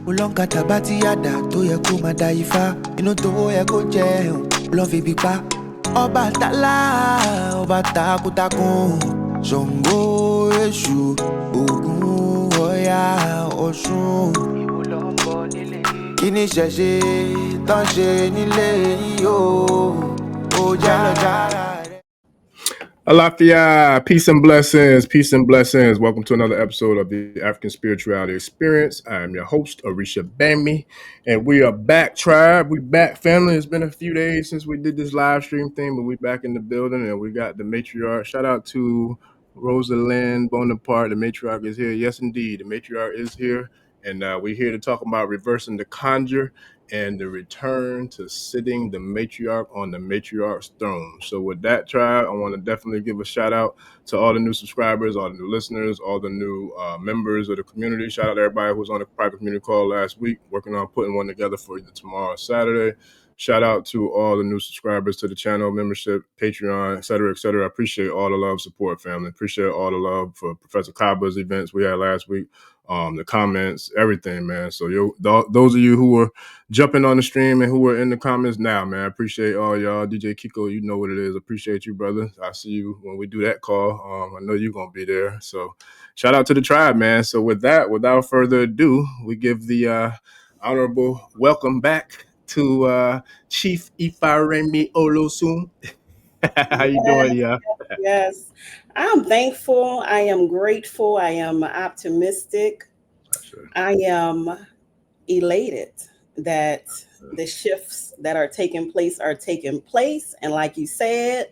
Ulonkata bati yada tó yẹ kó máa da ifá. Inú tó yẹ kó jẹun ló fi bí pa. Ọba tálá, ọba takuntakun. Ṣàngó, Èṣù, Ògún, Ọya, Ọ̀ṣun. Ìwọ ló ń bọ̀ nílé. Kí ni ṣẹ̀ṣẹ̀ tán ṣe nílé yìí o? Ó jára. Alafia, peace and blessings, peace and blessings. Welcome to another episode of the African Spirituality Experience. I am your host, Orisha Gbemi, and we are back, tribe. We back, family. It's been a few days since we did this live stream thing, but we back in the building, and we got the matriarch. Shout out to Rosalind Bonaparte. The matriarch is here. Yes, indeed, the matriarch is here, and we're here to talk about reversing the conjure and the return to sitting the matriarch on the matriarch's throne. So with that, tribe, I want to definitely give a shout out to all the new subscribers, all the new listeners, all the new members of the community. Shout out to everybody who was on the private community call last week, working on putting one together for either tomorrow or Saturday. Shout out to all the new subscribers to the channel, membership, Patreon, et cetera, et cetera. I appreciate all the love, support, family. Appreciate all the love for Professor Kaba's events we had last week. The comments, everything, man. So those of you who were jumping on the stream and who were in the comments now, man, I appreciate all y'all. DJ Kiko, you know what it is. Appreciate you, brother. I see you when we do that call. I know you're going to be there. So shout out to the tribe, man. So with that, without further ado, we give the honorable welcome back to Chief Ifaremi Olosun. How you doing, y'all? Yes, I'm thankful. I am grateful. I am optimistic. I am elated that the shifts that are taking place. And like you said,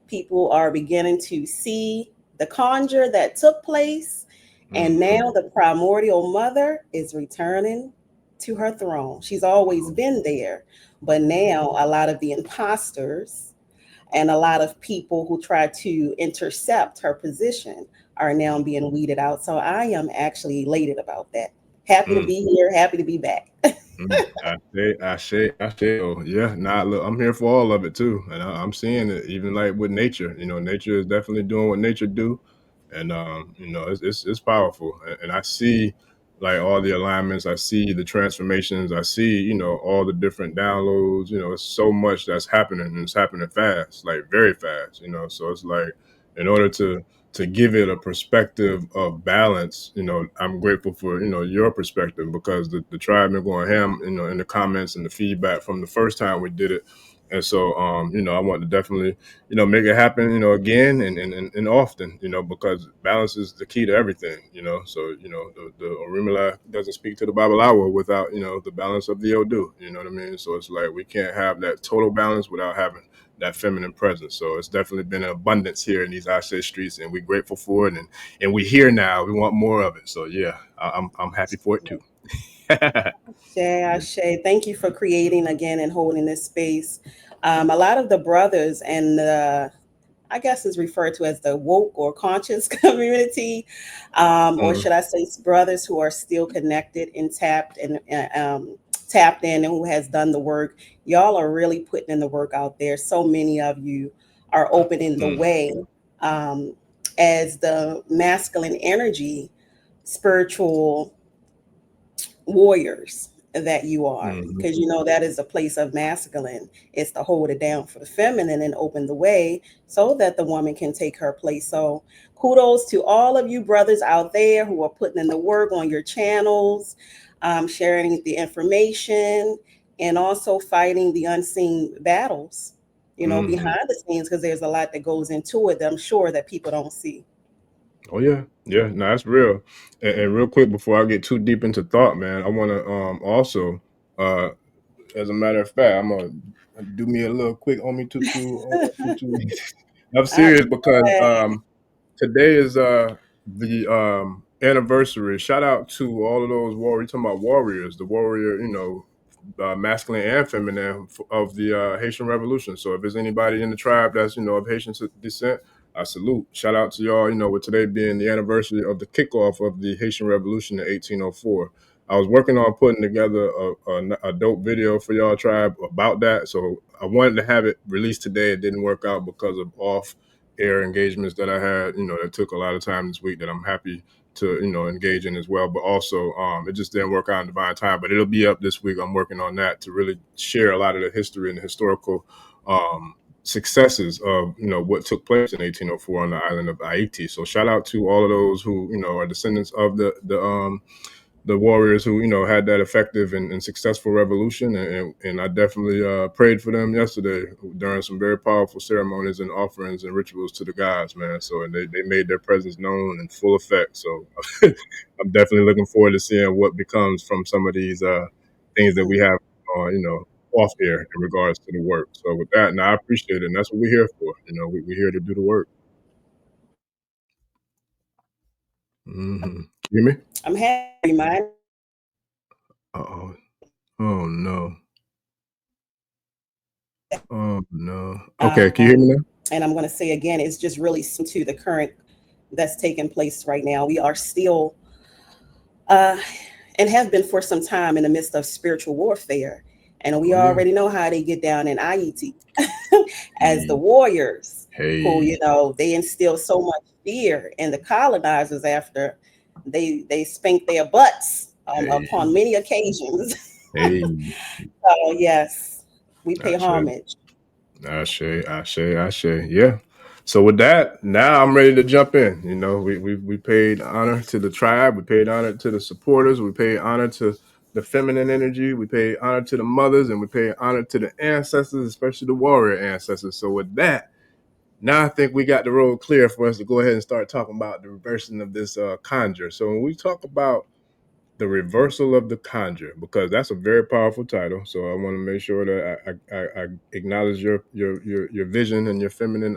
people are beginning to see the conjure that took place. And now the primordial mother is returning to her throne. She's always been there, but now a lot of the imposters and a lot of people who try to intercept her position are now being weeded out. So I am actually elated about that. Happy to be here. Happy to be back. I say. Oh, yeah. Nah, look, I'm here for all of it too, and I'm seeing it. Even like with nature, nature is definitely doing what nature do, and it's powerful. And I see like all the alignments. I see the transformations. I see all the different downloads. It's so much that's happening, and it's happening fast, like very fast. So it's like in order to give it a perspective of balance, I'm grateful for, your perspective, because the tribe been going ham, in the comments and the feedback from the first time we did it. And so, I want to definitely, make it happen, again and often, because balance is the key to everything, so, the Orimala doesn't speak to the Bible hour without, the balance of the Odu, you know what I mean? So it's like, we can't have that total balance without having that feminine presence. So it's definitely been an abundance here in these Ashe streets, and we're grateful for it. And we're here now. We want more of it. So yeah, I'm happy for it too. Ashe. Thank you for creating again and holding this space. A lot of the brothers and I guess is referred to as the woke or conscious community, or should I say brothers who are still connected and tapped in and who has done the work. Y'all are really putting in the work out there. So many of you are opening the way as the masculine energy, spiritual warriors that you are, because that is a place of masculine. It's to hold it down for the feminine and open the way so that the woman can take her place. So kudos to all of you brothers out there who are putting in the work on your channels, sharing the information, and also fighting the unseen battles, behind the scenes, because there's a lot that goes into it that I'm sure that people don't see. Oh yeah. No, that's real. And real quick, before I get too deep into thought, man, I want to also, as a matter of fact, I'm gonna do me a little quick Omi Tutu. I'm serious, because today is the anniversary. Shout out to all of those warriors. Talking about warriors, the warrior, masculine and feminine of the Haitian Revolution. So if there's anybody in the tribe that's of Haitian descent, I salute. Shout out to y'all. With today being the anniversary of the kickoff of the Haitian Revolution in 1804. I was working on putting together a dope video for y'all tribe about that. So I wanted to have it released today. It didn't work out because of off-air engagements that I had, that took a lot of time this week, that I'm happy to engage in as well. But also, it just didn't work out in divine time. But it'll be up this week. I'm working on that to really share a lot of the history and the historical successes of what took place in 1804 on the island of Haiti. So shout out to all of those who are descendants of the warriors who had that effective and successful revolution, and I definitely prayed for them yesterday during some very powerful ceremonies and offerings and rituals to the gods, man. So and they made their presence known in full effect. So I'm definitely looking forward to seeing what becomes from some of these things that we have off air in regards to the work. So with that, now I appreciate it, and that's what we're here for. We're here to do the work. Mm-hmm. You hear me? I'm happy, man. Uh-oh. Oh no. Oh no. Okay, can you hear me now? And I'm going to say again, it's just really to the current that's taking place right now. We are still and have been for some time in the midst of spiritual warfare. And we already know how they get down in IET as the warriors who, they instill so much fear in the colonizers after they spank their butts upon many occasions. So yes, we pay homage. Ashe. Yeah. So with that, now I'm ready to jump in. We paid honor to the tribe, we paid honor to the supporters, we paid honor to the feminine energy, we paid honor to the mothers, and we paid honor to the ancestors, especially the warrior ancestors. So with that, now I think we got the road clear for us to go ahead and start talking about the reversing of this conjure. So when we talk about the reversal of the conjure, because that's a very powerful title. So I want to make sure that I acknowledge your vision and your feminine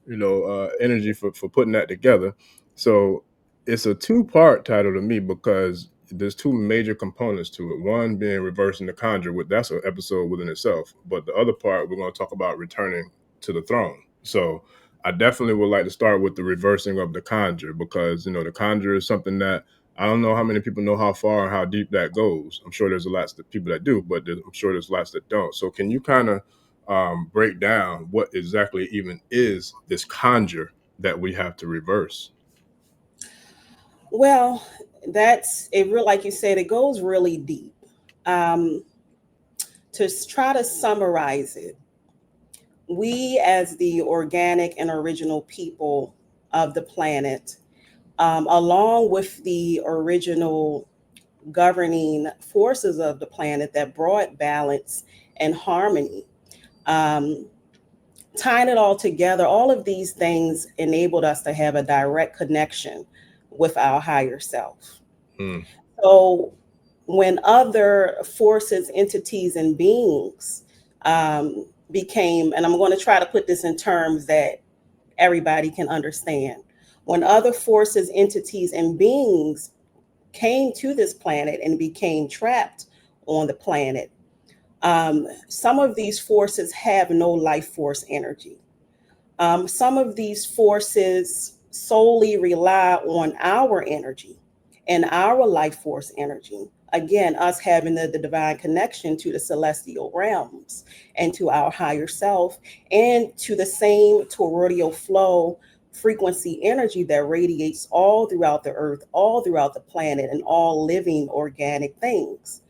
energy for putting that together. So it's a two-part title to me because there's two major components to it. One being reversing the conjure, that's an episode within itself. But the other part, we're going to talk about returning to the throne. So I definitely would like to start with the reversing of the conjure, because the conjure is something that I don't know how many people know how far and how deep that goes. I'm sure there's lots of people that do, but I'm sure there's lots that don't. So can you kind of break down what exactly even is this conjure that we have to reverse? Well, that's it. Real, like you said, it goes really deep. To try to summarize it, we as the organic and original people of the planet, along with the original governing forces of the planet that brought balance and harmony, tying it all together, all of these things enabled us to have a direct connection with our higher self. So when other forces, entities, and beings became, and I'm going to try to put this in terms that everybody can understand. When other forces, entities, and beings came to this planet and became trapped on the planet, some of these forces have no life force energy. Some of these forces solely rely on our energy and our life force energy. Again, us having the divine connection to the celestial realms and to our higher self and to the same toroidal flow frequency energy that radiates all throughout the earth, all throughout the planet, and all living organic things.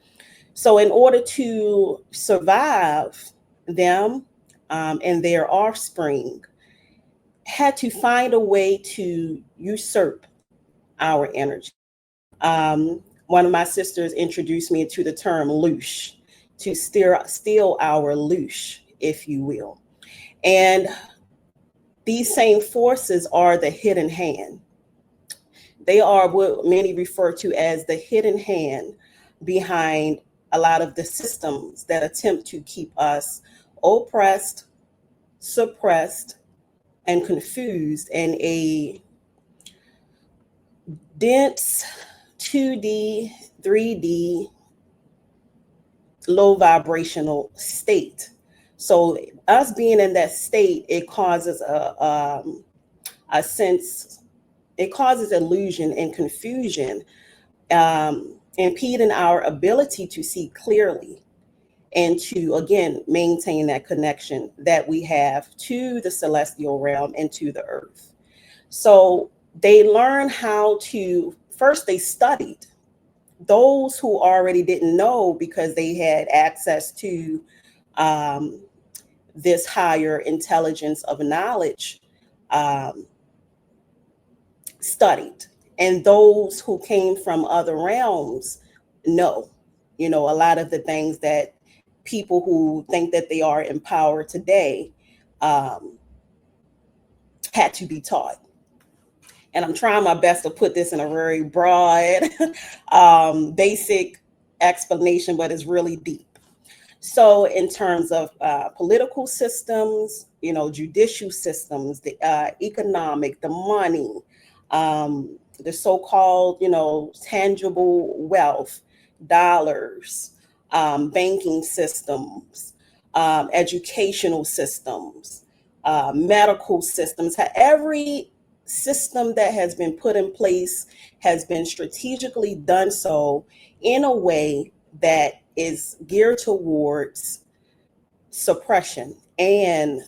So in order to survive, them and their offspring had to find a way to usurp our energy. One of my sisters introduced me to the term loosh, to steal our loosh, if you will. And these same forces are the hidden hand. They are what many refer to as the hidden hand behind a lot of the systems that attempt to keep us oppressed, suppressed, and confused in a dense 2D, 3D, low vibrational state. So us being in that state, it causes a sense, it causes illusion and confusion, impeding our ability to see clearly and to, again, maintain that connection that we have to the celestial realm and to the earth. So they learned how to, first they studied. Those who already didn't know because they had access to this higher intelligence of knowledge, studied. And those who came from other realms know, a lot of the things that people who think that they are empowered today had to be taught. And I'm trying my best to put this in a very broad, basic explanation, but it's really deep. So in terms of political systems, judicial systems, the economic, the money, the so-called, tangible wealth, dollars, banking systems, educational systems, medical systems, every system that has been put in place has been strategically done so in a way that is geared towards suppression and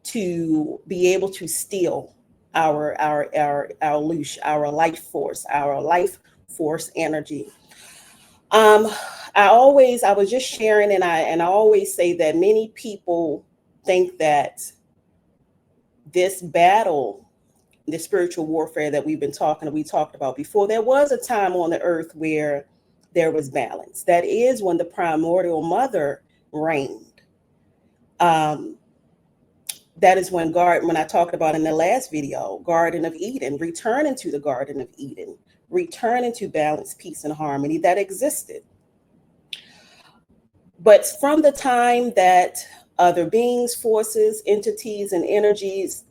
to be able to steal our life force energy. I was just sharing, and I always say that many people think that this battle, the spiritual warfare that we talked about before, there was a time on the earth where there was balance. That is when the primordial mother reigned. That is when I talked about in the last video, Garden of Eden, returning to the Garden of Eden, returning to balance, peace, and harmony that existed. But from the time that other beings, forces, entities, and energies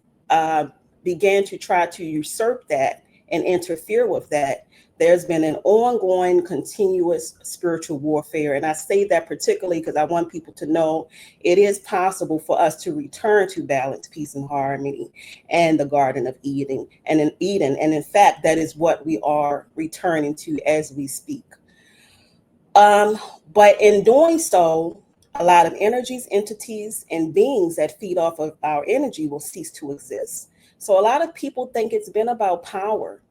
began to try to usurp that and interfere with that, there's been an ongoing, continuous spiritual warfare. And I say that particularly because I want people to know it is possible for us to return to balance, peace, and harmony and the Garden of Eden. And in fact, that is what we are returning to as we speak. But in doing so, a lot of energies, entities, and beings that feed off of our energy will cease to exist. So a lot of people think it's been about power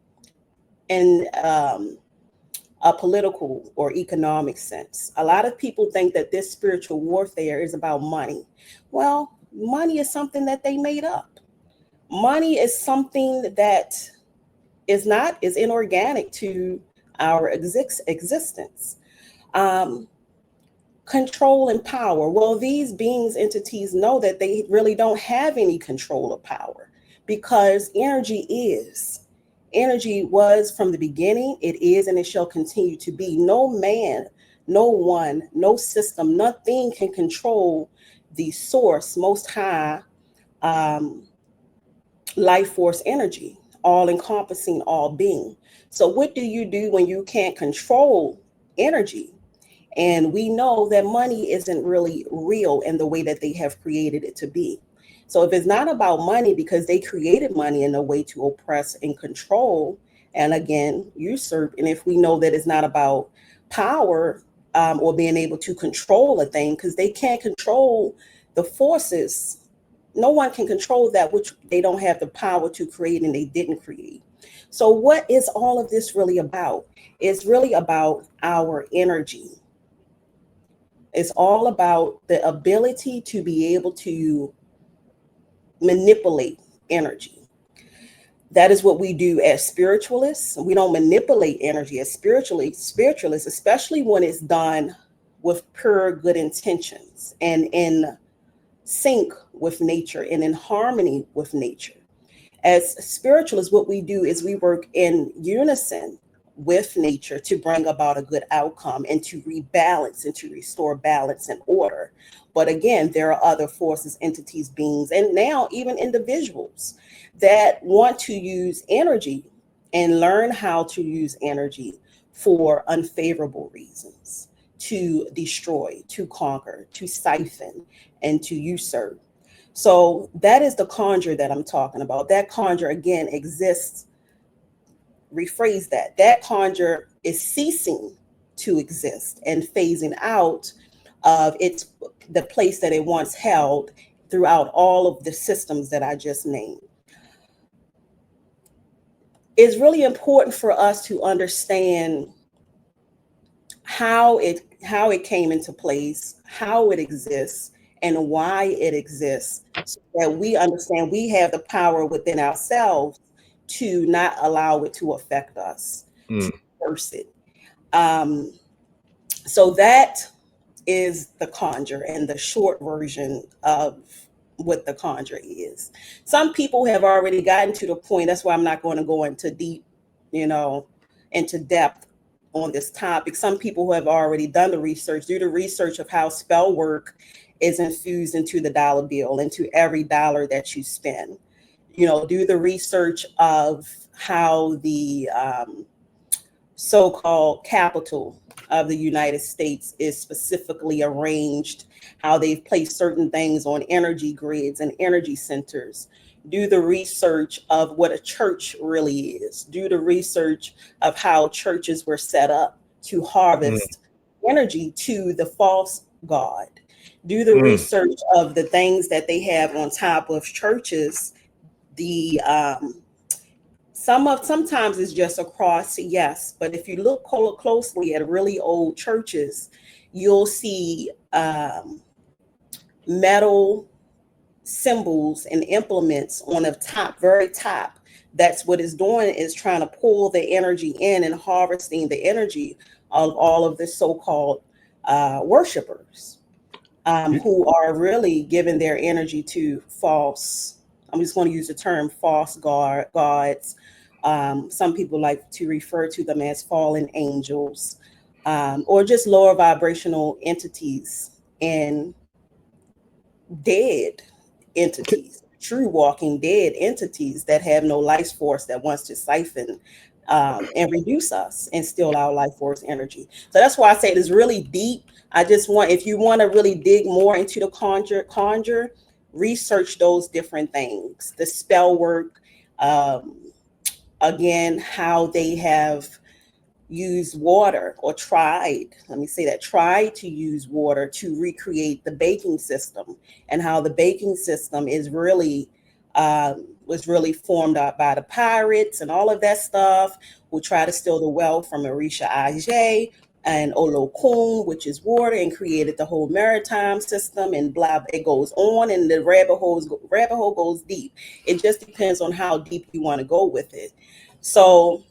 in a political or economic sense. A lot of people think that this spiritual warfare is about money. Well, money is something that they made up. Money is something that is inorganic to our existence. Control and power. Well, these beings, entities know that they really don't have any control or power because energy is. Energy was from the beginning, it is, and it shall continue to be. No man, no one, no system, nothing can control the source, most high life force energy, all encompassing, all being. So what do you do when you can't control energy? And we know that money isn't really real in the way that they have created it to be. So if it's not about money, because they created money in a way to oppress and control, and again, usurp, and if we know that it's not about power or being able to control a thing, because they can't control the forces, no one can control that which they don't have the power to create and they didn't create. So what is all of this really about? It's really about our energy. It's all about the ability to be able to manipulate energy. That is what we do as spiritualists. We don't manipulate energy as spiritualists, especially when it's done with pure good intentions and in sync with nature and in harmony with nature. As spiritualists, what we do is we work in unison with nature to bring about a good outcome and to rebalance and to restore balance and order. But again, there are other forces, entities, beings, and now even individuals that want to use energy and learn how to use energy for unfavorable reasons, to destroy, to conquer, to siphon, and to usurp. So that is the conjure that I'm talking about. That conjure, again, exists. Rephrase that. That conjure is ceasing to exist and phasing out of the place that it once held throughout all of the systems that I just named. it's really important for us to understand how it came into place, how it exists, and why it exists, so that we understand we have the power within ourselves to not allow it to affect us, to reverse it. So that is the Conjure, and the short version of what the Conjure is. Some people have already gotten to the point. That's why I'm not going to go into deep, into depth on this topic. Some people who have already done the research, do the research of how spell work is infused into the dollar bill, into every dollar that you spend. Do the research of how the so-called capital of the United States is specifically arranged, how they've placed certain things on energy grids and energy centers. Do the research of what a church really is. Do the research of how churches were set up to harvest energy to the false god. Do the research of the things that they have on top of churches. The sometimes it's just a cross, yes, but if you look closely at really old churches, you'll see metal symbols and implements on the top, very top. That's what it's doing, is trying to pull the energy in and harvesting the energy of all of the so-called worshipers, who are really giving their energy to false, I'm just going to use the term false gods. Some people like to refer to them as fallen angels, or just lower vibrational entities and dead entities, true walking dead entities that have no life force, that wants to siphon and reduce us and steal our life force energy. So that's why I say it is really deep. I just want, if you want to really dig more into the conjure, research those different things, the spell work, again, how they have used water, or tried to use water to recreate the baking system, and how the baking system is really was really formed out by the pirates and all of that stuff, who try to steal the wealth from Orisha and Olokun, which is water, and created the whole maritime system, and blah, it goes on, and the rabbit hole goes deep. It just depends on how deep you want to go with it. So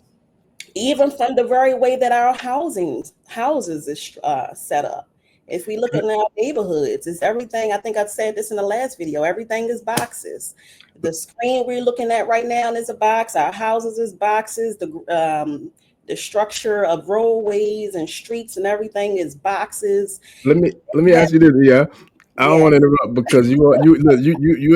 even from the very way that our houses is set up, if we look at our neighborhoods, it's everything. I think I said this in the last video. Everything is boxes. The screen we're looking at right now is a box. Our houses is boxes. The structure of roadways and streets and everything is boxes. Let me ask you this, yeah. I don't want to interrupt, because you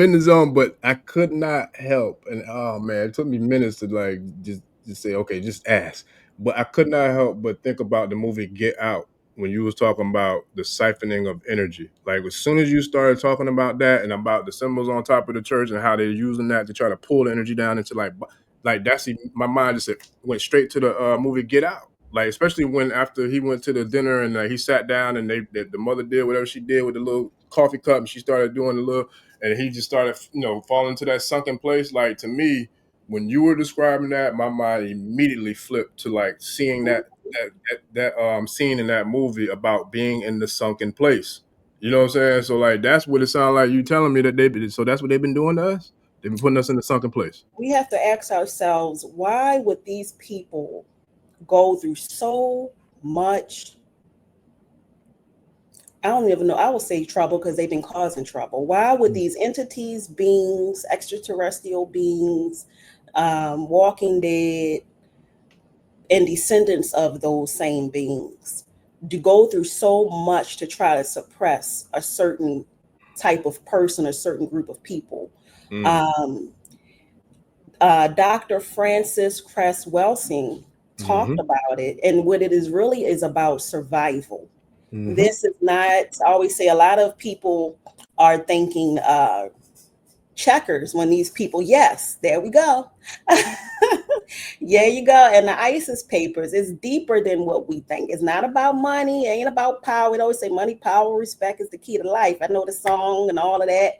in the zone, but I could not help, and oh man, it took me minutes to like just say, okay, just ask. But I could not help but think about the movie Get Out, when you was talking about the siphoning of energy. Like, as soon as you started talking about that and about the symbols on top of the church and how they're using that to try to pull the energy down into like that's, my mind just went straight to the movie Get Out. Like, especially when after he went to the dinner and he sat down and the mother did whatever she did with the little coffee cup, and she started doing the little, and he just started, falling into that sunken place. Like, to me, when you were describing that, my mind immediately flipped to like seeing that scene in that movie about being in the sunken place. You know what I'm saying? So like, that's what it sounds like you telling me that they did. So that's what they've been doing to us. They've been putting us in the sunken place. We have to ask ourselves, why would these people go through so much, I don't even know, I will say trouble, because they've been causing trouble. Why would these entities, beings, extraterrestrial beings, walking dead, and descendants of those same beings, to go through so much to try to suppress a certain type of person, a certain group of people? Dr. Francis Cress Welsing talked about it, and what it is really is about survival. This is not, I always say, a lot of people are thinking checkers when these people, yes, there we go. Yeah, you go. And the ISIS papers is deeper than what we think. It's not about money, it ain't about power. We always say money, power, respect is the key to life. I know the song and all of that,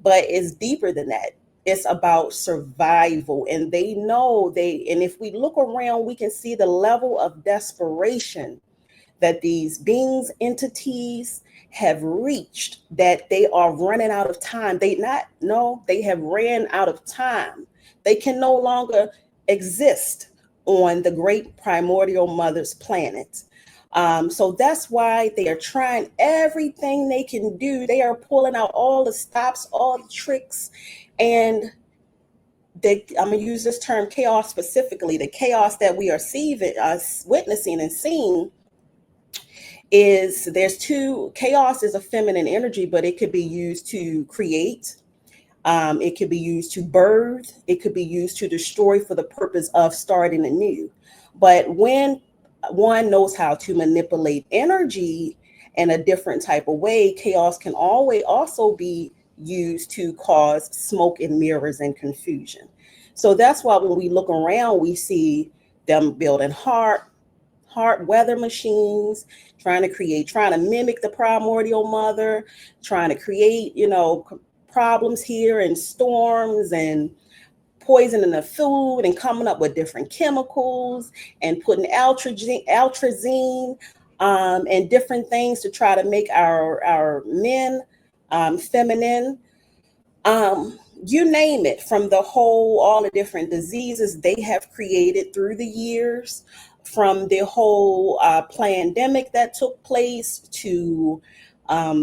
but it's deeper than that. It's about survival. And they know and if we look around, we can see the level of desperation that these beings, entities have reached, that they are running out of time. They have ran out of time. They can no longer exist on the great primordial mother's planet. So that's why they are trying everything they can do. They are pulling out all the stops, all the tricks, and I'm going to use this term chaos specifically. The chaos that we are witnessing and seeing is chaos is a feminine energy, but it could be used to create. It could be used to birth. It could be used to destroy for the purpose of starting anew. But when one knows how to manipulate energy in a different type of way, chaos can always also be used to cause smoke and mirrors and confusion. So that's why when we look around, we see them building heart weather machines, trying to mimic the primordial mother, trying to create, problems here and storms and poisoning the food and coming up with different chemicals and putting altrazine and different things to try to make our men feminine. You name it, from all the different diseases they have created through the years, from the whole pandemic that took place to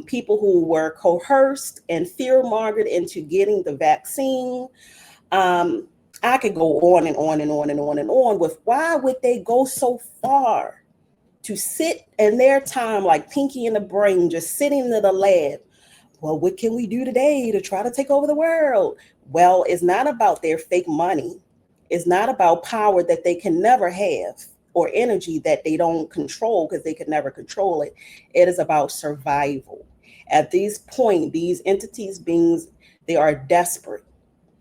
people who were coerced and fear-mongered into getting the vaccine. I could go on and on and on and on and on with why would they go so far to sit in their time like Pinky in the Brain, just sitting in the lab. Well, what can we do today to try to take over the world? Well, it's not about their fake money. It's not about power that they can never have or energy that they don't control because they can never control it. It is about survival. At this point, these entities, beings, they are desperate.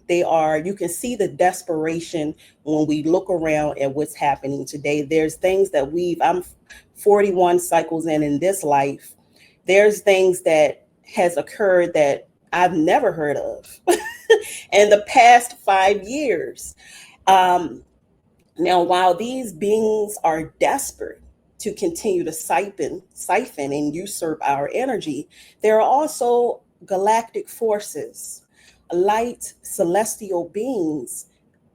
You can see the desperation when we look around at what's happening today. There's things that I'm 41 cycles in this life. There's things that has occurred that I've never heard of in the past 5 years. Now, while these beings are desperate to continue to siphon and usurp our energy, there are also galactic forces, light celestial beings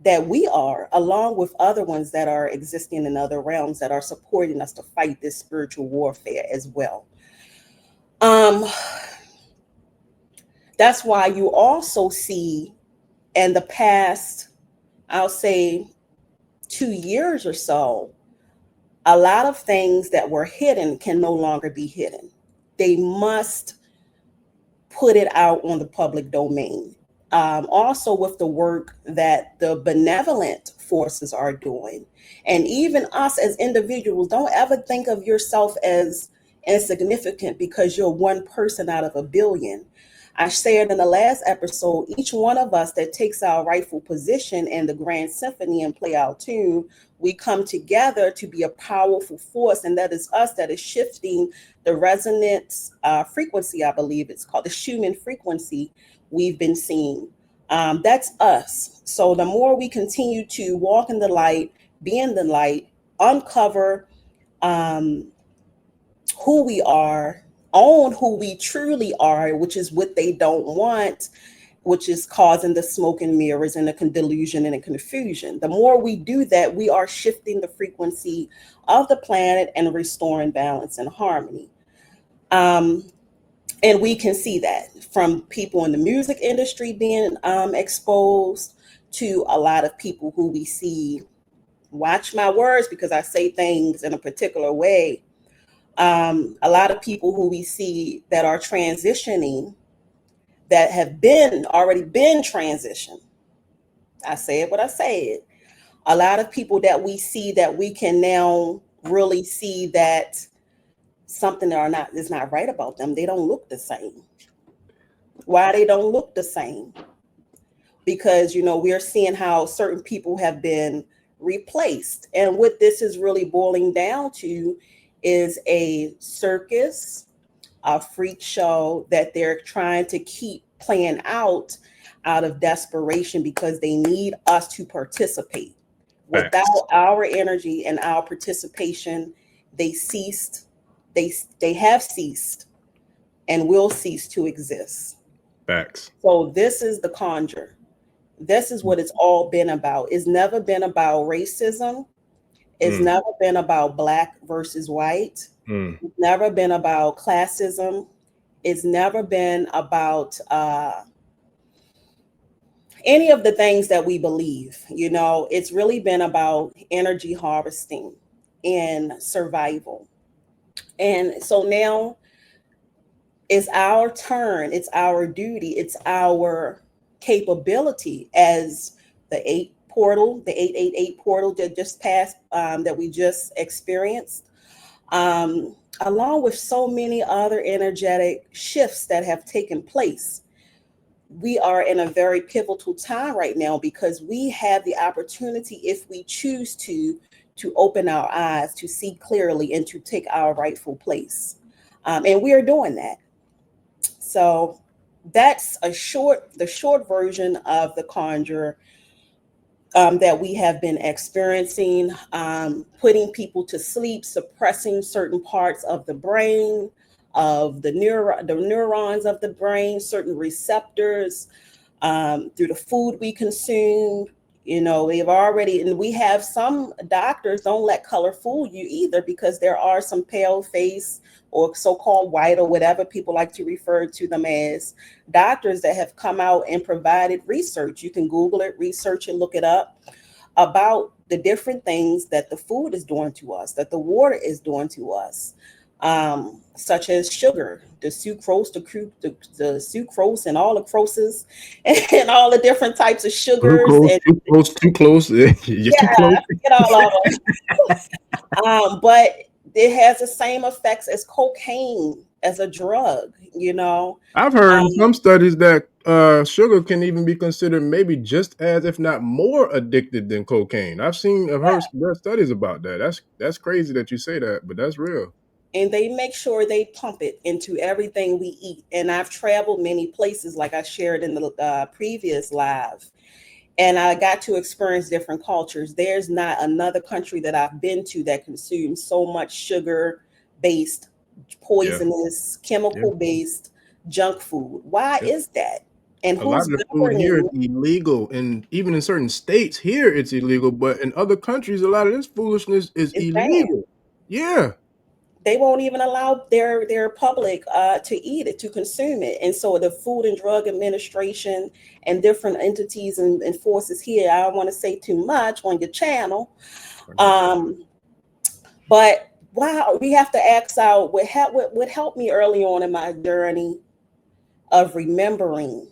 that we are, along with other ones that are existing in other realms that are supporting us to fight this spiritual warfare as well. That's why you also see in the past, I'll say 2 years or so, a lot of things that were hidden can no longer be hidden. They must put it out on the public domain. Also with the work that the benevolent forces are doing. And even us as individuals, don't ever think of yourself as insignificant because you're one person out of a billion. I shared in the last episode, each one of us that takes our rightful position in the grand symphony and play our tune, we come together to be a powerful force. And that is us that is shifting the resonance frequency, I believe it's called the Schumann frequency we've been seeing. That's us. So the more we continue to walk in the light, be in the light, uncover who we are, own who we truly are, which is what they don't want, which is causing the smoke and mirrors and the delusion and the confusion. The more we do that, we are shifting the frequency of the planet and restoring balance and harmony. And we can see that from people in the music industry being exposed to a lot of people who we see, watch my words because I say things in a particular way. A lot of people who we see that are transitioning, that have already been transitioned. I say it, but I say it. A lot of people that we see that we can now really see that something is not right about them. They don't look the same. Why they don't look the same? Because, we're seeing how certain people have been replaced. And what this is really boiling down to is a circus, a freak show that they're trying to keep playing out of desperation because they need us to participate. Without our energy and our participation, they ceased. They have ceased and will cease to exist. Facts. So this is the Conjure. This is what it's all been about. It's never been about racism. It's never been about black versus white. It's never been about classism. It's never been about any of the things that we believe. You know, it's really been about energy harvesting and survival. And so now it's our turn, it's our duty, it's our capability as the 888 portal that just passed, that we just experienced, along with so many other energetic shifts that have taken place. We are in a very pivotal time right now because we have the opportunity, if we choose to open our eyes, to see clearly, and to take our rightful place. And we are doing that. So that's the short version of the Conjure that we have been experiencing, putting people to sleep, suppressing certain parts of the brain, of the neurons of the brain, certain receptors, through the food we consume. You know, we have some doctors don't let color fool you either, because there are some pale face or so-called white, or whatever people like to refer to them as, doctors that have come out and provided research. You can Google it, research it, look it up, about the different things that the food is doing to us, that the water is doing to us, such as sugar, the sucrose, the sucrose and all the croses and all the different types of sugars. Too close. You're too close. Get all of them. But it has the same effects as cocaine, as a drug, you know. I've heard in some studies that sugar can even be considered maybe just as, if not more, addicted than cocaine. I've heard studies about that. That's crazy that you say that, but that's real. And they make sure they pump it into everything we eat. And I've traveled many places, like I shared in the previous live, and I got to experience different cultures. There's not another country that I've been to that consumes so much sugar-based, poisonous, chemical-based junk food. Why is that? And a lot of the food here is illegal, and even in certain states here it's illegal, but in other countries a lot of this foolishness is illegal. Yeah. They won't even allow their public to eat it, to consume it. And so the Food and Drug Administration and different entities and forces here, I don't want to say too much on your channel, but wow, we have to ask out what helped me early on in my journey of remembering,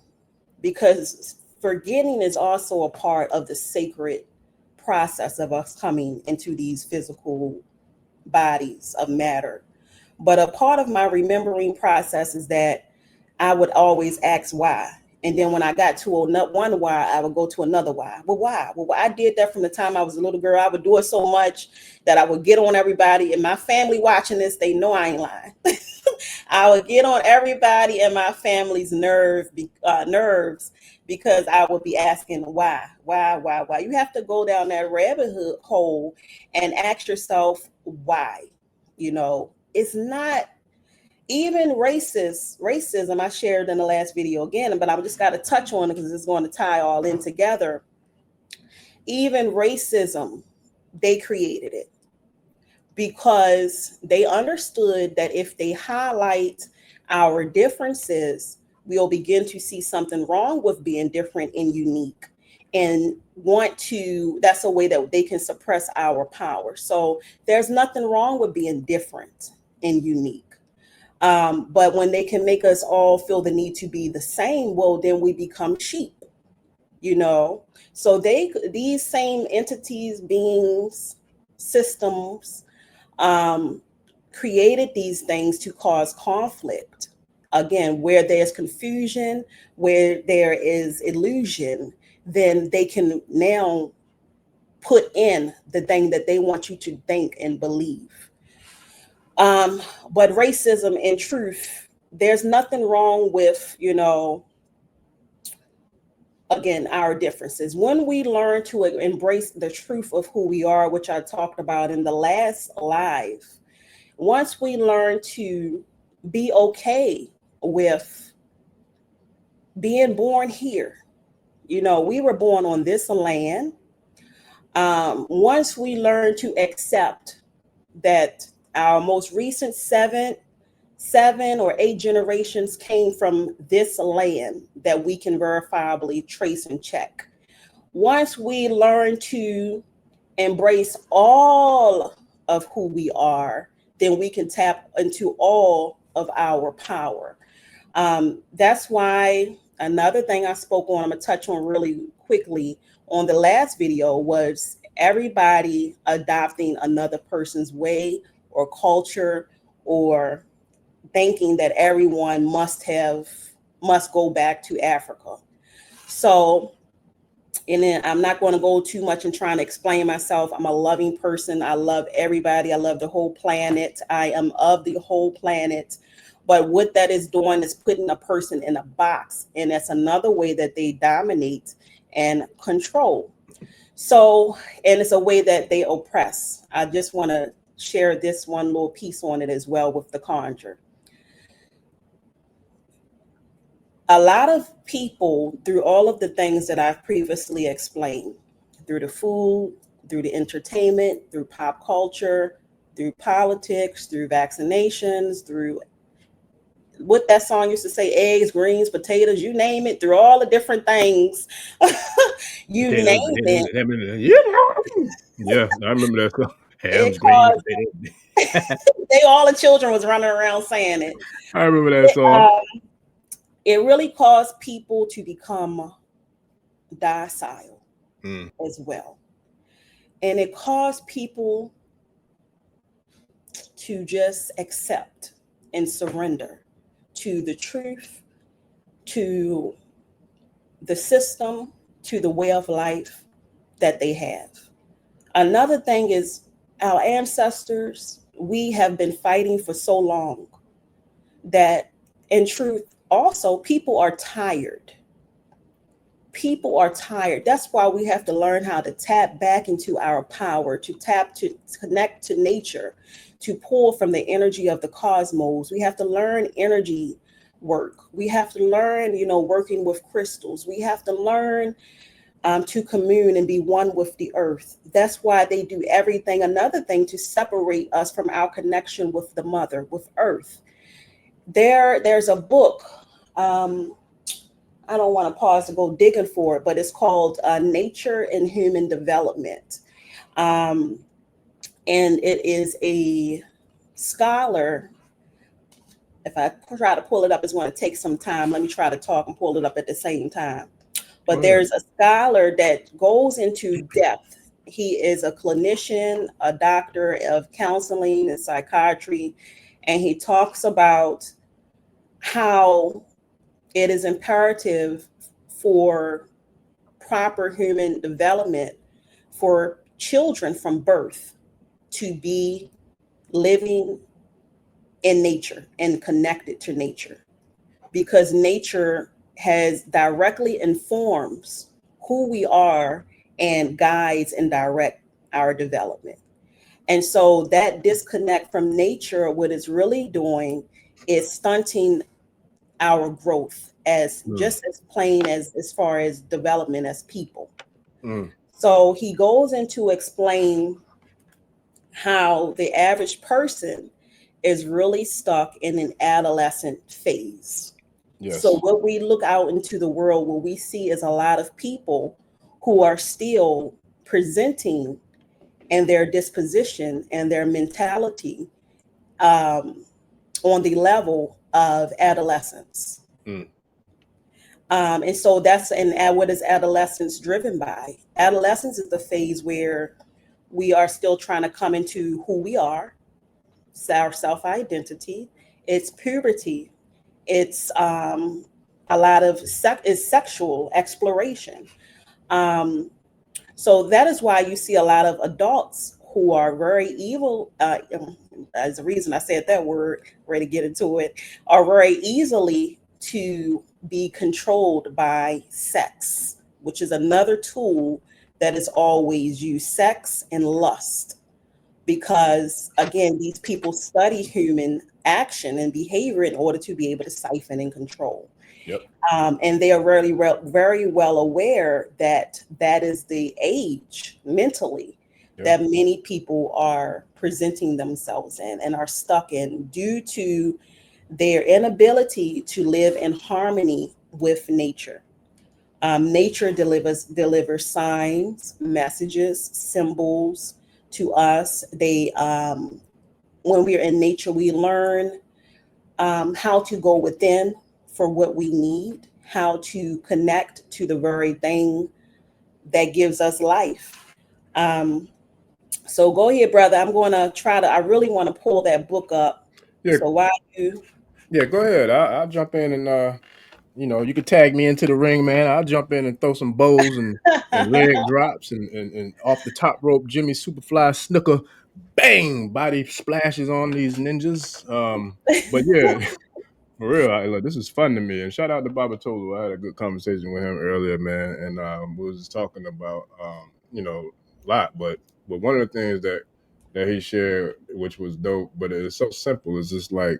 because forgetting is also a part of the sacred process of us coming into these physical bodies of matter. But a part of my remembering process is that I would always ask why. And then when I got to one why, I would go to another why. Well, why? Well, I did that from the time I was a little girl. I would do it so much that I would get on everybody. And my family watching this, they know I ain't lying. I would get on everybody in my family's nerves, because I would be asking why. You have to go down that rabbit hole and ask yourself why. You know, it's not even racism. I shared in the last video again, but I just got to touch on it because it's going to tie all in together. Even racism, they created it because they understood that if they highlight our differences, we'll begin to see something wrong with being different and unique, and that's a way that they can suppress our power. So there's nothing wrong with being different and unique. But when they can make us all feel the need to be the same, well, then we become sheep, you know? So these same entities, beings, systems, created these things to cause conflict. Again, where there's confusion, where there is illusion, then they can now put in the thing that they want you to think and believe. But racism, in truth, there's nothing wrong with, you know, again, our differences. When we learn to embrace the truth of who we are, which I talked about in the last live, once we learn to be okay with being born here, you know, we were born on this land. Once we learn to accept that our most recent seven or eight generations came from this land that we can verifiably trace and check. Once we learn to embrace all of who we are, then we can tap into all of our power. That's why another thing I spoke on, I'm gonna touch on really quickly on the last video, was everybody adopting another person's way or culture, or thinking that everyone must go back to Africa. So, and then I'm not going to go too much in trying to explain myself. I'm a loving person. I love everybody. I love the whole planet. I am of the whole planet. But what that is doing is putting a person in a box. And that's another way that they dominate and control. So, and it's a way that they oppress. I just want to share this one little piece on it as well with the Conjure. A lot of people, through all of the things that I've previously explained, through the food, through the entertainment, through pop culture, through politics, through vaccinations, through what that song used to say, eggs, greens, potatoes, you name it, through all the different things, you name it. Yeah, I remember that song. It Hams, greens, caused, potatoes. they all the children was running around saying it. I remember that song. It really caused people to become docile as well. And it caused people to just accept and surrender to the truth, to the system, to the way of life that they have. Another thing is our ancestors, we have been fighting for so long that in truth, also people are tired. People are tired. That's why we have to learn how to tap back into our power, to connect to nature, to pull from the energy of the cosmos. We have to learn energy work. We have to learn, working with crystals. We have to learn to commune and be one with the earth. That's why they do everything. Another thing to separate us from our connection with the mother, with earth. There's a book. I don't want to pause to go digging for it, but it's called Nature and Human Development. And it is a scholar. If I try to pull it up, it's going to take some time. Let me try to talk and pull it up at the same time. But there's a scholar that goes into depth. He is a clinician, a doctor of counseling and psychiatry, and he talks about how it is imperative for proper human development for children from birth to be living in nature and connected to nature, because nature has directly informs who we are and guides and direct our development. And so that disconnect from nature, what it's really doing is stunting our growth as just as plain as far as development as people. So he goes into explain how the average person is really stuck in an adolescent phase. Yes. So what we look out into the world, what we see is a lot of people who are still presenting in their disposition and their mentality on the level of adolescence. And so what is adolescence driven by? Adolescence is the phase where we are still trying to come into who we are, our self-identity. It's puberty. It's a lot of sexual exploration. So that is why you see a lot of adults who are very evil, as the reason I said that word, ready to get into it, are very easily to be controlled by sex. which is another tool that is always used, sex and lust. Because again, these people study human action and behavior in order to be able to siphon and control. Yep. And they are very well aware that that is the age mentally that many people are presenting themselves in and are stuck in due to their inability to live in harmony with nature. Nature delivers signs, messages, symbols to us. When we are in nature, we learn how to go within for what we need, how to connect to the very thing that gives us life. So go ahead, brother. I'm going to I really want to pull that book up. Yeah. So while you... Yeah, go ahead. I'll jump in and, you can tag me into the ring, man. I'll jump in and throw some bows and leg drops and off the top rope, Jimmy Superfly Snooker, bang, body splashes on these ninjas. But yeah, for real, look, this is fun to me. And shout out to Baba Tolu. I had a good conversation with him earlier, man. And we was just talking about, a lot. But one of the things that he shared, which was dope, but it's so simple, is just like,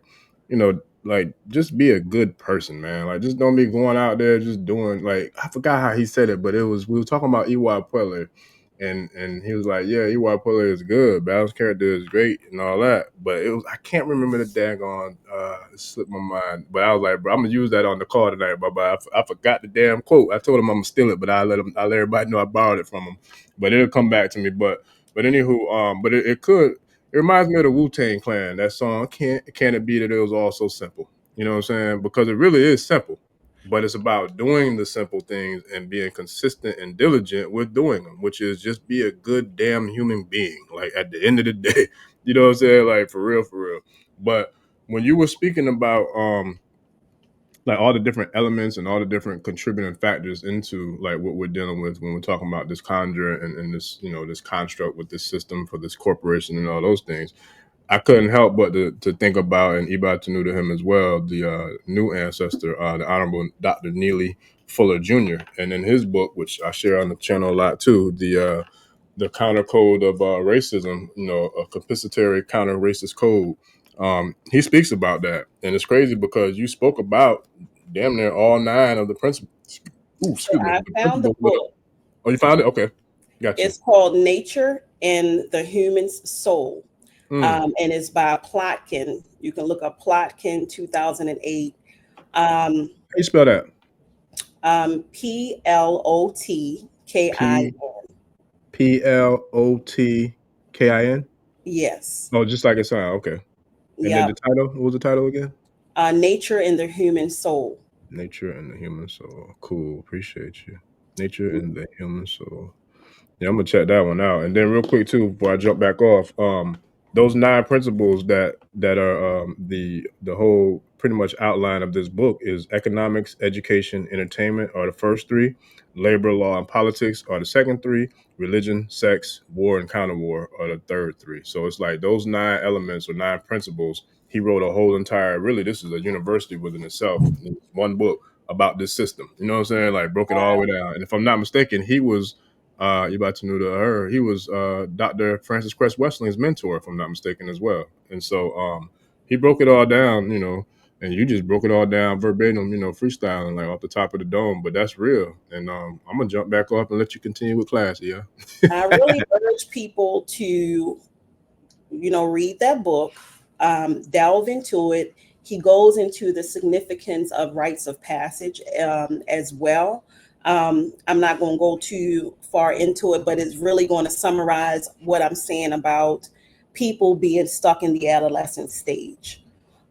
like just be a good person, man. Like just don't be going out there just doing, like, I forgot how he said it, but we were talking about Iwa Pele. And he was like, yeah, Iwa Pele is good. Battle's character is great and all that. But I can't remember the daggone, it slipped my mind. But I was like, bro, I'm going to use that on the call tonight, bye. I forgot the damn quote. I told him I'm going to steal it, but I let everybody know I borrowed it from him. But it'll come back to me. But anywho, but it reminds me of the Wu-Tang Clan, that song, Can It Be That It Was All So Simple? You know what I'm saying? Because it really is simple. But it's about doing the simple things and being consistent and diligent with doing them, which is just be a good damn human being. Like at the end of the day, you know what I'm saying? Like for real. But when you were speaking about like all the different elements and all the different contributing factors into like what we're dealing with when we're talking about this conjure and this, this construct with this system for this corporation and all those things, I couldn't help but to think about, and Iba to to him as well, the new ancestor, the Honorable Dr. Neely Fuller Jr. And in his book, which I share on the channel a lot too, the counter code of racism, a compensatory counter racist code. He speaks about that, and it's crazy because you spoke about damn near all 9 of the principles. Ooh, excuse me. I found the book. Oh, you found it? Okay, gotcha. It's called Nature and the Human's Soul. And it's by Plotkin. You can look up Plotkin 2008. How you spell that? Plotkin. Plotkin? Yes. Oh, just like it sounds. Okay. And then the title? What was the title again? Nature and the Human Soul. Nature and the Human Soul. Cool. Appreciate you. Nature and the Human Soul. Yeah, I'm gonna check that one out. And then real quick too, before I jump back off, those 9 principles that are the whole pretty much outline of this book is economics, education, entertainment are the first 3, labor, law, and politics are the second 3, religion, sex, war, and counter war are the third 3. So it's like those 9 elements or 9 principles. He wrote a whole entire, really, this is a university within itself, one book about this system. You know what I'm saying? Like broke it all the way down. And if I'm not mistaken, he was you about to know to her. He was Dr. Francis Cress Westling's mentor, if I'm not mistaken, as well. And so he broke it all down, and you just broke it all down verbatim, freestyling like off the top of the dome. But that's real. And I'm gonna jump back off and let you continue with class, yeah. I really urge people to, read that book, delve into it. He goes into the significance of rites of passage as well. I'm not going to go too far into it, but it's really going to summarize what I'm saying about people being stuck in the adolescent stage.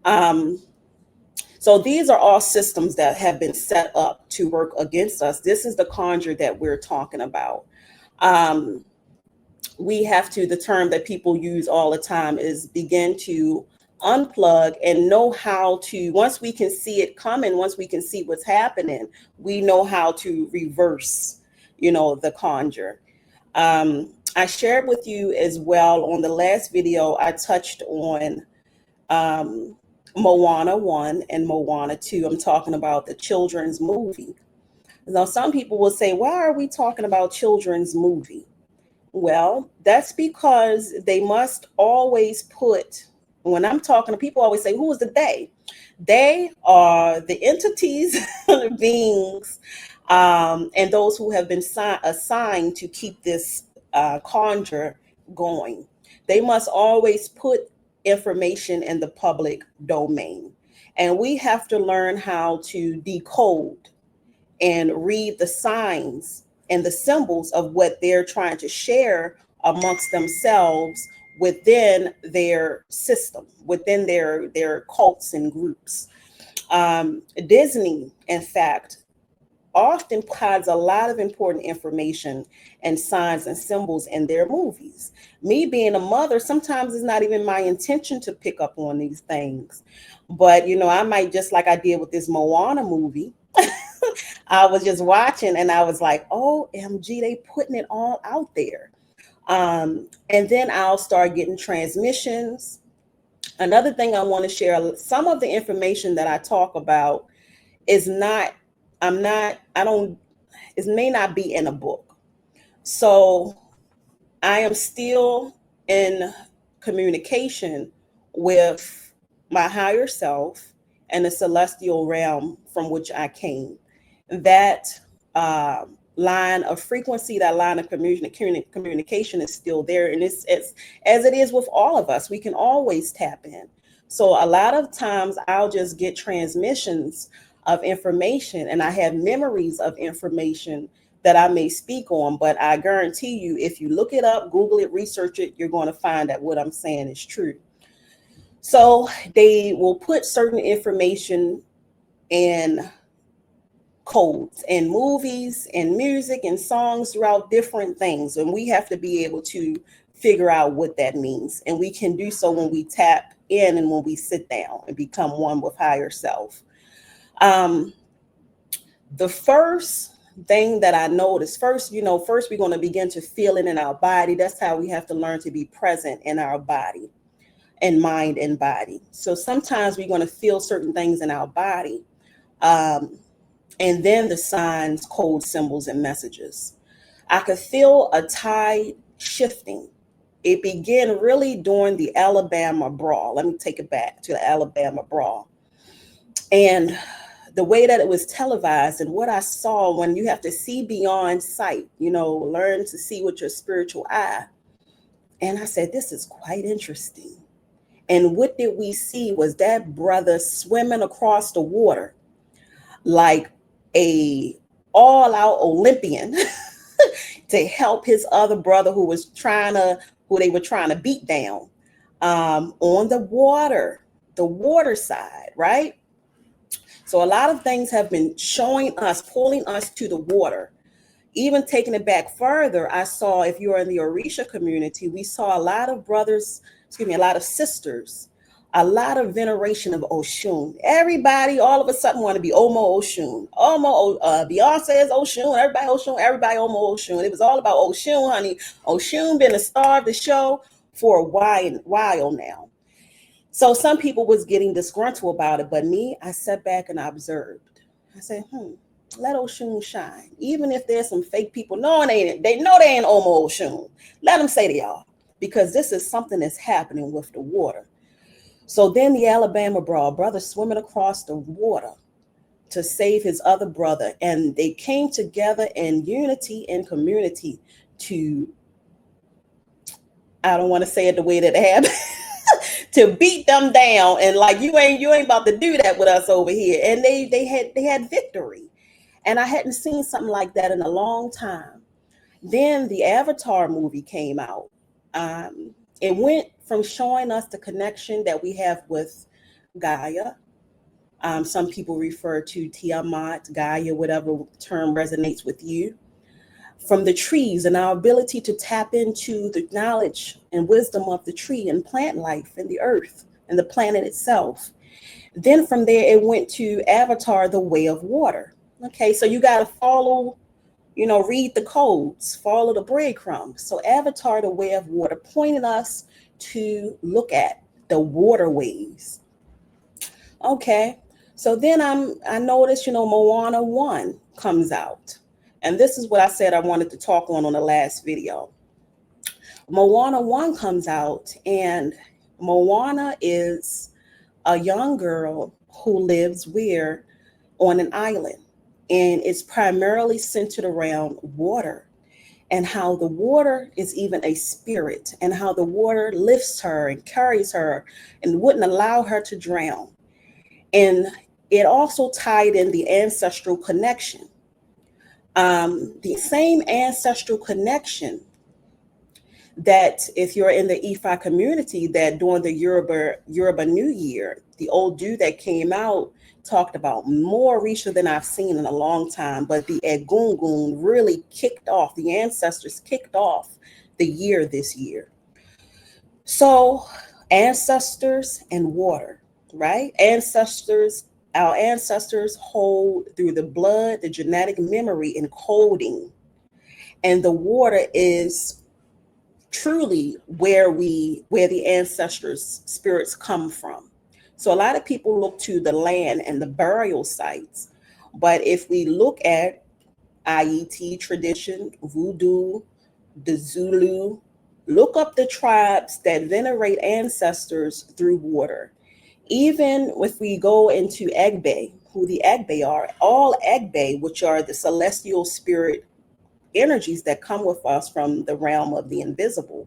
So these are all systems that have been set up to work against us. This is the conjure that we're talking about. We have to, the term that people use all the time is begin to unplug and know how to, once we can see it coming, once we can see what's happening, we know how to reverse, the conjure. I shared with you as well on the last video, I touched on Moana 1 and Moana 2. I'm talking about the children's movie. Now, some people will say, why are we talking about children's movie? Well, that's because they must always put, when I'm talking to people, always say, who is the they? They are the entities, the beings, and those who have been assigned to keep this conjure going. They must always put information in the public domain. And we have to learn how to decode and read the signs and the symbols of what they're trying to share amongst themselves within their system, within their cults and groups. Disney, in fact, often hides a lot of important information and signs and symbols in their movies. Me being a mother, sometimes it's not even my intention to pick up on these things. But, you know, I might, just like I did with this Moana movie, I was just watching and I was like, OMG, they putting it all out there. And then I'll start getting transmissions. Another thing I want to share, some of the information that I talk about is not, it may not be in a book. So I am still in communication with my higher self and the celestial realm from which I came. That line of frequency, that line of communication is still there. And it's as it is with all of us, we can always tap in. So a lot of times I'll just get transmissions of information and I have memories of information that I may speak on, but I guarantee you, if you look it up, Google it, research it, you're going to find that what I'm saying is true. So they will put certain information in codes and movies and music and songs throughout different things. And we have to be able to figure out what that means. And we can do so when we tap in and when we sit down and become one with higher self. The first thing that I noticed, first we're going to begin to feel it in our body. That's how we have to learn to be present in our body and mind and body. So sometimes we're going to feel certain things in our body. And then the signs, codes, symbols, and messages. I could feel a tide shifting. It began really during the Alabama brawl. Let me take it back to the Alabama brawl. And the way that it was televised and what I saw, when you have to see beyond sight, learn to see with your spiritual eye. And I said, this is quite interesting. And what did we see was that brother swimming across the water like a all-out Olympian to help his other brother who they were trying to beat down on the water side, right? So a lot of things have been showing us, pulling us to the water. Even taking it back further, I saw, if you're in the Orisha community, we saw a lot of a lot of sisters, a lot of veneration of Osun. Everybody all of a sudden want to be Omo Osun. Beyonce is Osun, everybody Omo Osun. It was all about Osun, honey. Osun been the star of the show for a while now. So some people was getting disgruntled about it, but me, I sat back and I observed. I said, let Osun shine. Even if there's some fake people, they know they ain't Omo Osun. Let them say they are, because this is something that's happening with the water. So then the Alabama brawl, brother swimming across the water to save his other brother. And they came together in unity and community to, I don't want to say it the way that it happened, to beat them down. And like, you ain't about to do that with us over here. And they had victory. And I hadn't seen something like that in a long time. Then the Avatar movie came out. It went from showing us the connection that we have with Gaia. Some people refer to Tiamat, Gaia, whatever term resonates with you. From the trees and our ability to tap into the knowledge and wisdom of the tree and plant life and the earth and the planet itself. Then from there, it went to Avatar, the way of water. Okay, so you got to follow, read the codes, follow the breadcrumbs. So Avatar, the way of water, pointed us to look at the waterways. Okay, So then I noticed, Moana 1 comes out. And this is what I said I wanted to talk on the last video. Moana 1 comes out, and Moana is a young girl who lives where? On an island. And it's primarily centered around water, and how the water is even a spirit, and how the water lifts her and carries her and wouldn't allow her to drown. And it also tied in the ancestral connection. The same ancestral connection that if you're in the Ifa community, that during the Yoruba New Year, the old dude that came out talked about more Orisha than I've seen in a long time. But the Egungun really kicked off, the ancestors kicked off the year this year. So ancestors and water, right? Our ancestors hold through the blood, the genetic memory encoding. And the water is truly where the ancestors' spirits come from. So a lot of people look to the land and the burial sites. But if we look at IET tradition, voodoo, the Zulu, look up the tribes that venerate ancestors through water. Even if we go into Egbe, who the Egbe are, all Egbe, which are the celestial spirit energies that come with us from the realm of the invisible,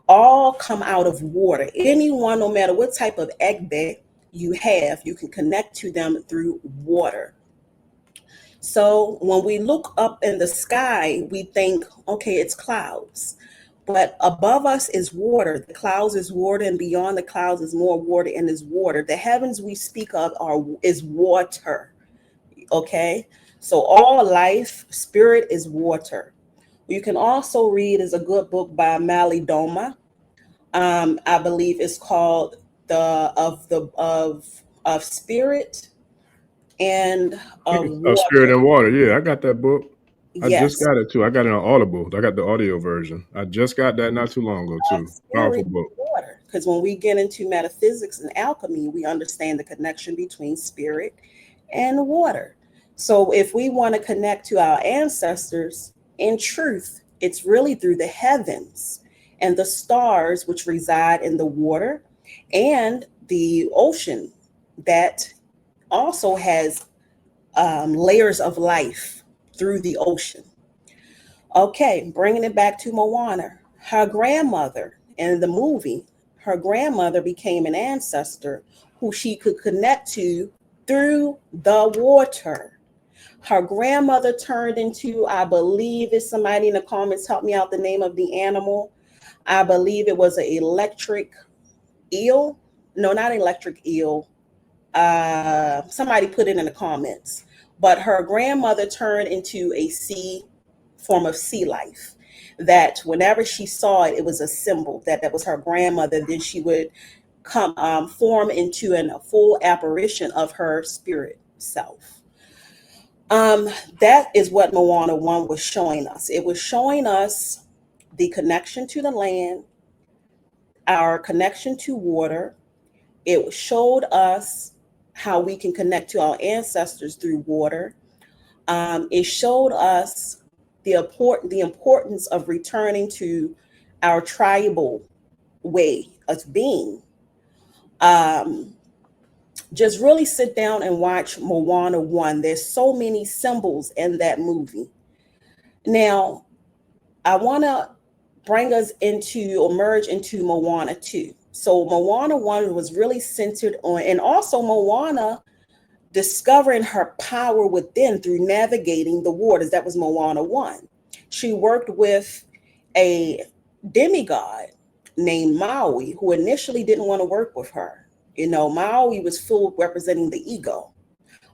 all come out of water. Anyone, no matter what type of Egbe you have, you can connect to them through water. So when we look up in the sky, we think, okay, it's clouds. But above us is water. The clouds is water, and beyond the clouds is more water, and is water. The heavens we speak of is water. Okay? So all life, spirit is water. You can also read, is a good book by Mali Doma. I believe it's called of Spirit and of Of Spirit Water. and Water. Yeah, I got that book. I just Yes, got it too. I got it on Audible. I got the audio version. I just got that not too long ago too. Powerful Spirit book. and water. Because when we get into metaphysics and alchemy, we understand the connection between spirit and water. So if we want to connect to our ancestors, in truth, it's really through the heavens and the stars, which reside in the water, and the ocean that also has layers of life through the ocean. Okay, bringing it back to Moana. Her grandmother in the movie, her grandmother became an ancestor who she could connect to through the water. Her grandmother turned into, I believe, if somebody in the comments help me out the name of the animal, I believe it was an electric eel. No, not electric eel. Somebody put it in the comments. But her grandmother turned into a form of sea life, that whenever she saw it, it was a symbol that was her grandmother. Then she would form into a full apparition of her spirit self. That is what Moana 1 was showing us. It was showing us the connection to the land, our connection to water. It showed us how we can connect to our ancestors through water. It showed us the importance of returning to our tribal way of being. Just really sit down and watch Moana 1. There's so many symbols in that movie. Now, I want to bring us into or merge into Moana 2. So Moana 1 was really centered on, and also Moana discovering her power within through navigating the waters. That was Moana 1. She worked with a demigod named Maui, who initially didn't want to work with her. Maui was full representing the ego.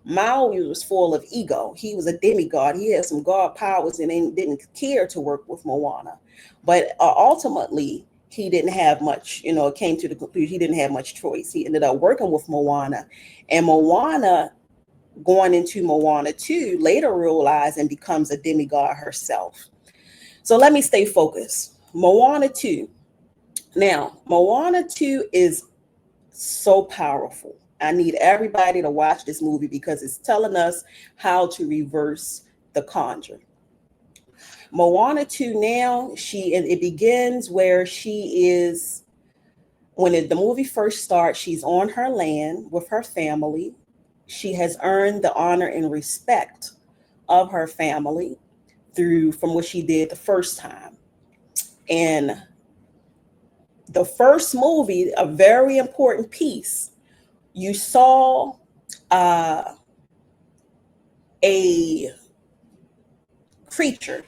Maui was full of ego. He was a demigod. He had some god powers and didn't care to work with Moana. But ultimately, he didn't have much, it came to the conclusion he didn't have much choice. He ended up working with Moana. And Moana, going into Moana 2, later realized and becomes a demigod herself. So let me stay focused. Moana 2. Now, Moana 2 is so powerful. I need everybody to watch this movie because it's telling us how to reverse the Conjure. Moana 2 now, it begins where she is, when the movie first starts, she's on her land with her family. She has earned the honor and respect of her family from what she did the first time. And the first movie, a very important piece, you saw a creature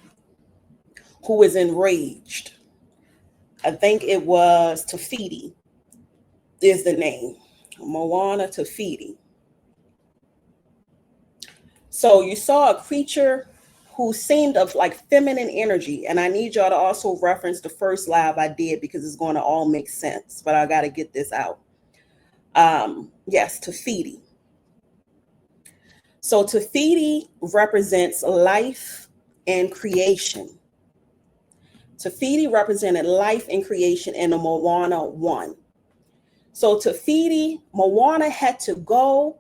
who was enraged. I think it was Tafiti is the name. Moana Tafiti. So you saw a creature who seemed of like feminine energy. And I need y'all to also reference the first live I did because it's going to all make sense. But I got to get this out. Yes, Tafiti. So Tafiti represents life and creation. Tafiti represented life and creation in the Moana 1. So Tafiti, Moana had to go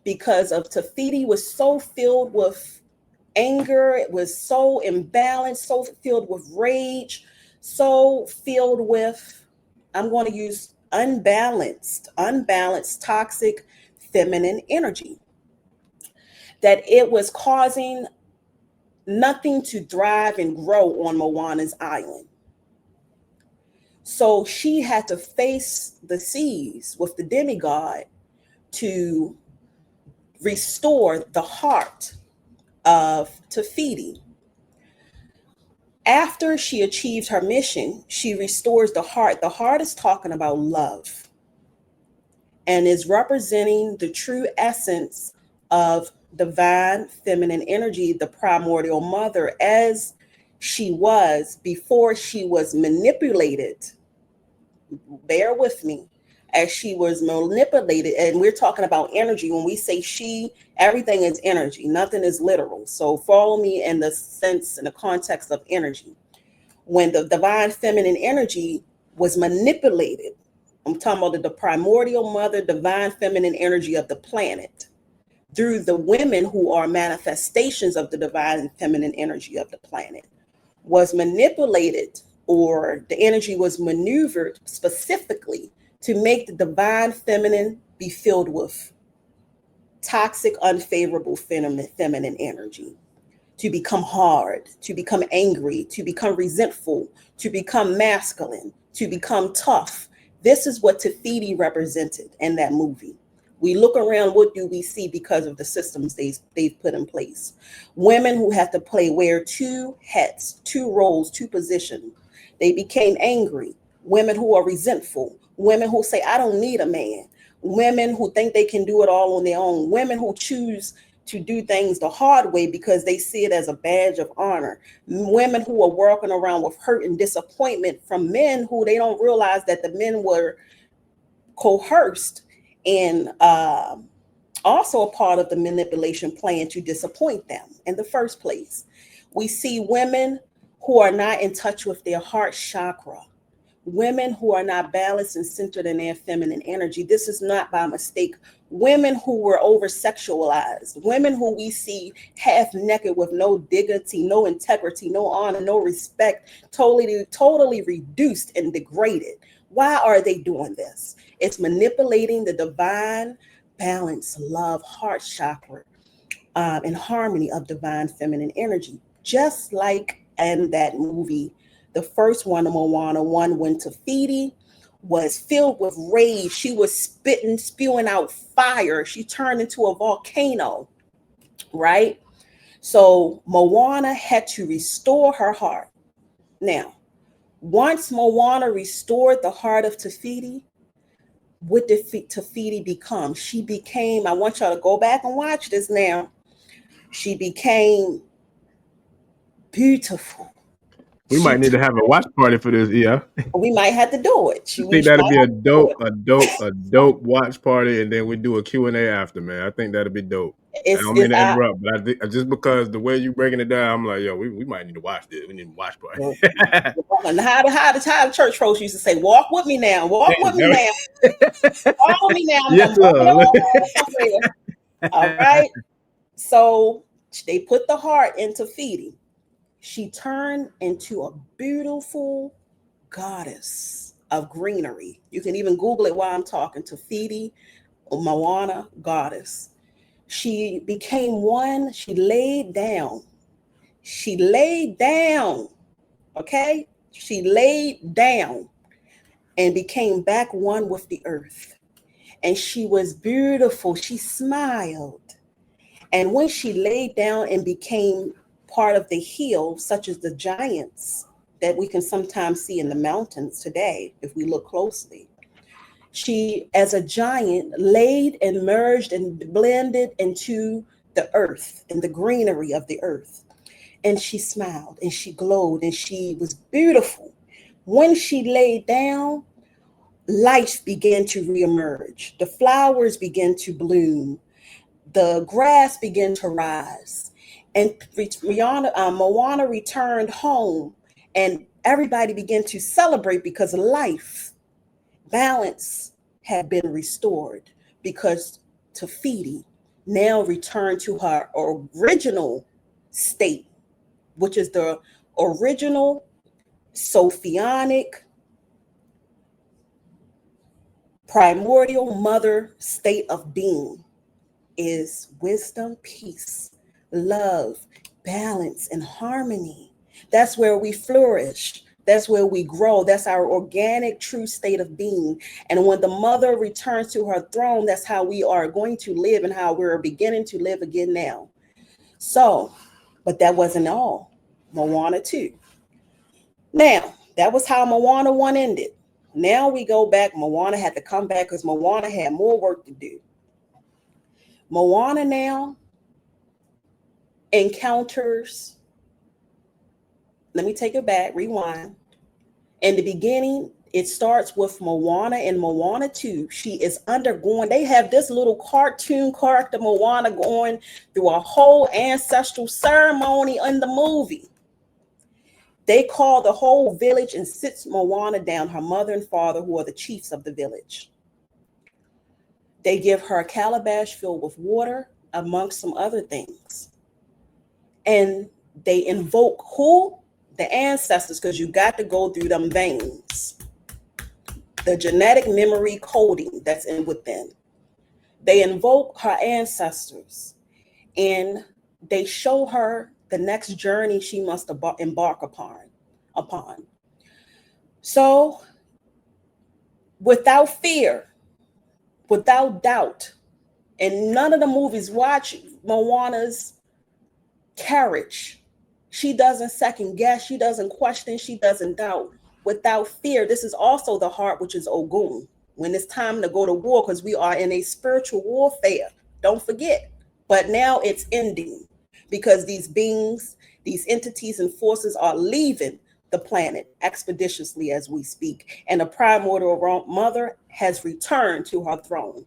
because of Tafiti was so filled with anger, it was so imbalanced, so filled with rage, so filled with, I'm going to use unbalanced, toxic feminine energy, that it was causing nothing to thrive and grow on Moana's island. So she had to face the seas with the demigod to restore the heart of Tafiti. After she achieves her mission, she restores the heart. The heart is talking about love and is representing the true essence of divine feminine energy, the primordial mother, as she was before she was manipulated. Bear with me. As she was manipulated, and we're talking about energy. When we say she, everything is energy. Nothing is literal. So follow me in the sense, in the context of energy. When the divine feminine energy was manipulated, I'm talking about the primordial mother, divine feminine energy of the planet, through the women who are manifestations of the divine feminine energy of the planet, was manipulated, or the energy was maneuvered specifically to make the divine feminine be filled with toxic, unfavorable feminine energy, to become hard, to become angry, to become resentful, to become masculine, to become tough. This is what Tafiti represented in that movie. We look around, what do we see because of the systems they've put in place? Women who have to wear two hats, two roles, two positions. They became angry. Women who are resentful. Women who say, I don't need a man. Women who think they can do it all on their own. Women who choose to do things the hard way because they see it as a badge of honor. Women who are walking around with hurt and disappointment from men who they don't realize that the men were coerced and also a part of the manipulation plan to disappoint them in the first place. We see women who are not in touch with their heart chakra, women who are not balanced and centered in their feminine energy. This is not by mistake. Women who were over-sexualized, women who we see half naked with no dignity, no integrity, no honor, no respect, totally reduced and degraded. Why are they doing this? It's manipulating the divine balance, love, heart chakra, and harmony of divine feminine energy. Just like in that movie, the first one, Moana 1, when Tafiti was filled with rage, she was spewing out fire. She turned into a volcano, right? So Moana had to restore her heart. Now, once Moana restored the heart of Tafiti, what did Tafiti become? She became, I want y'all to go back and watch this now. She became beautiful. We might need to have a watch party for this, yeah. We might have to do it. I think that'd be a dope watch party, and then we do a Q&A after, man. I think that'd be dope. I don't mean to interrupt, but just because the way you breaking it down, I'm like, yo, we might need to watch this. We need to watch part. And how the church folks used to say, "Walk with me now, walk with me now, walk with me now." Yes, somewhere. All right. So they put the heart into feeding. She turned into a beautiful goddess of greenery. You can even Google it while I'm talking. Tafiti or Moana goddess. She became one. She laid down. Okay? She laid down and became back one with the earth. And she was beautiful. She smiled. And when she laid down and became part of the hill, such as the giants that we can sometimes see in the mountains today, if we look closely, she, as a giant, laid and merged and blended into the earth and the greenery of the earth. And she smiled and she glowed and she was beautiful. When she laid down, life began to reemerge. The flowers began to bloom. The grass began to rise. And Moana returned home, and everybody began to celebrate because life, balance had been restored, because Tafiti now returned to her original state, which is the original Sophianic primordial mother state of being, is wisdom, peace, love, balance, and harmony. That's where we flourish. That's where we grow. That's our organic, true state of being. And when the mother returns to her throne, that's how we are going to live and how we're beginning to live again now. So, but that wasn't all. Moana 2. Now, that was how Moana 1 ended. Now we go back. Moana had to come back because Moana had more work to do. Moana now encounters, let me take it back, rewind. In the beginning, it starts with Moana and Moana 2. She is undergoing, they have this little cartoon character, Moana, going through a whole ancestral ceremony in the movie. They call the whole village and sits Moana down, her mother and father, who are the chiefs of the village. They give her a calabash filled with water, amongst some other things. And they invoke who? The ancestors, because you got to go through them veins. The genetic memory coding that's within. They invoke her ancestors and they show her the next journey she must embark upon. So, without fear, without doubt, and none of the movies watch Moana's courage. She doesn't second guess. She doesn't question. She doesn't doubt. Without fear, this is also the heart, which is Ogun. When it's time to go to war, because we are in a spiritual warfare. Don't forget. But now it's ending because these beings, these entities and forces are leaving the planet expeditiously as we speak. And the primordial mother has returned to her throne.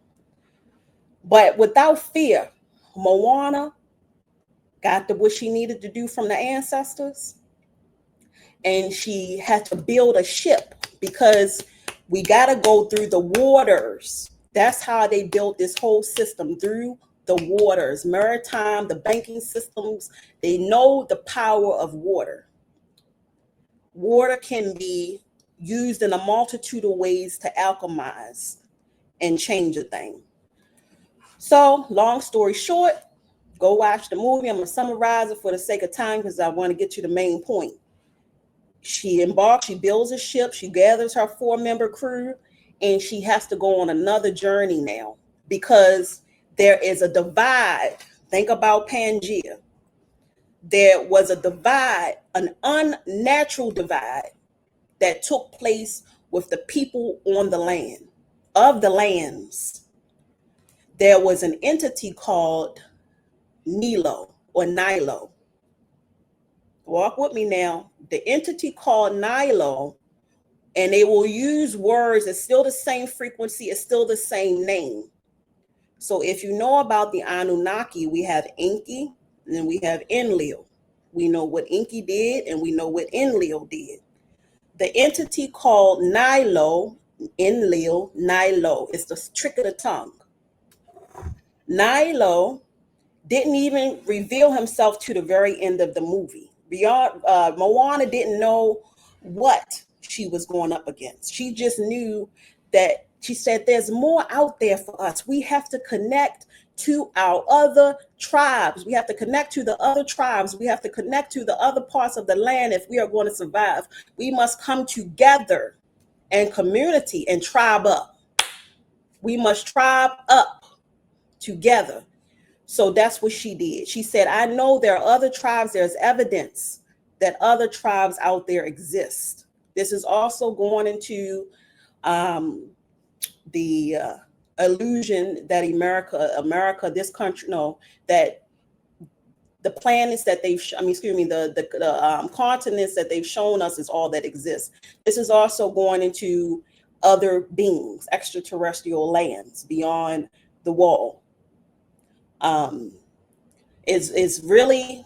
But without fear, Moana got what she needed to do from the ancestors. And she had to build a ship because we got to go through the waters. That's how they built this whole system, through the waters, maritime, the banking systems. They know the power of water. Water can be used in a multitude of ways to alchemize and change a thing. So, long story short, go watch the movie. I'm going to summarize it for the sake of time because I want to get to the main point. She embarks, she builds a ship, she gathers her 4-member crew, and she has to go on another journey now because there is a divide. Think about Pangea. There was a divide, an unnatural divide that took place with the people on the land, of the lands. There was an entity called Nilo or Nilo. Walk with me now. The entity called Nilo, and they will use words, it's still the same frequency, it's still the same name. So if you know about the Anunnaki, we have Enki and then we have Enlil. We know what Enki did and we know what Enlil did. The entity called Nilo, Enlil, Nilo, is the trick of the tongue. Nilo didn't even reveal himself to the very end of the movie. Beyond Moana didn't know what she was going up against. She just knew that she said there's more out there for us. We have to connect to our other tribes. We have to connect to the other tribes. We have to connect to the other parts of the land if we are going to survive. We must come together and community and tribe up. We must tribe up together. So that's what she did. She said, I know there are other tribes. There's evidence that other tribes out there exist. This is also going into the illusion that America, this country, that the planets that they've, the continents that they've shown us is all that exists. This is also going into other beings, extraterrestrial lands beyond the wall. It's the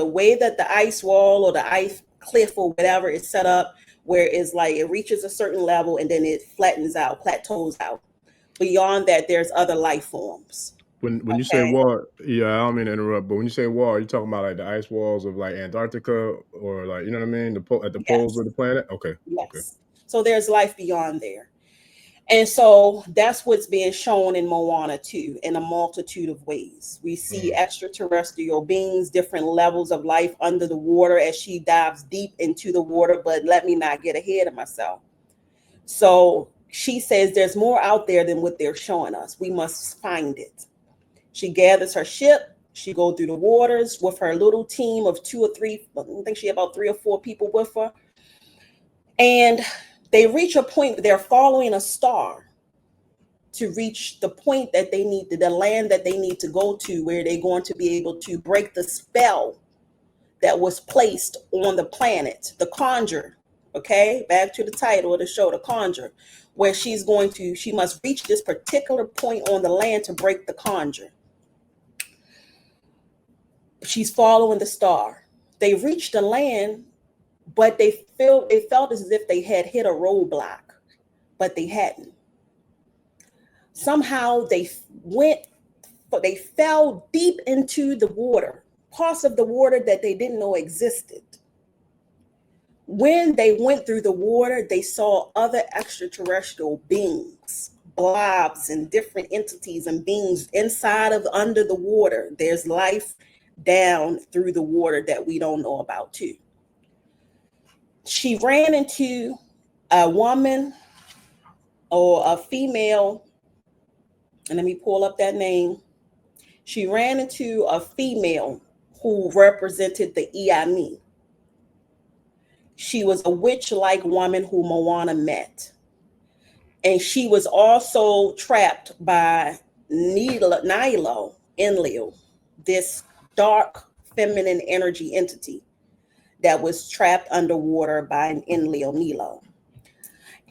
way that the ice wall or the ice cliff or whatever is set up, where it's like it reaches a certain level and then it flattens out, plateaus out. Beyond that, there's other life forms. When you say wall, yeah, I don't mean to interrupt, but when you say wall, you're talking about like the ice walls of like Antarctica or like, you know what I mean, at the poles of the planet. Okay. Yes. Okay. So there's life beyond there. And so that's what's being shown in Moana too, in a multitude of ways. We see extraterrestrial beings, different levels of life under the water as she dives deep into the water, but let me not get ahead of myself. So she says there's more out there than what they're showing us. We must find it. She gathers her ship. She goes through the waters with her little team of 2 or 3, I think she had about 3 or 4 people with her. And they reach a point, they're following a star to reach the point that they need, the land that they need to go to, where they're going to be able to break the spell that was placed on the planet, the Conjure. Okay, back to the title of the show, the Conjure, where she must reach this particular point on the land to break the Conjure. She's following the star. They reached the land, but they felt as if they had hit a roadblock, but they hadn't. Somehow they fell deep into the water, parts of the water that they didn't know existed. When they went through the water, they saw other extraterrestrial beings, blobs and different entities and beings under the water. There's life down through the water that we don't know about too. She ran into a woman or a female, and let me pull up that name. She ran into a female who represented the Iami. She was a witch-like woman who Moana met. And she was also trapped by Nilo, Enlil, this dark feminine energy entity that was trapped underwater by an Enlil, Nilo.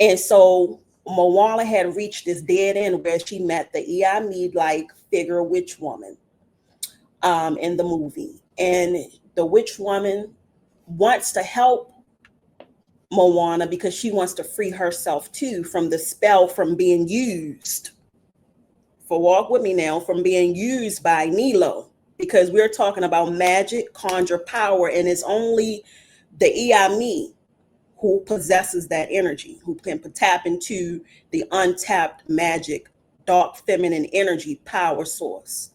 And so Moana had reached this dead end where she met the Iami-like figure witch woman in the movie. And the witch woman wants to help Moana because she wants to free herself too from the spell, from being used. Walk with me now, from being used by Nilo, because we're talking about magic, conjure power, and it's only the Iami who possesses that energy, who can tap into the untapped magic, dark feminine energy power source.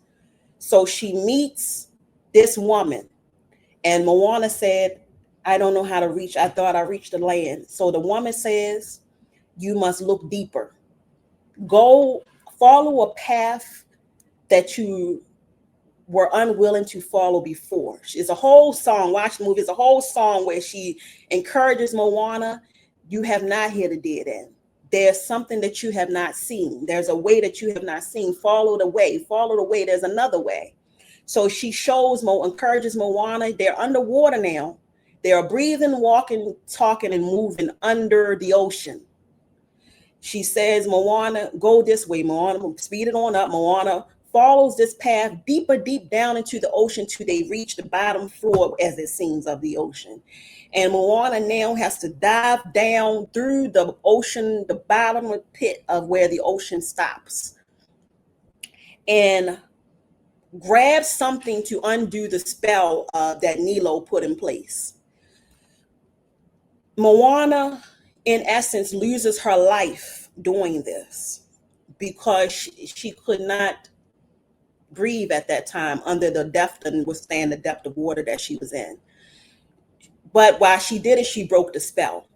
So she meets this woman, and Moana said, I don't know how to reach. I thought I reached the land. So the woman says, you must look deeper. Go follow a path that you were unwilling to follow before. It's a whole song. Watch the movie. It's a whole song where she encourages Moana. You have not hit a dead end. There's something that you have not seen. There's a way that you have not seen. Follow the way. Follow the way. There's another way. So she encourages Moana. They're underwater now. They are breathing, walking, talking, and moving under the ocean. She says, Moana, go this way. Moana, speed it on up. Moana follows this path deeper, deep down into the ocean till they reach the bottom floor, as it seems, of the ocean. And Moana now has to dive down through the ocean, the bottom of the pit of where the ocean stops, and grab something to undo the spell that Nilo put in place. Moana, in essence, loses her life doing this because she could not breathe at that time under the depth and withstand the depth of water that she was in. But while she did it, she broke the spell.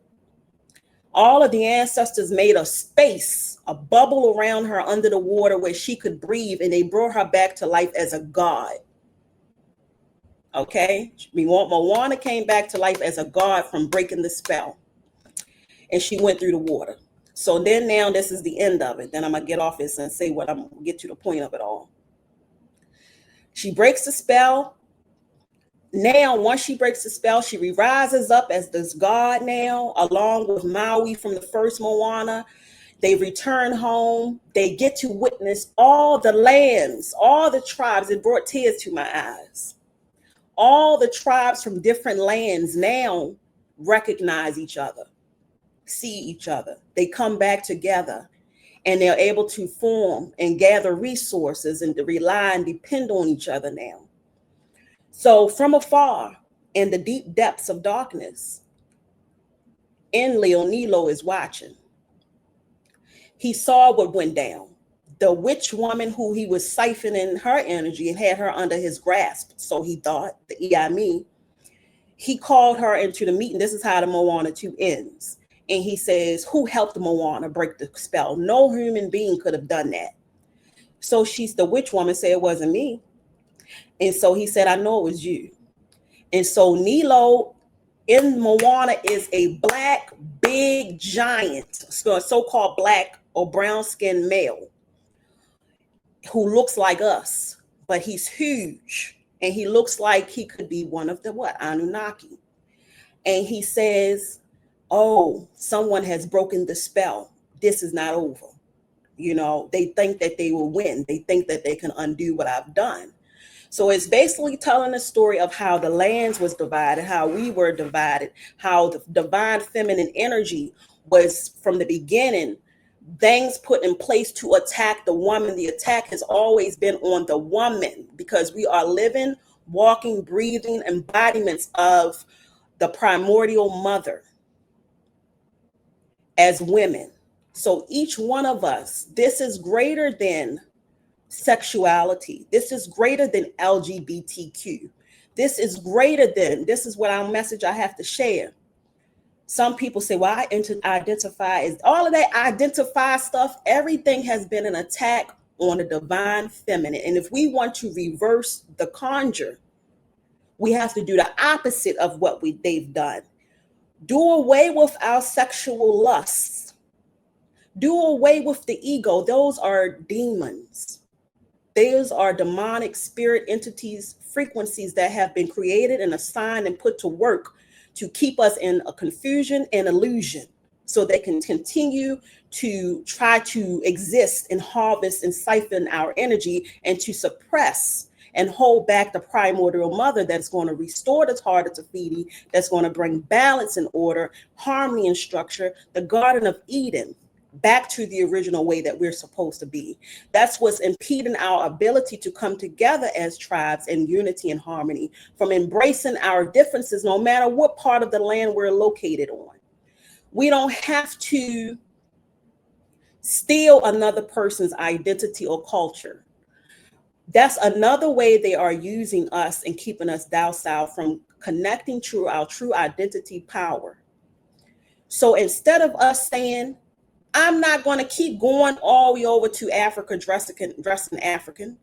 All of the ancestors made a space, a bubble around her under the water where she could breathe, and they brought her back to life as a god. Okay? Moana came back to life as a god from breaking the spell. And she went through the water. So then now this is the end of it. Then I'm going to get off this and say what I'm going to get to the point of it all. She breaks the spell. Now, once she breaks the spell, she rises up as this god now, along with Maui from the first Moana. They return home. They get to witness all the lands, all the tribes. It brought tears to my eyes. All the tribes from different lands now recognize each other, see each other. They come back together, and they're able to form and gather resources and to rely and depend on each other now. So from afar, in the deep depths of darkness, Nilo is watching. He saw what went down. The witch woman who he was siphoning her energy and had her under his grasp, so he thought, the Iami, he called her into the meeting. This is how the Moana 2 ends. And he says, who helped Moana break the spell? No human being could have done that. So the witch woman said, it wasn't me. And so he said, I know it was you. And so Nilo in Moana is a black, big giant, so-called black or brown-skinned male who looks like us, but he's huge. And he looks like he could be one of the Anunnaki. And he says, oh, someone has broken the spell. This is not over. You know, they think that they will win. They think that they can undo what I've done. So it's basically telling the story of how the lands was divided, how we were divided, how the divine feminine energy was from the beginning, things put in place to attack the woman. The attack has always been on the woman because we are living, walking, breathing embodiments of the primordial mother as women. So each one of us, this is greater than sexuality. This is greater than LGBTQ. This is greater than, this is what our message I have to share. Some people say, well, I identify as all of that identify stuff. Everything has been an attack on the divine feminine. And if we want to reverse the conjure, we have to do the opposite of what they've done. Do away with our sexual lusts. Do away with the ego. Those are demons. Those are demonic spirit entities, frequencies that have been created and assigned and put to work to keep us in a confusion and illusion so they can continue to try to exist and harvest and siphon our energy and to suppress and hold back the primordial mother that's going to restore the Tata Tafiti, that's going to bring balance and order, harmony and structure, the Garden of Eden, back to the original way that we're supposed to be. That's what's impeding our ability to come together as tribes in unity and harmony, from embracing our differences, no matter what part of the land we're located on. We don't have to steal another person's identity or culture. That's another way they are using us and keeping us docile from connecting to our true identity power. So instead of us saying, I'm not going to keep going all the way over to Africa dressing African.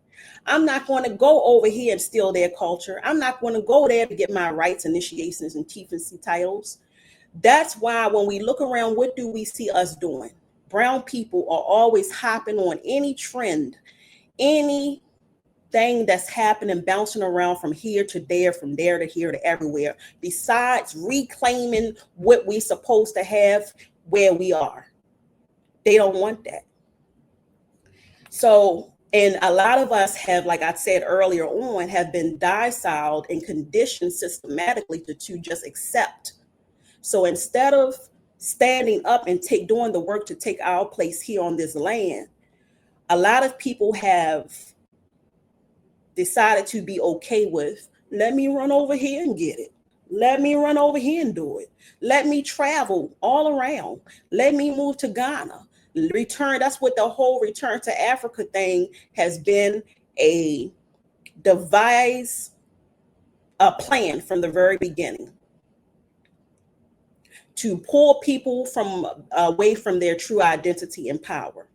I'm not going to go over here and steal their culture. I'm not going to go there to get my rights, initiations, and chieftaincy titles. That's why when we look around, what do we see us doing? Brown people are always hopping on any trend, anything that's happening, bouncing around from here to there, from there to here to everywhere, besides reclaiming what we're supposed to have where we are. They don't want that. So, and a lot of us have, like I said earlier on, have been dociled and conditioned systematically to just accept. So instead of standing up and doing the work to take our place here on this land, a lot of people have decided to be okay with, let me run over here and get it. Let me run over here and do it. Let me travel all around. Let me move to Ghana. Return. That's what the whole return to Africa thing has been, a plan from the very beginning to pull people from away from their true identity and power.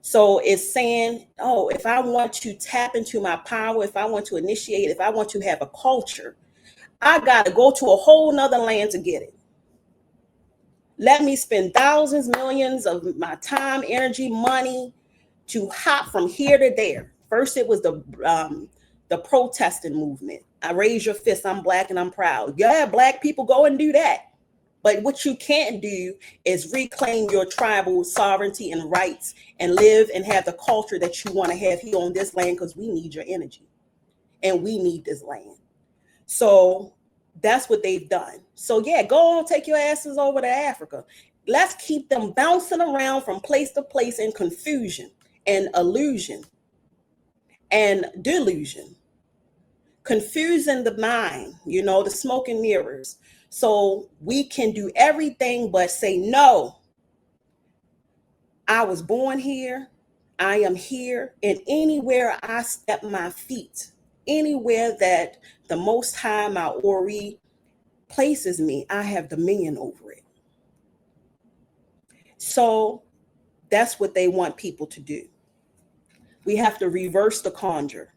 So it's saying, oh, if I want to tap into my power, if I want to initiate, if I want to have a culture, I got to go to a whole nother land to get it. Let me spend thousands, millions of my time, energy, money to hop from here to there. First, it was the protesting movement. I raise your fist, I'm Black and I'm proud. Yeah, Black people, go and do that. But what you can't do is reclaim your tribal sovereignty and rights and live and have the culture that you want to have here on this land, because we need your energy and we need this land. So that's what they've done. So yeah, go on, take your asses over to Africa. Let's keep them bouncing around from place to place in confusion and illusion and delusion, confusing the mind, the smoke and mirrors. So we can do everything but say, no, I was born here, I am here, and anywhere I step my feet, anywhere that the Most High, my Ori, places me, I have dominion over it. So that's what they want people to do. We have to reverse the conjure.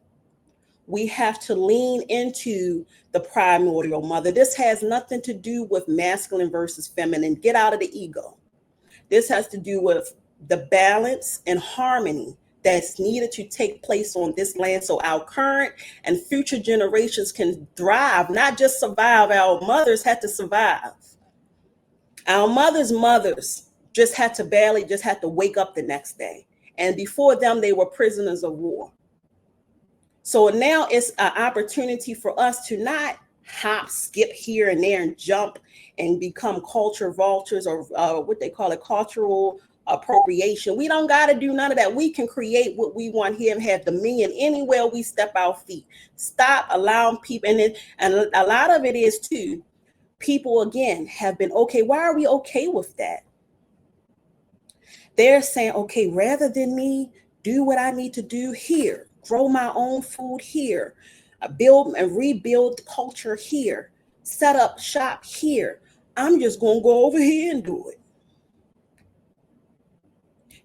We have to lean into the primordial mother. This has nothing to do with masculine versus feminine. Get out of the ego. This has to do with the balance and harmony that's needed to take place on this land so our current and future generations can thrive, not just survive. Our mothers had to survive. Our mothers just had to wake up the next day. And before them, they were prisoners of war. So now it's an opportunity for us to not hop, skip here and there and jump and become culture vultures, or what they call it, cultural appropriation. We don't got to do none of that. We can create what we want here and have dominion anywhere we step our feet. Stop allowing people, and a lot of it is too, people again have been okay. Why are we okay with that? They're saying, okay, rather than me do what I need to do here, grow my own food here, build and rebuild culture here, set up shop here, I'm just going to go over here and do it.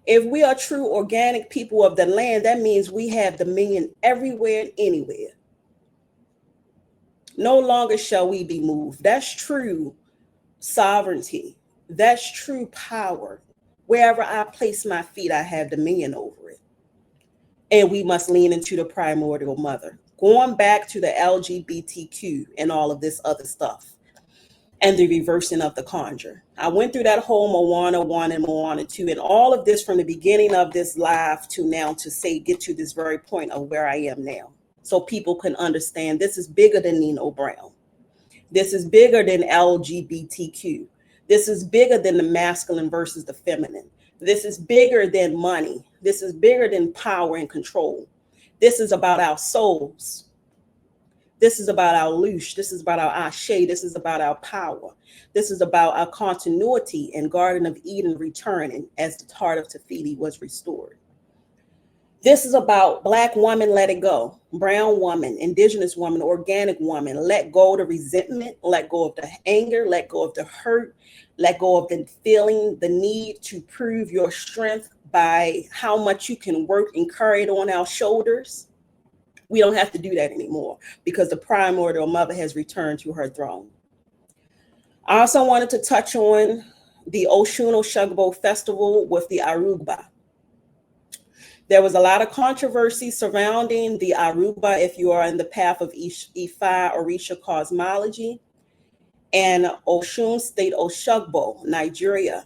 If we are true organic people of the land, that means we have dominion everywhere and anywhere. No longer shall we be moved. That's true sovereignty. That's true power. Wherever I place my feet, I have dominion over it. And we must lean into the primordial mother. Going back to the LGBTQ and all of this other stuff and the reversing of the conjure. I went through that whole Moana 1 and Moana 2 and all of this from the beginning of this live to now to get to this very point of where I am now. So people can understand this is bigger than Nino Brown. This is bigger than LGBTQ. This is bigger than the masculine versus the feminine. This is bigger than money. This is bigger than power and control. This is about our souls. This is about our lush. This is about our ashe. This is about our power. This is about our continuity and Garden of Eden returning as the heart of Tafiti was restored. This is about Black woman, let it go. Brown woman, indigenous woman, organic woman, let go of the resentment, let go of the anger, let go of the hurt, let go of the feeling, the need to prove your strength by how much you can work and carry it on our shoulders. We don't have to do that anymore because the primordial mother has returned to her throne. I also wanted to touch on the Osun-Osogbo Festival with the Aruba. There was a lot of controversy surrounding the Aruba if you are in the path of Ifa Orisha cosmology, and Osun State Osogbo, Nigeria.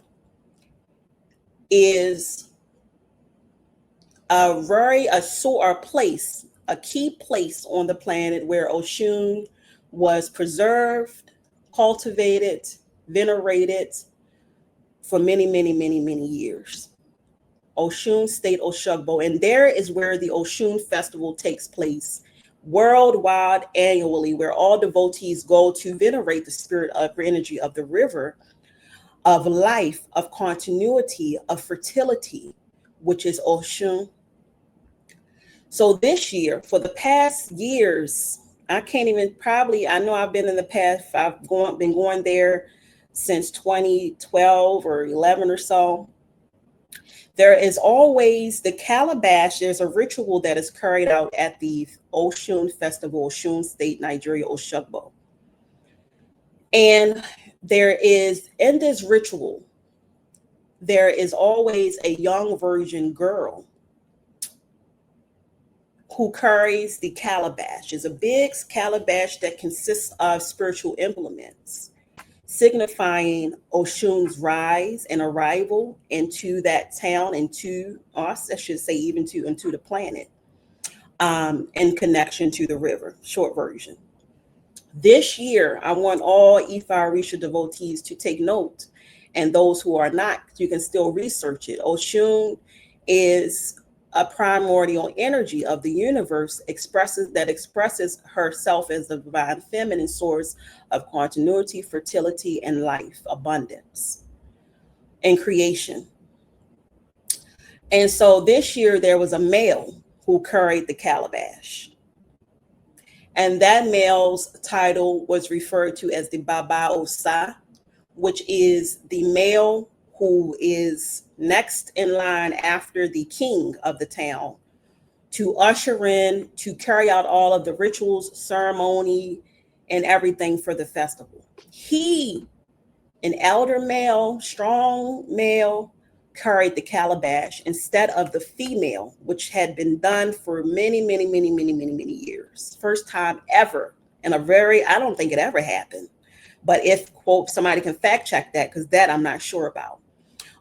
is a key place on the planet where Oshun was preserved, cultivated, venerated for many, many, many, many years. Osun State Osogbo, and there is where the Osun Festival takes place worldwide annually, where all devotees go to venerate the spirit of energy of the river, of life, of continuity, of fertility, which is Osun. So this year, for the past years, I know I've been in the past, been going there since 2012 or 11 or so. There is always the calabash. There's a ritual that is carried out at the Osun Festival, Osun State, Nigeria, Osogbo. And in this ritual, there is always a young virgin girl who carries the calabash. It's a big calabash that consists of spiritual implements, signifying Oshun's rise and arrival into that town, into the planet, in connection to the river, short version. This year, I want all Orisha devotees to take note, and those who are not, you can still research it. Osun is a primordial energy of the universe, expresses herself as the divine feminine source of continuity, fertility, and life, abundance, and creation. And so this year there was a male who carried the calabash. And that male's title was referred to as the Baba Osa, which is the male who is next in line after the king of the town to usher in, to carry out all of the rituals, ceremony, and everything for the festival. He, an elder male, strong male, carried the calabash instead of the female, which had been done for many, many, many, many, many, many years. First time ever. And I don't think it ever happened. But if, quote, somebody can fact check that, because that I'm not sure about.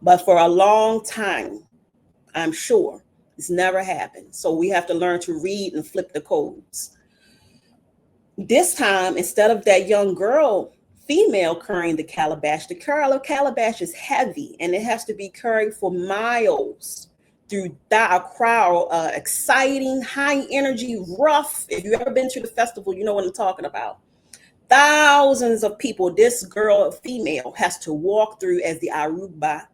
But for a long time, I'm sure it's never happened. So we have to learn to read and flip the codes. This time, instead of that young girl, female carrying the calabash is heavy, and it has to be carried for miles through a crowd, exciting, high energy, rough. If you've ever been to the festival, you know what I'm talking about. Thousands of people, this girl, female, has to walk through as the Arugba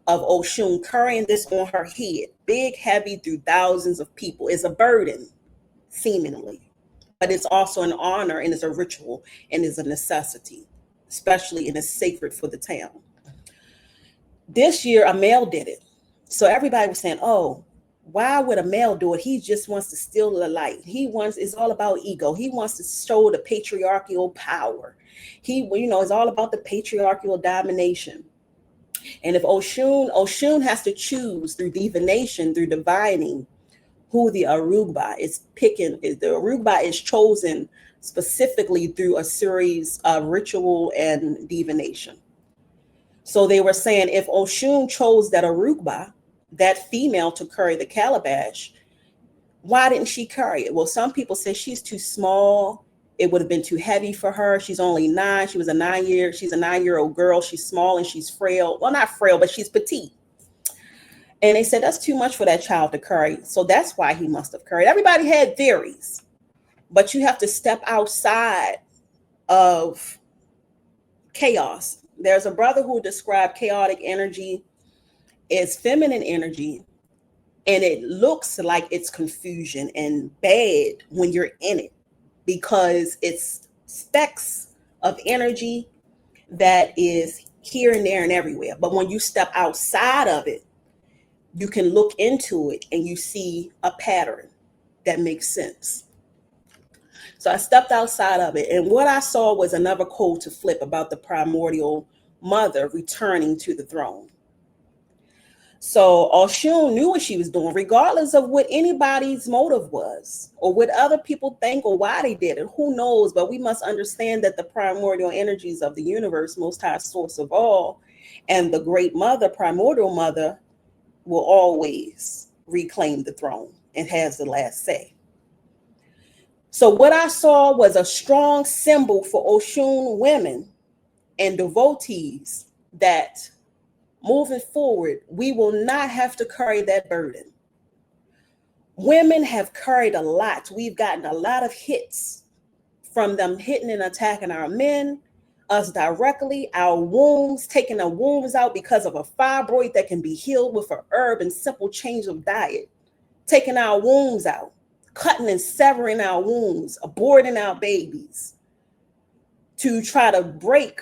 of Osun, carrying this on her head, big, heavy, through thousands of people. It's a burden, seemingly, but it's also an honor, and it's a ritual, and it's a necessity, especially, and it's sacred for the town. This year, a male did it. So everybody was saying, oh, why would a male do it? He just wants to steal the light. It's all about ego. He wants to show the patriarchal power. It's all about the patriarchal domination. And if Osun has to choose through divination, through divining, who the Arugba is picking. The Arugba is chosen specifically through a series of ritual and divination. So they were saying if Osun chose that Arugba, that female, to carry the calabash, why didn't she carry it? Well, some people say she's too small. It would have been too heavy for her. She's only 9. She's a 9-year-old girl. She's small and she's frail. Well, not frail, but she's petite. And they said that's too much for that child to carry. So that's why he must have carried. Everybody had theories, but you have to step outside of chaos. There's a brother who described chaotic energy as feminine energy, and it looks like it's confusion and bad when you're in it, because it's specks of energy that is here and there and everywhere. But when you step outside of it, you can look into it and you see a pattern that makes sense. So I stepped outside of it, and what I saw was another code to flip about the primordial mother returning to the throne. So Osun knew what she was doing, regardless of what anybody's motive was, or what other people think, or why they did it. Who knows? But we must understand that the primordial energies of the universe, most high source of all, and the great mother, primordial mother, will always reclaim the throne and has the last say. So what I saw was a strong symbol for Oshun women and devotees that moving forward, we will not have to carry that burden. Women have carried a lot. We've gotten a lot of hits from them hitting and attacking our men, us directly, our wounds, taking our wounds out because of a fibroid that can be healed with a herb and simple change of diet, taking our wounds out, cutting and severing our wounds, aborting our babies to try to break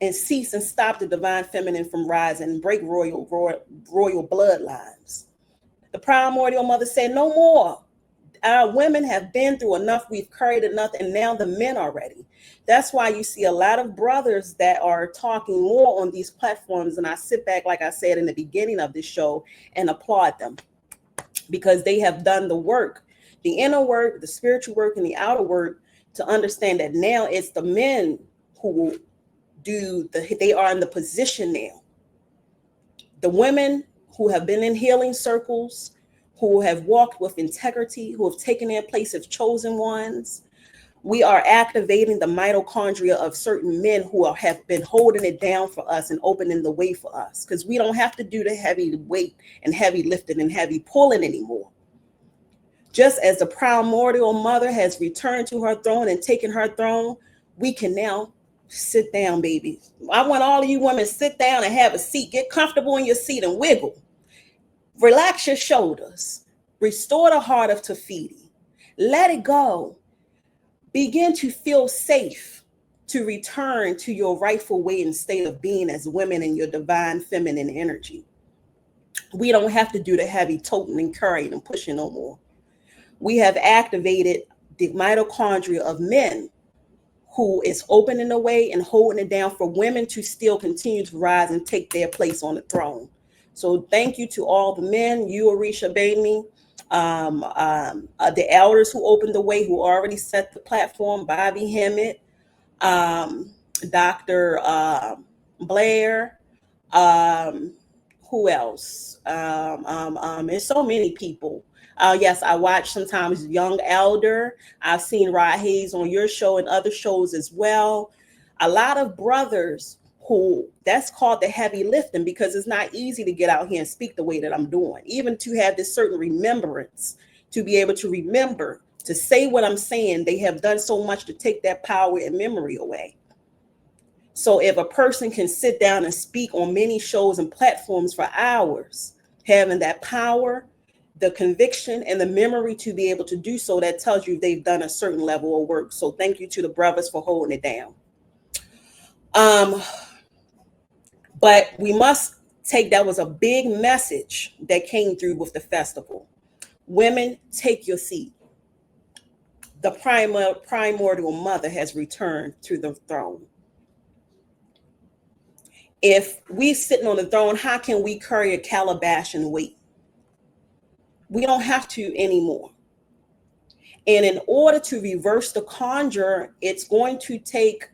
and cease and stop the divine feminine from rising and break royal bloodlines. The primordial mother said, no more. Our women have been through enough. We've carried enough. And now the men are ready. That's why you see a lot of brothers that are talking more on these platforms. And I sit back, like I said in the beginning of this show, and applaud them because they have done the work, the inner work, the spiritual work, and the outer work to understand that now it's the men who will they are in the position now. The women who have been in healing circles, who have walked with integrity, who have taken their place as chosen ones. We are activating the mitochondria of certain men who have been holding it down for us and opening the way for us, because we don't have to do the heavy weight and heavy lifting and heavy pulling anymore. Just as the primordial mother has returned to her throne and taken her throne, we can now sit down, baby. I want all of you women to sit down and have a seat. Get comfortable in your seat and wiggle. Relax your shoulders. Restore the heart of Tafiti. Let it go. Begin to feel safe to return to your rightful way and state of being as women in your divine feminine energy. We don't have to do the heavy toting and carrying and pushing no more. We have activated the mitochondria of men who is opening the way and holding it down for women to still continue to rise and take their place on the throne. So thank you to all the men, you, Orisha, Gbemi, the elders who opened the way, who already set the platform, Bobby Hemmett, Dr. Blair, who else? There's so many people. Yes, I watch sometimes Young Elder. I've seen Rod Hayes on your show and other shows as well. A lot of brothers who, that's called the heavy lifting, because it's not easy to get out here and speak the way that I'm doing, even to have this certain remembrance, to be able to remember, to say what I'm saying. They have done so much to take that power and memory away. So if a person can sit down and speak on many shows and platforms for hours, having that power, the conviction, and the memory to be able to do so, that tells you they've done a certain level of work. So thank you to the brothers for holding it down. But we must take, that was a big message that came through with the festival. Women, take your seat. The primordial mother has returned to the throne. If we sitting on the throne, how can we carry a calabash and weight? We don't have to anymore. And in order to reverse the conjure, it's going to take,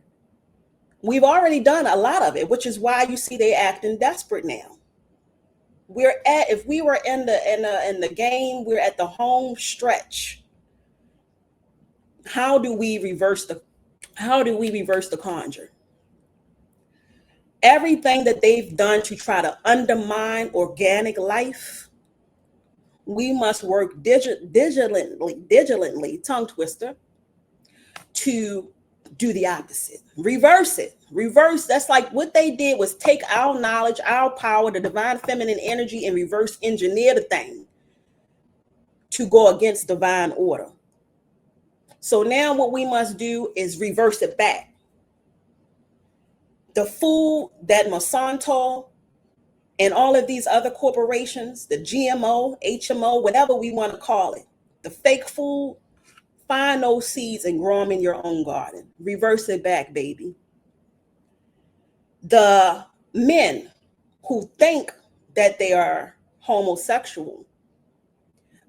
we've already done a lot of it, which is why you see they acting desperate now. We're at, if we were in the game, we're at the home stretch. How do we reverse the conjure? Everything that they've done to try to undermine organic life, we must work diligently, tongue twister, to do the opposite. Reverse it. Reverse. That's like what they did was take our knowledge, our power, the divine feminine energy, and reverse engineer the thing to go against divine order. So now what we must do is reverse it back. The food that Monsanto and all of these other corporations, the GMO, HMO, whatever we want to call it, the fake food, find those seeds and grow them in your own garden. Reverse it back, baby. The men who think that they are homosexual,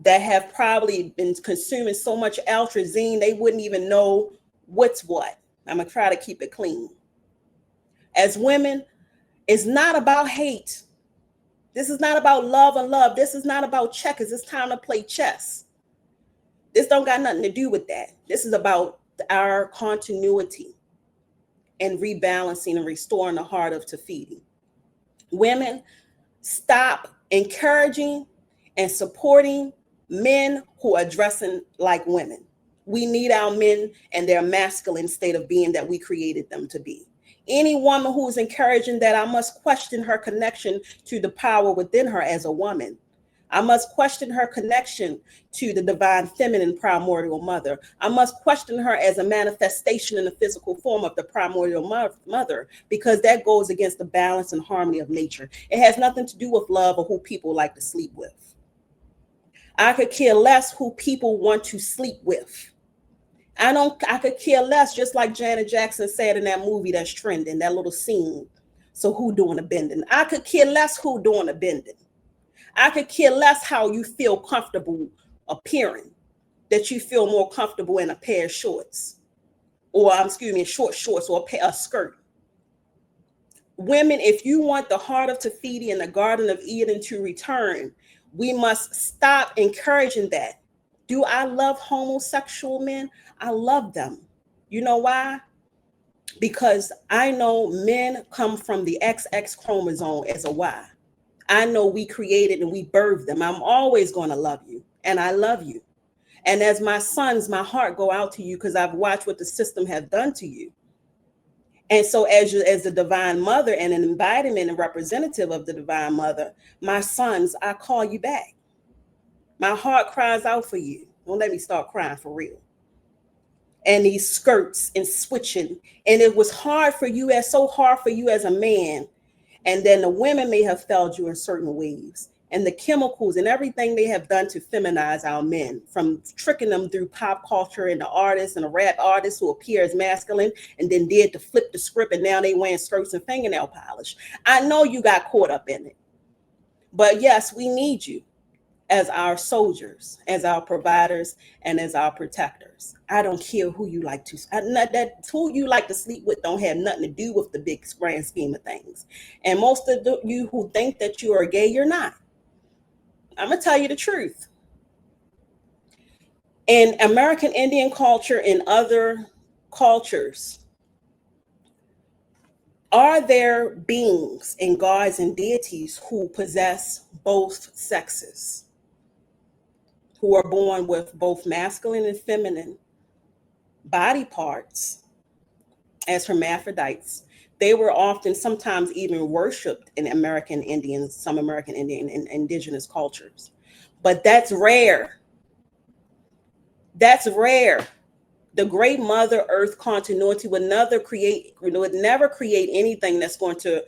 that have probably been consuming so much atrazine, they wouldn't even know what's what. I'm going to try to keep it clean. As women, it's not about hate. This is not about love and love. This is not about checkers. It's time to play chess. This don't got nothing to do with that. This is about our continuity and rebalancing and restoring the heart of Tafiti. Women, stop encouraging and supporting men who are dressing like women. We need our men and their masculine state of being that we created them to be. Any woman who is encouraging that, I must question her connection to the power within her as a woman. I must question her connection to the divine feminine primordial mother. I must question her as a manifestation in the physical form of the primordial mother, because that goes against the balance and harmony of nature. It has nothing to do with love or who people like to sleep with. I could care less who people want to sleep with. I could care less, just like Janet Jackson said in that movie that's trending, that little scene. So who doing the bending? I could care less who doing the bending. I could care less how you feel comfortable appearing, that you feel more comfortable in a pair of shorts, or short shorts or a skirt. Women, if you want the heart of Tafiti and the Garden of Eden to return, we must stop encouraging that. Do I love homosexual men? I love them. You know why? Because I know men come from the XX chromosome as a Y. I know we created and we birthed them. I'm always going to love you, and I love you. And as my sons, my heart go out to you because I've watched what the system have done to you. And so as the divine mother and an embodiment and representative of the divine mother, my sons, I call you back. My heart cries out for you. Don't let me start crying for real. And these skirts and switching. And it was so hard for you as a man. And then the women may have failed you in certain ways. And the chemicals and everything they have done to feminize our men, from tricking them through pop culture and the artists and the rap artists who appear as masculine and then did to flip the script, and now they wearing skirts and fingernail polish. I know you got caught up in it. But yes, we need you as our soldiers, as our providers, and as our protectors. I don't care who you like to, who you like to sleep with don't have nothing to do with the big grand scheme of things. And most of you who think that you are gay, you're not. I'm gonna tell you the truth. In American Indian culture and other cultures, are there beings and gods and deities who possess both sexes, who are born with both masculine and feminine body parts as hermaphrodites? They were often, sometimes even worshipped in American Indians, some American Indian and indigenous cultures. But that's rare. That's rare. The great Mother Earth continuity would never create anything that's going to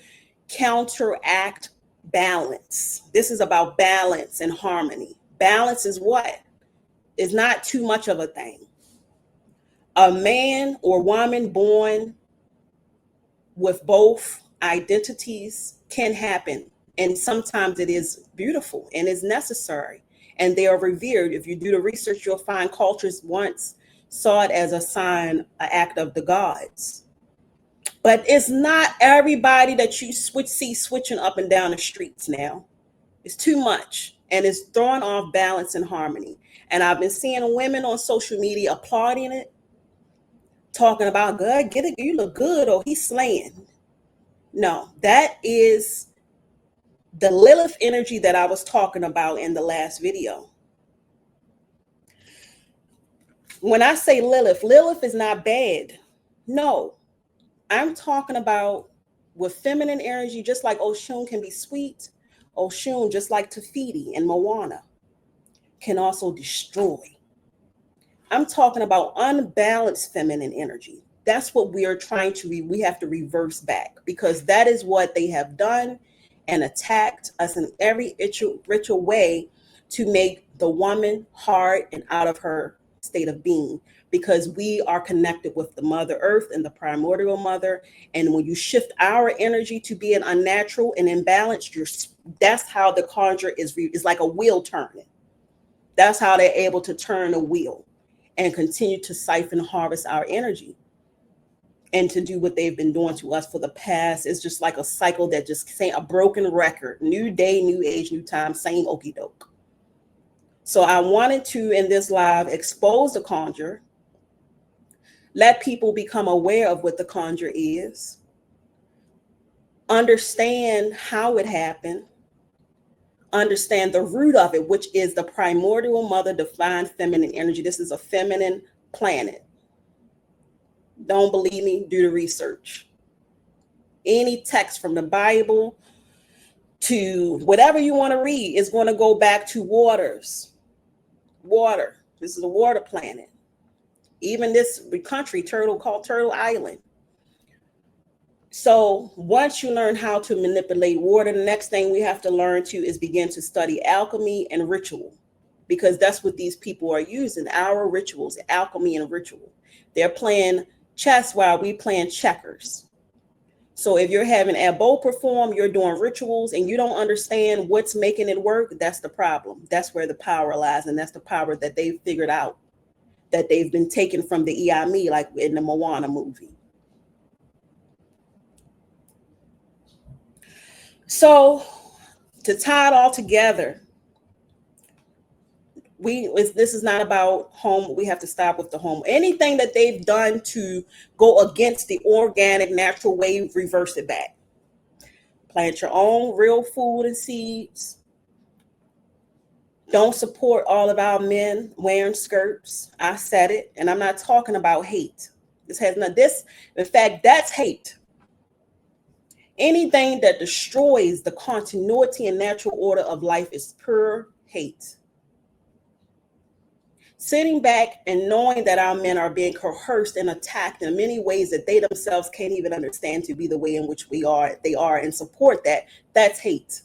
counteract balance. This is about balance and harmony. Balance is what? It's not too much of a thing. A man or woman born with both identities can happen. And sometimes it is beautiful and is necessary. And they are revered. If you do the research, you'll find cultures once saw it as a sign, an act of the gods. But it's not everybody that you see switching up and down the streets now. It's too much. And it's throwing off balance and harmony. And I've been seeing women on social media applauding it, talking about, God, get it, you look good, or he's slaying. No, that is the Lilith energy that I was talking about in the last video. When I say Lilith, Lilith is not bad. No, I'm talking about with feminine energy, just like Oshun can be sweet, Oshun, just like Tafiti and Moana, can also destroy. I'm talking about unbalanced feminine energy. That's what we are trying to, we have to reverse back, because that is what they have done and attacked us in every ritual way to make the woman hard and out of her state of being, because we are connected with the Mother Earth and the primordial mother. And when you shift our energy to being unnatural and imbalanced, that's how the Conjure is like a wheel turning. That's how they're able to turn a wheel and continue to siphon, harvest our energy. and to do what they've been doing to us for the past. It's just like a cycle that just saying a broken record. New day, new age, new time, same okie doke. So I wanted to, in this live, expose the Conjure, let people become aware of what the Conjure is, understand how it happened, understand the root of it, which is the primordial mother, divine feminine energy. This is a feminine planet. Don't believe me? Do the research. Any text from the Bible to whatever you want to read is going to go back to waters. Water. This is a water planet. Even this country, called Turtle Island. So once you learn how to manipulate water, the next thing we have to learn to is begin to study alchemy and ritual, because that's what these people are using, our rituals, alchemy and ritual. They're playing chess while we playing checkers. So if you're having Abo perform, you're doing rituals and you don't understand what's making it work, that's the problem. That's where the power lies. And that's the power that they've figured out, that they've been taken from the Iami, like in the Moana movie. So to tie it all together, this is not about home. We have to stop with the home. Anything that they've done to go against the organic, natural way, reverse it back. Plant your own real food and seeds. Don't support all of our men wearing skirts. I said it, and I'm not talking about hate. In fact, that's hate. Anything that destroys the continuity and natural order of life is pure hate. Sitting back and knowing that our men are being coerced and attacked in many ways that they themselves can't even understand to be the way in which they are and support that's hate.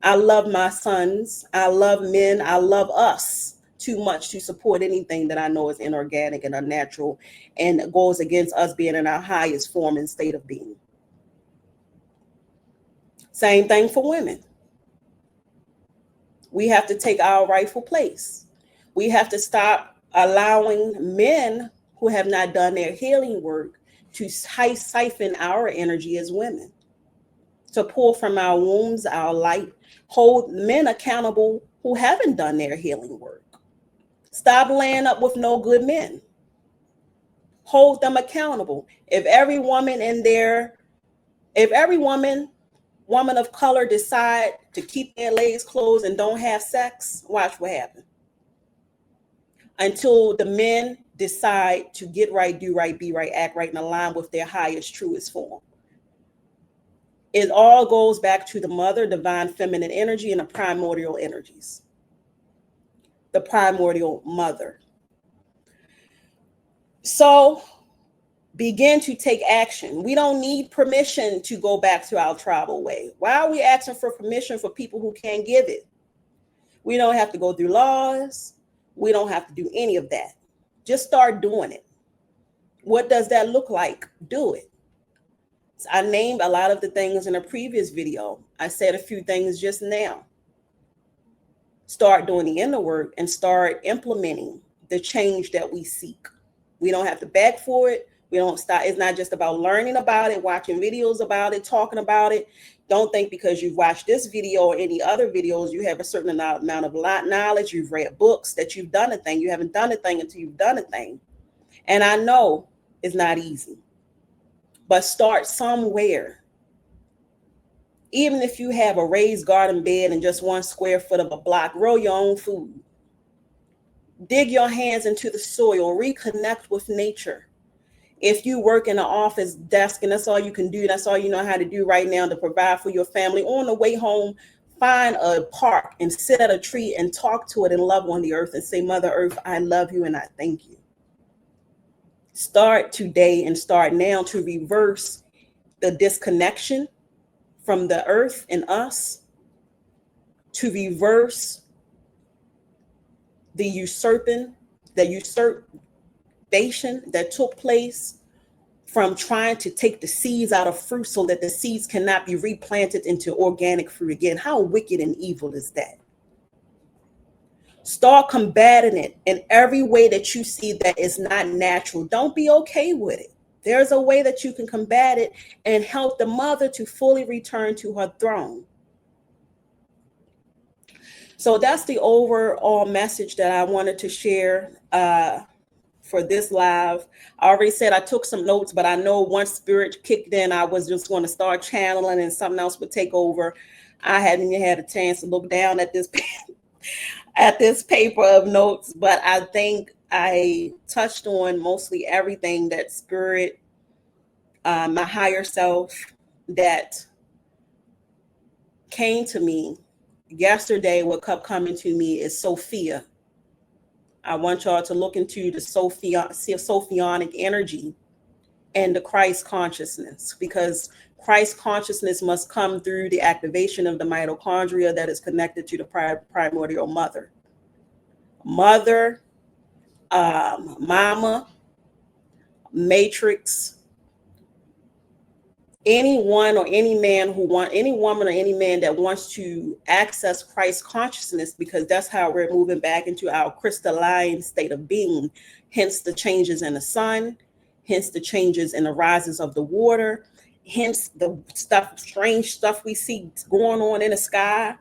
I love my sons. I love men. I love us too much to support anything that I know is inorganic and unnatural and goes against us being in our highest form and state of being. Same thing for women. We have to take our rightful place. We have to stop allowing men who have not done their healing work to siphon our energy as women, to pull from our wombs, our light, hold men accountable who haven't done their healing work. Stop laying up with no good men. Hold them accountable. If every woman woman of color decide to keep their legs closed and don't have sex, watch what happens. Until the men decide to get right, do right, be right, act right, and align with their highest, truest form. It all goes back to the mother, divine feminine energy, and the primordial energies. The primordial mother. So begin to take action. We don't need permission to go back to our tribal way. Why are we asking for permission for people who can't give it? We don't have to go through laws. We don't have to do any of that. Just start doing it. What does that look like? Do it. So I named a lot of the things in a previous video. I said a few things just now. Start doing the inner work and start implementing the change that we seek. We don't have to beg for it. We don't stop. It's not just about learning about it, watching videos about it, talking about it. Don't think because you've watched this video or any other videos, you have a certain amount of knowledge. You've read books that you've done a thing. You haven't done a thing until you've done a thing. And I know it's not easy, but start somewhere. Even if you have a raised garden bed and just 1 square foot of a block, grow your own food. Dig your hands into the soil, reconnect with nature. If you work in an office desk and that's all you can do, that's all you know how to do right now to provide for your family, on the way home, find a park and sit at a tree and talk to it and love on the earth and say, Mother Earth, I love you and I thank you. Start today and start now to reverse the disconnection from the earth and us, to reverse the usurpation that took place from trying to take the seeds out of fruit so that the seeds cannot be replanted into organic fruit again. How wicked and evil is that? Start combating it in every way that you see that is not natural. Don't be okay with it. There's a way that you can combat it and help the mother to fully return to her throne. So that's the overall message that I wanted to share for this live. I already said I took some notes, but I know once spirit kicked in, I was just going to start channeling and something else would take over. I hadn't even had a chance to look down at this paper of notes, but I think I touched on mostly everything that spirit, my higher self, that came to me yesterday. What kept coming to me is Sophia. I want y'all to look into the Sophionic energy and the Christ consciousness, because Christ consciousness must come through the activation of the mitochondria that is connected to the primordial mother. Mama, matrix, anyone or any man any woman or any man that wants to access Christ consciousness, because that's how we're moving back into our crystalline state of being, hence the changes in the sun, hence the changes in the rises of the water, hence the strange stuff we see going on in the sky.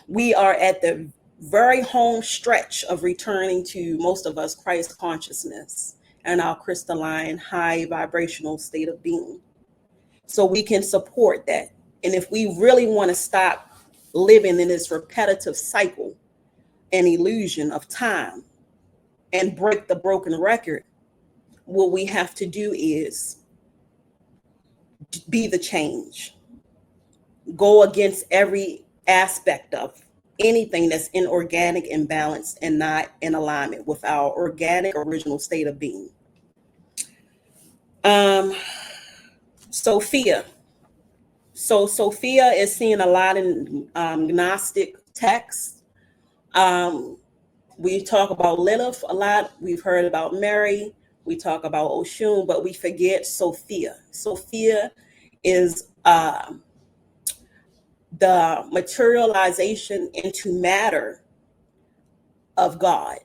We are at the very home stretch of returning to, most of us, Christ consciousness and our crystalline high vibrational state of being. So we can support that. And if we really want to stop living in this repetitive cycle and illusion of time and break the broken record, what we have to do is be the change. Go against every aspect of anything that's inorganic, imbalanced, and not in alignment with our organic original state of being. Sophia. So Sophia is seen a lot in Gnostic texts. We talk about Lilith a lot. We've heard about Mary. We talk about Oshun, but we forget Sophia. Sophia is the materialization into matter of God.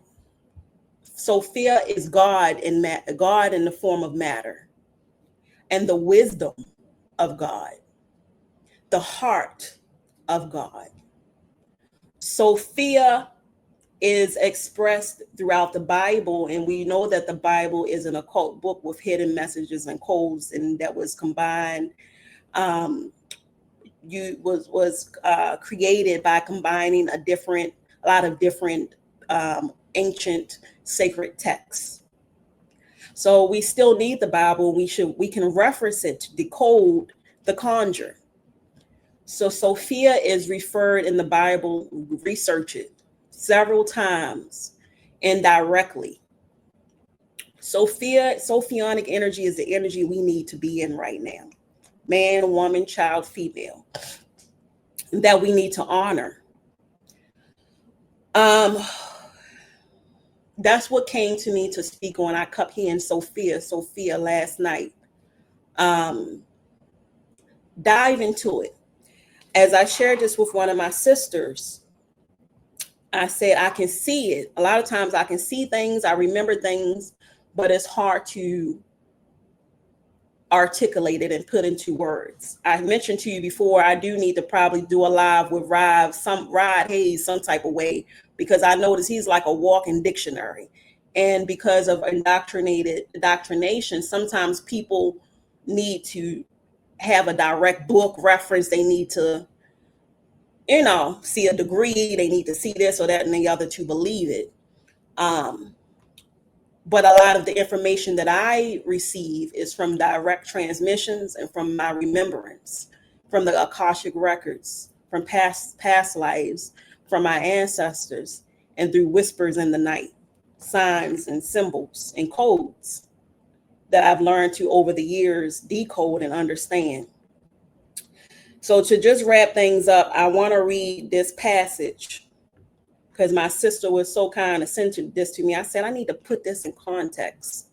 Sophia is God in the form of matter, and the wisdom of God, the heart of God. Sophia is expressed throughout the Bible, and we know that the Bible is an occult book with hidden messages and codes, and that was combined. Was created by combining a lot of different ancient sacred texts. So we still need the Bible. We can reference it to decode the Conjure. So Sophia is referred in the Bible, research it, several times indirectly. Sophionic energy is the energy we need to be in right now. Man, woman, child, female, that we need to honor. That's what came to me to speak on. I kept hearing Sophia last night. Dive into it. As I shared this with one of my sisters, I said, I can see it. A lot of times I can see things, I remember things, but it's hard to articulate it and put into words. I mentioned to you before, I do need to probably do a live with Rod Hayes some type of way, because I notice he's like a walking dictionary. And because of indoctrination, sometimes people need to have a direct book reference. They need to, see a degree. They need to see this or that and the other to believe it. But a lot of the information that I receive is from direct transmissions and from my remembrance, from the Akashic records, from past lives, from my ancestors, and through whispers in the night, signs and symbols and codes that I've learned to, over the years, decode and understand. So to just wrap things up, I want to read this passage, because my sister was so kind to send this to me. I said, I need to put this in context,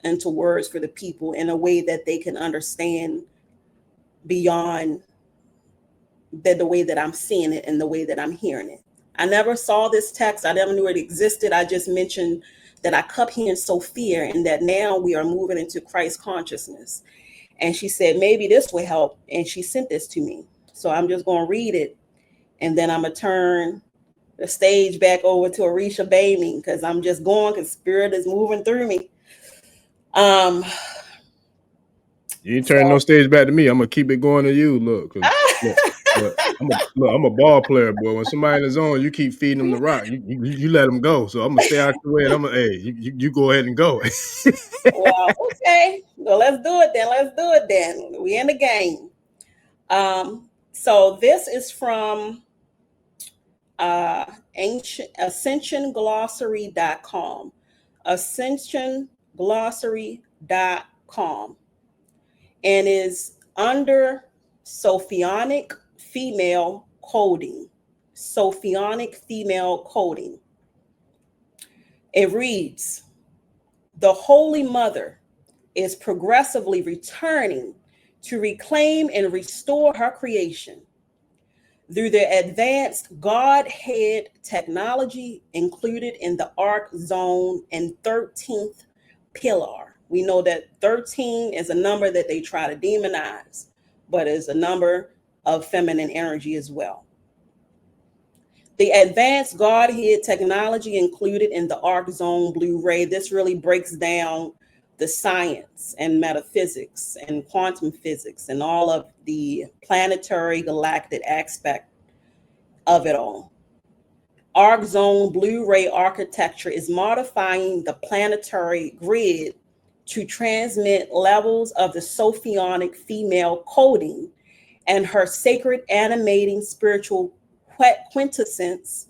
into words for the people in a way that they can understand beyond the way that I'm seeing it and the way that I'm hearing it. I never saw this text. I never knew it existed. I just mentioned that I kept hearing Sophia, and that now we are moving into Christ consciousness. And she said, maybe this will help. And she sent this to me. So I'm just going to read it. And then I'm going to turn the stage back over to Orisha Gbemi, because I'm just going, because spirit is moving through me. You ain't turning no stage back to me. I'm gonna keep it going to you. Look, I'm a ball player, boy. When somebody in the zone, you keep feeding them the rock. You let them go. So I'm gonna stay out your way. And I'm gonna, hey, you go ahead and go. Well, okay. Well, let's do it then. We in the game. So this is from AscensionGlossary.com. AscensionGlossary.com. And is under Sophionic female coding. Sophionic female coding. It reads, the Holy Mother is progressively returning to reclaim and restore her creation through the advanced Godhead technology included in the Arc Zone and 13th pillar. We know that 13 is a number that they try to demonize, but is a number of feminine energy as well. The advanced Godhead technology included in the Arc Zone Blu-ray, this really breaks down the science and metaphysics and quantum physics and all of the planetary galactic aspect of it all. Arc Zone Blu-ray architecture is modifying the planetary grid to transmit levels of the Sophionic female coding and her sacred animating spiritual quintessence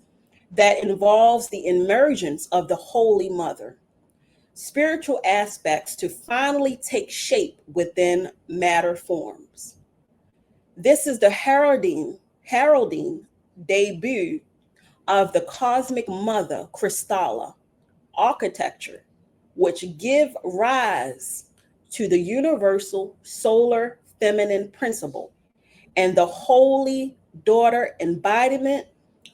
that involves the emergence of the Holy Mother. Spiritual aspects to finally take shape within matter forms. This is the heralding debut of the Cosmic Mother Crystalla architecture, which give rise to the universal solar feminine principle and the holy daughter embodiment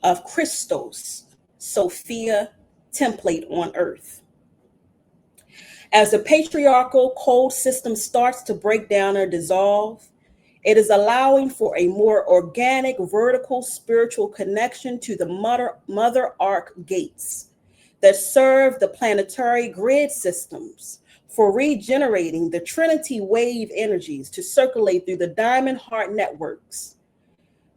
of Christos, Sophia template on earth. As the patriarchal code system starts to break down or dissolve, it is allowing for a more organic, vertical spiritual connection to the mother arc gates that serve the planetary grid systems for regenerating the Trinity wave energies to circulate through the diamond heart networks.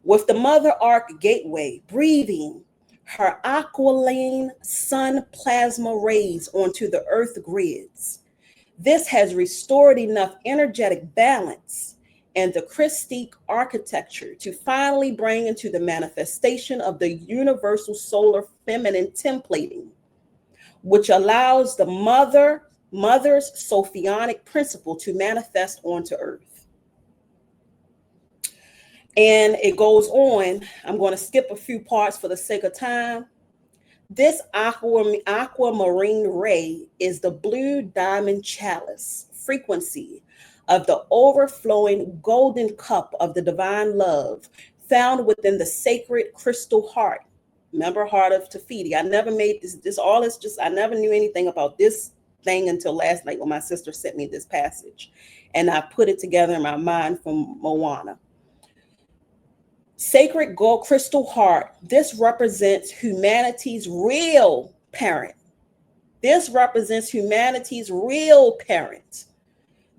With the mother arc gateway breathing her aquiline sun plasma rays onto the earth grids, this has restored enough energetic balance and the Christique architecture to finally bring into the manifestation of the universal solar feminine templating, which allows the mother's Sophionic principle to manifest onto earth. And it goes on. I'm going to skip a few parts for the sake of time. This aquamarine ray is the blue diamond chalice frequency of the overflowing golden cup of the divine love found within the sacred crystal heart. Remember, heart of Tafiti. I never made this all is just, I never knew anything about this thing until last night when my sister sent me this passage. And I put it together in my mind from Moana. Sacred gold crystal heart. This represents humanity's real parent. This represents humanity's real parent,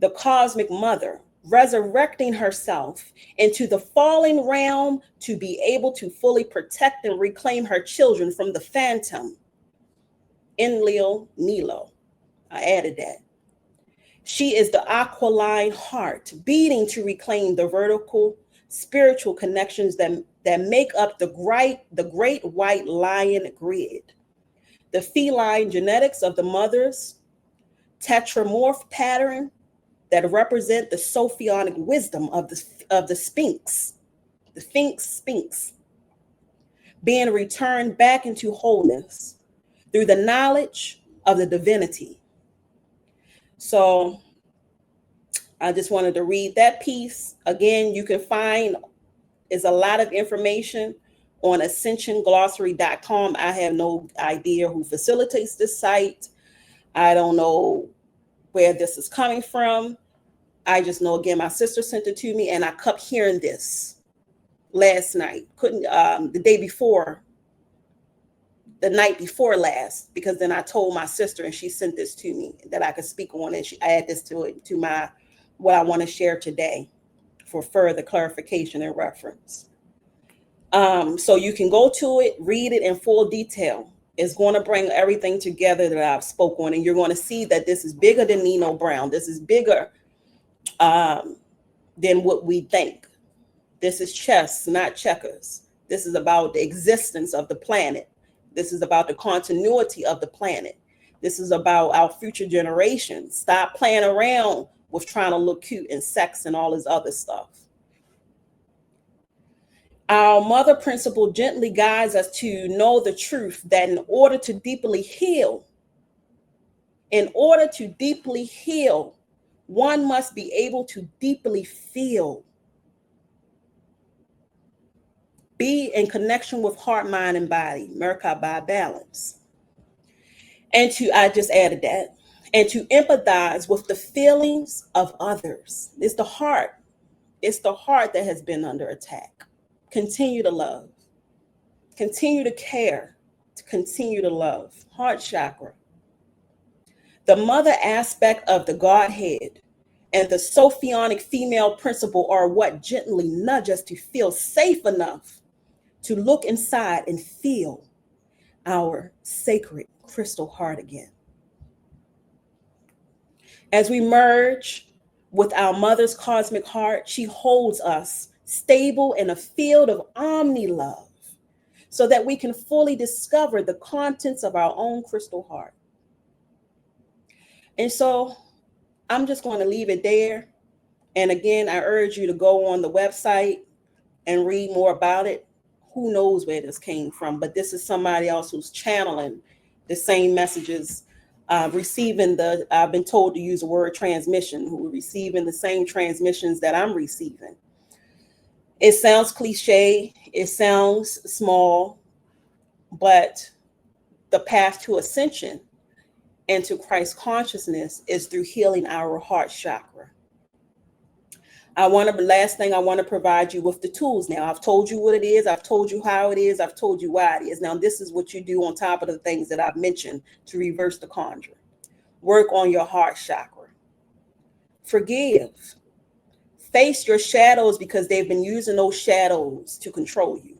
the cosmic mother, resurrecting herself into the falling realm to be able to fully protect and reclaim her children from the phantom. Enlil Nilo. I added that. She is the aquiline heart, beating to reclaim the vertical spiritual connections that make up the great white lion grid. The feline genetics of the mother's tetramorph pattern that represent the Sophionic wisdom of the Sphinx, the Sphinx, being returned back into wholeness through the knowledge of the divinity. So I just wanted to read that piece. Again, you can find is a lot of information on AscensionGlossary.com. I have no idea who facilitates this site. I don't know where this is coming from. I just know, again, my sister sent it to me, and I kept hearing this last night. Couldn't the night before last, because then I told my sister, and she sent this to me that I could speak on, and I add this to my what I want to share today for further clarification and reference. So you can go to it, read it in full detail. It's going to bring everything together that I've spoke on, and you're going to see that this is bigger than Nino Brown. This is bigger than what we think. This is chess, not checkers. This is about the existence of the planet. This is about the continuity of the planet. This is about our future generations. Stop playing around with trying to look cute and sex and all this other stuff. Our mother principle gently guides us to know the truth that in order to deeply heal, one must be able to deeply feel. Be in connection with heart, mind, and body, Merkaba balance. And I just added that. And to empathize with the feelings of others. It's the heart. It's the heart that has been under attack. Continue to love. Continue to care. To continue to love. Heart chakra. The mother aspect of the Godhead and the Sophionic female principle are what gently nudge us to feel safe enough to look inside and feel our sacred crystal heart again. As we merge with our mother's cosmic heart, she holds us stable in a field of omni-love so that we can fully discover the contents of our own crystal heart. And so I'm just going to leave it there. And again, I urge you to go on the website and read more about it. Who knows where this came from, but this is somebody else who's channeling the same messages, receiving I've been told to use the word transmission, who are receiving the same transmissions that I'm receiving. It sounds cliche, it sounds small, but the path to ascension and to Christ consciousness is through healing our heart chakra. Last thing I want to provide you with the tools. Now, I've told you what it is. I've told you how it is. I've told you why it is. Now, this is what you do on top of the things that I've mentioned to reverse the conjure. Work on your heart chakra. Forgive. Face your shadows because they've been using those shadows to control you.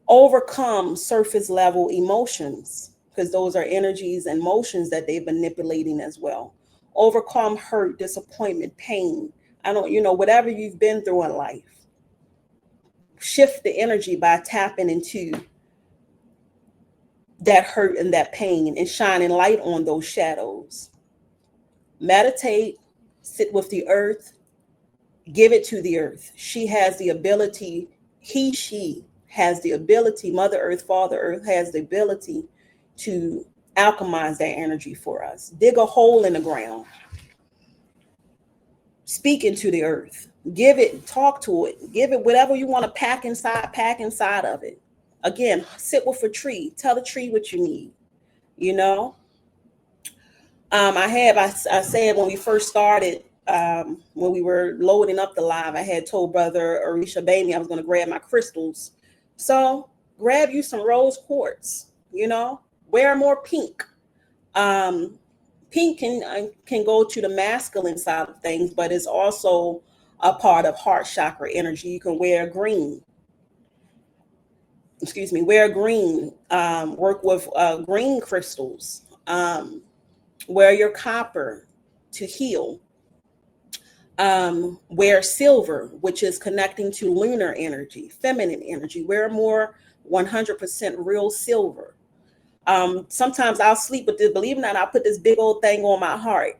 Overcome surface level emotions because those are energies and motions that they've been manipulating as well. Overcome hurt, disappointment, pain. Whatever you've been through in life. Shift the energy by tapping into that hurt and that pain and shining light on those shadows. Meditate, sit with the earth, give it to the earth. She has the ability, she has the ability, Mother Earth, Father Earth has the ability to alchemize that energy for us. Dig a hole in the ground. Speak into the earth. Give it, talk to it. Give it whatever you want to pack inside of it. Again, sit with a tree. Tell the tree what you need. I said when we first started, when we were loading up the live, I had told Brother Orisha Gbemi I was going to grab my crystals. So grab you some rose quartz, wear more pink. Pink can go to the masculine side of things, but it's also a part of heart chakra energy. You can wear green. Wear green. Work with green crystals. Wear your copper to heal. Wear silver, which is connecting to lunar energy, feminine energy. Wear more 100% real silver. Sometimes I'll sleep with this, believe it or not, I'll put this big old thing on my heart.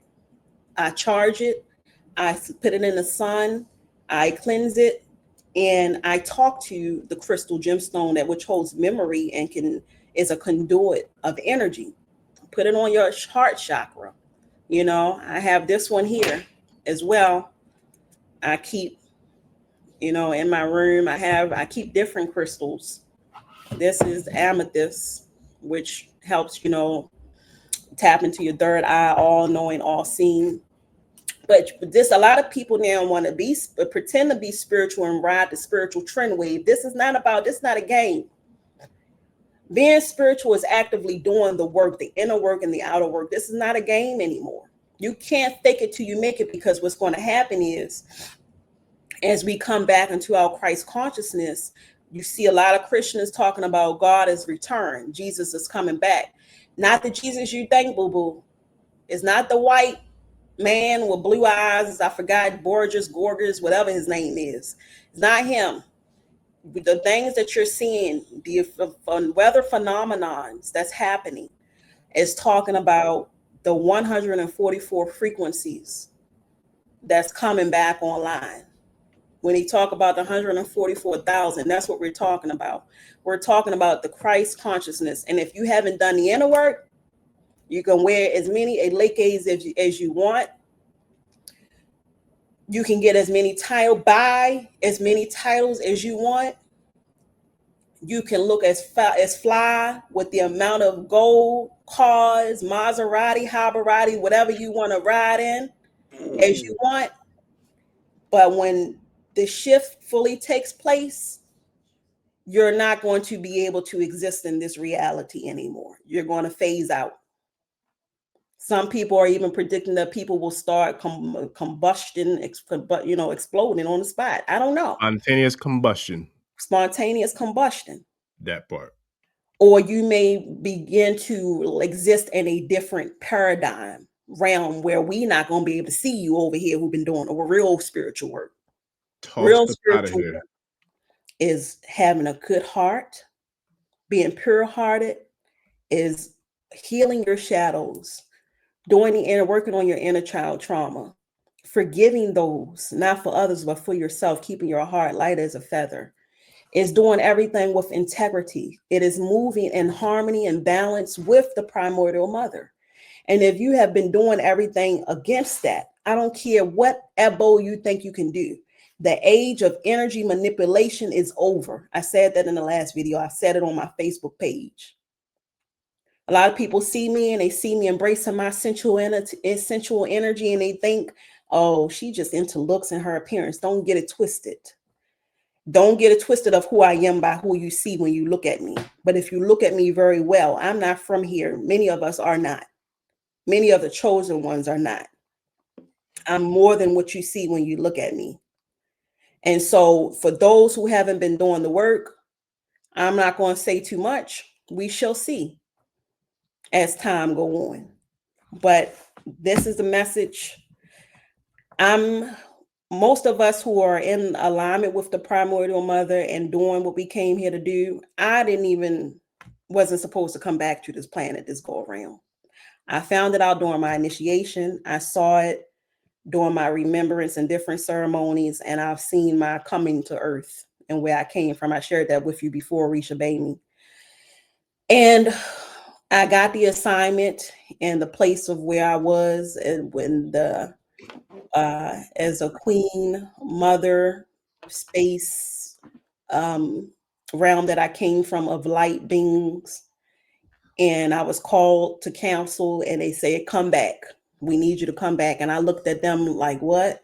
I charge it, I put it in the sun, I cleanse it, and I talk to the crystal gemstone which holds memory and is a conduit of energy. Put it on your heart chakra. I have this one here as well. I keep, in my room, I keep different crystals. This is amethyst, which helps, tap into your third eye, all knowing, all seeing. But this, a lot of people now want to pretend to be spiritual and ride the spiritual trend wave. This is not a game. Being spiritual is actively doing the work, the inner work and the outer work. This is not a game anymore. You can't fake it till you make it, because what's going to happen is, as we come back into our Christ consciousness, you see a lot of Christians talking about God is returned. Jesus is coming back. Not the Jesus you think, boo-boo. It's not the white man with blue eyes. I forgot, Gorges, whatever his name is. It's not him. The things that you're seeing, the weather phenomenons that's happening, is talking about the 144 frequencies that's coming back online. When he talk about the 144,000, that's what we're talking about. We're talking about the Christ consciousness. And if you haven't done the inner work, you can wear as many Elekes as you want. You can get as many buy as many titles as you want. You can look as fly with the amount of gold, cars, Maserati, Habarati, whatever you want to ride in as you want. But when the shift fully takes place, you're not going to be able to exist in this reality anymore. You're going to phase out. Some people are even predicting that people will start exploding on the spot. I don't know. Spontaneous combustion. Spontaneous combustion. That part. Or you may begin to exist in a different paradigm realm where we're not going to be able to see you over here who've been doing real spiritual work. Real spiritual work is having a good heart, being pure-hearted, is healing your shadows, doing the inner, working on your inner child trauma, forgiving those, not for others, but for yourself, keeping your heart light as a feather. Is doing everything with integrity. It is moving in harmony and balance with the primordial mother. And if you have been doing everything against that, I don't care what ebo you think you can do. The age of energy manipulation is over. I said that in the last video. I said it on my Facebook page. A lot of people see me and they see me embracing my sensual energy and they think, oh, she just into looks and her appearance. Don't get it twisted. Don't get it twisted of who I am by who you see when you look at me. But if you look at me very well, I'm not from here. Many of us are not. Many of the chosen ones are not. I'm more than what you see when you look at me. And so for those who haven't been doing the work, I'm not going to say too much. We shall see as time go on. But this is the message. Most of us who are in alignment with the primordial mother and doing what we came here to do, wasn't supposed to come back to this planet this go around. I found it out during my initiation. I saw it during my remembrance and different ceremonies, and I've seen my coming to earth and where I came from. I shared that with you before, Orisha Gbemi. And I got the assignment and the place of where I was, and when as a queen, mother, space, realm that I came from of light beings. And I was called to council and they said, come back. We need you to come back. And I looked at them like, what?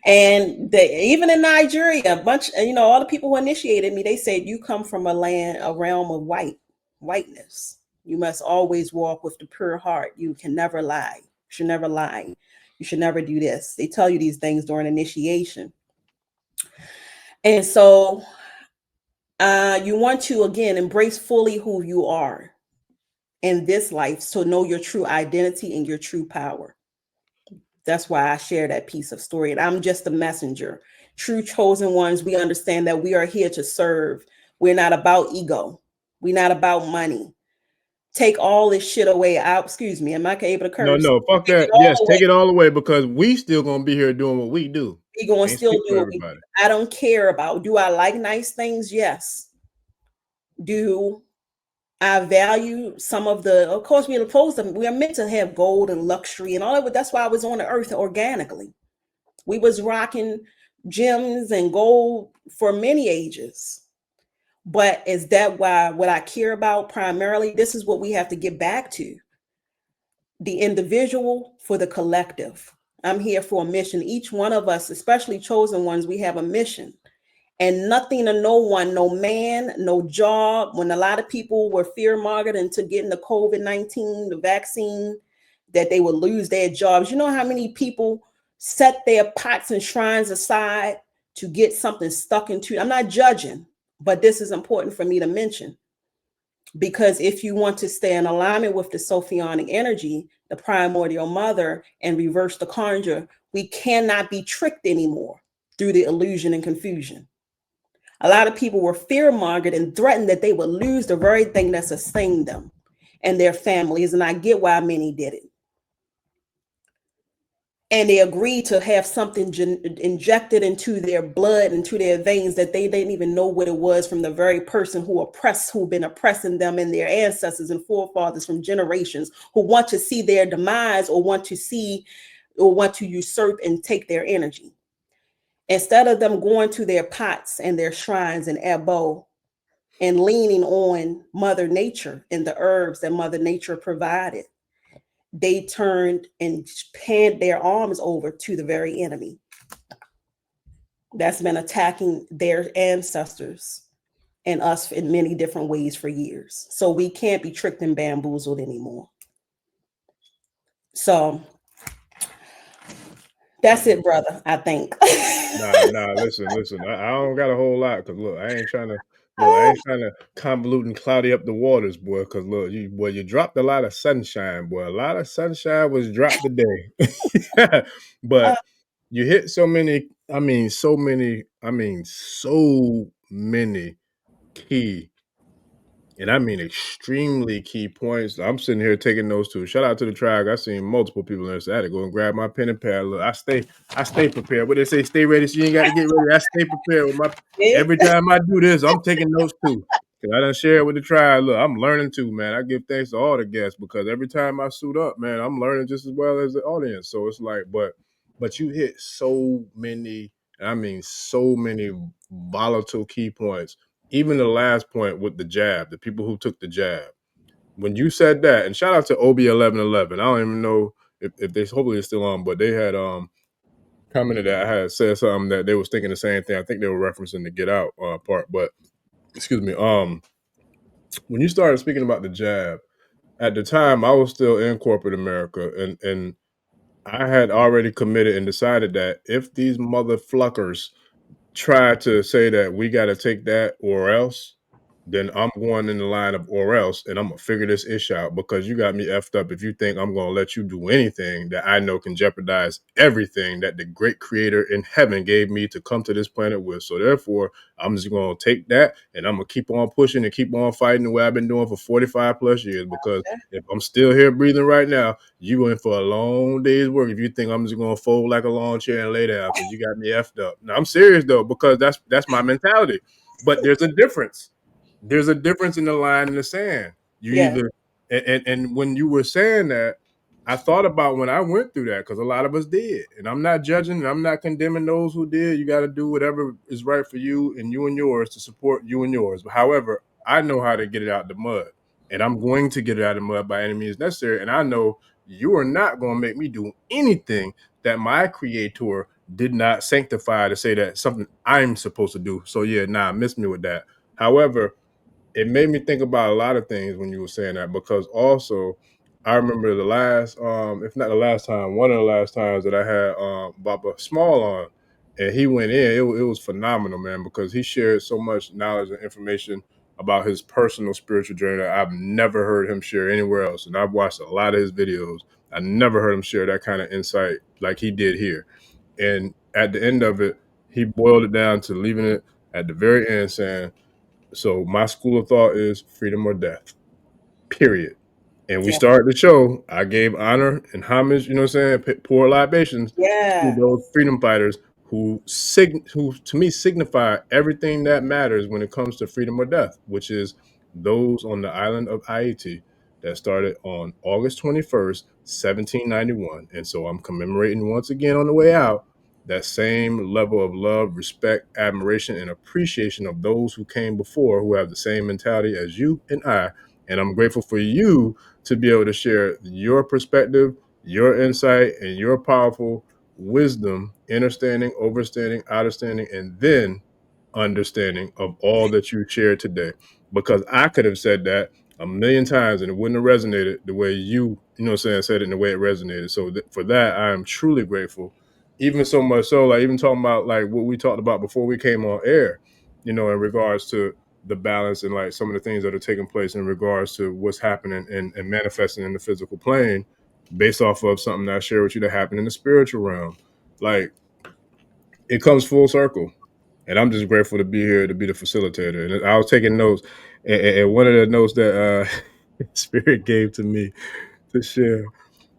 And even in Nigeria, a bunch, all the people who initiated me, they said, you come from a realm of whiteness. You must always walk with the pure heart. You can never lie. You should never lie. You should never do this. They tell you these things during initiation. And so you want to, again, embrace fully who you are in this life, so know your true identity and your true power. That's why I share that piece of story. And I'm just a messenger. True chosen ones, we understand that we are here to serve. We're not about ego. We're not about money. Take all this shit away. Excuse me, am I able to curse? No, fuck that. Yes, take it all away, because we still gonna be here doing what we do. We gonna still do what we do. I don't care about. Do I like nice things? Yes. Do I value some of the? Of course, we are meant to have gold and luxury and all of it. That's why I was on the earth organically. We was rocking gems and gold for many ages. But is that why what I care about primarily? This is what we have to get back to: the individual for the collective. I'm here for a mission. Each one of us, especially chosen ones, we have a mission. And nothing to no one, no man, no job. When a lot of people were fear-mongering into getting the COVID-19, the vaccine, that they would lose their jobs. You know how many people set their pots and shrines aside to get something stuck into? I'm not judging, but this is important for me to mention. Because if you want to stay in alignment with the Sophionic energy, the primordial mother, and reverse the Conjure, we cannot be tricked anymore through the illusion and confusion. A lot of people were fear-mongered and threatened that they would lose the very thing that sustained them and their families. And I get why many did it. And they agreed to have something injected into their blood, into their veins, that they didn't even know what it was, from the very person who've been oppressing them and their ancestors and forefathers from generations, who want to see their demise or want to usurp and take their energy. Instead of them going to their pots and their shrines and abo and leaning on Mother Nature and the herbs that Mother Nature provided, they turned and panned their arms over to the very enemy that's been attacking their ancestors and us in many different ways for years. So we can't be tricked and bamboozled anymore. So that's it, brother, I think. Listen. I don't got a whole lot, because look, I ain't trying to convolute and cloudy up the waters, boy. Because look, you dropped a lot of sunshine, boy. A lot of sunshine was dropped today. But you hit so many key, and I mean extremely key points. I'm sitting here taking notes too. Shout out to the tribe. I've seen multiple people there. So I had to go and grab my pen and pad. Look, I stay prepared. What they say, stay ready, so you ain't got to get ready. I stay prepared with my every time I do this, I'm taking notes too. Cause I done share it with the tribe. Look, I'm learning too, man. I give thanks to all the guests, because every time I suit up, man, I'm learning just as well as the audience. So it's like, but you hit so many volatile key points. Even the last point with the jab, the people who took the jab. When you said that, and shout out to OB1111. I don't even know if they, hopefully it's still on, but they had commented that I had said something that they was thinking the same thing. I think they were referencing the Get Out part, but excuse me. When you started speaking about the jab, at the time I was still in corporate America, and I had already committed and decided that if these motherfuckers try to say that we got to take that or else, then I'm going in the line of or else, and I'm going to figure this issue out, because you got me effed up if you think I'm going to let you do anything that I know can jeopardize everything that the great creator in heaven gave me to come to this planet with. So therefore, I'm just going to take that, and I'm going to keep on pushing and keep on fighting the way I've been doing for 45 plus years, because if I'm still here breathing right now, you in for a long day's work if you think I'm just going to fold like a lawn chair and lay down, because you got me effed up. Now, I'm serious though, because that's my mentality. But there's a difference. There's a difference in the line in the sand. You either and when you were saying that, I thought about when I went through that, because a lot of us did. And I'm not judging, and I'm not condemning those who did. You got to do whatever is right for you and yours to support you and yours. But however, I know how to get it out of the mud. And I'm going to get it out of the mud by any means necessary. And I know you are not going to make me do anything that my creator did not sanctify to say that something I'm supposed to do. So yeah, miss me with that. However, it made me think about a lot of things when you were saying that, because also I remember the last, if not the last time, one of the last times that I had Baba Small on, and he went in. It was phenomenal, man, because he shared so much knowledge and information about his personal spiritual journey that I've never heard him share anywhere else. And I've watched a lot of his videos. I never heard him share that kind of insight like he did here. And at the end of it, he boiled it down to leaving it at the very end saying, so my school of thought is freedom or death, period. And we started the show. I gave honor and homage, you know what I'm saying, pour libations to those freedom fighters who to me signify everything that matters when it comes to freedom or death, which is those on the island of Haiti that started on August 21st, 1791. And so I'm commemorating once again on the way out that same level of love, respect, admiration, and appreciation of those who came before, who have the same mentality as you and I. And I'm grateful for you to be able to share your perspective, your insight, and your powerful wisdom, understanding, overstanding, understanding, and then understanding of all that you shared today. Because I could have said that a million times and it wouldn't have resonated the way you know what I'm saying, said it in the way it resonated. So for that, I am truly grateful. Even so much so, like even talking about like what we talked about before we came on air, you know, in regards to the balance and like some of the things that are taking place in regards to what's happening and manifesting in the physical plane based off of something that I share with you that happened in the spiritual realm. Like it comes full circle. And I'm just grateful to be here to be the facilitator. And I was taking notes, and one of the notes that Spirit gave to me to share.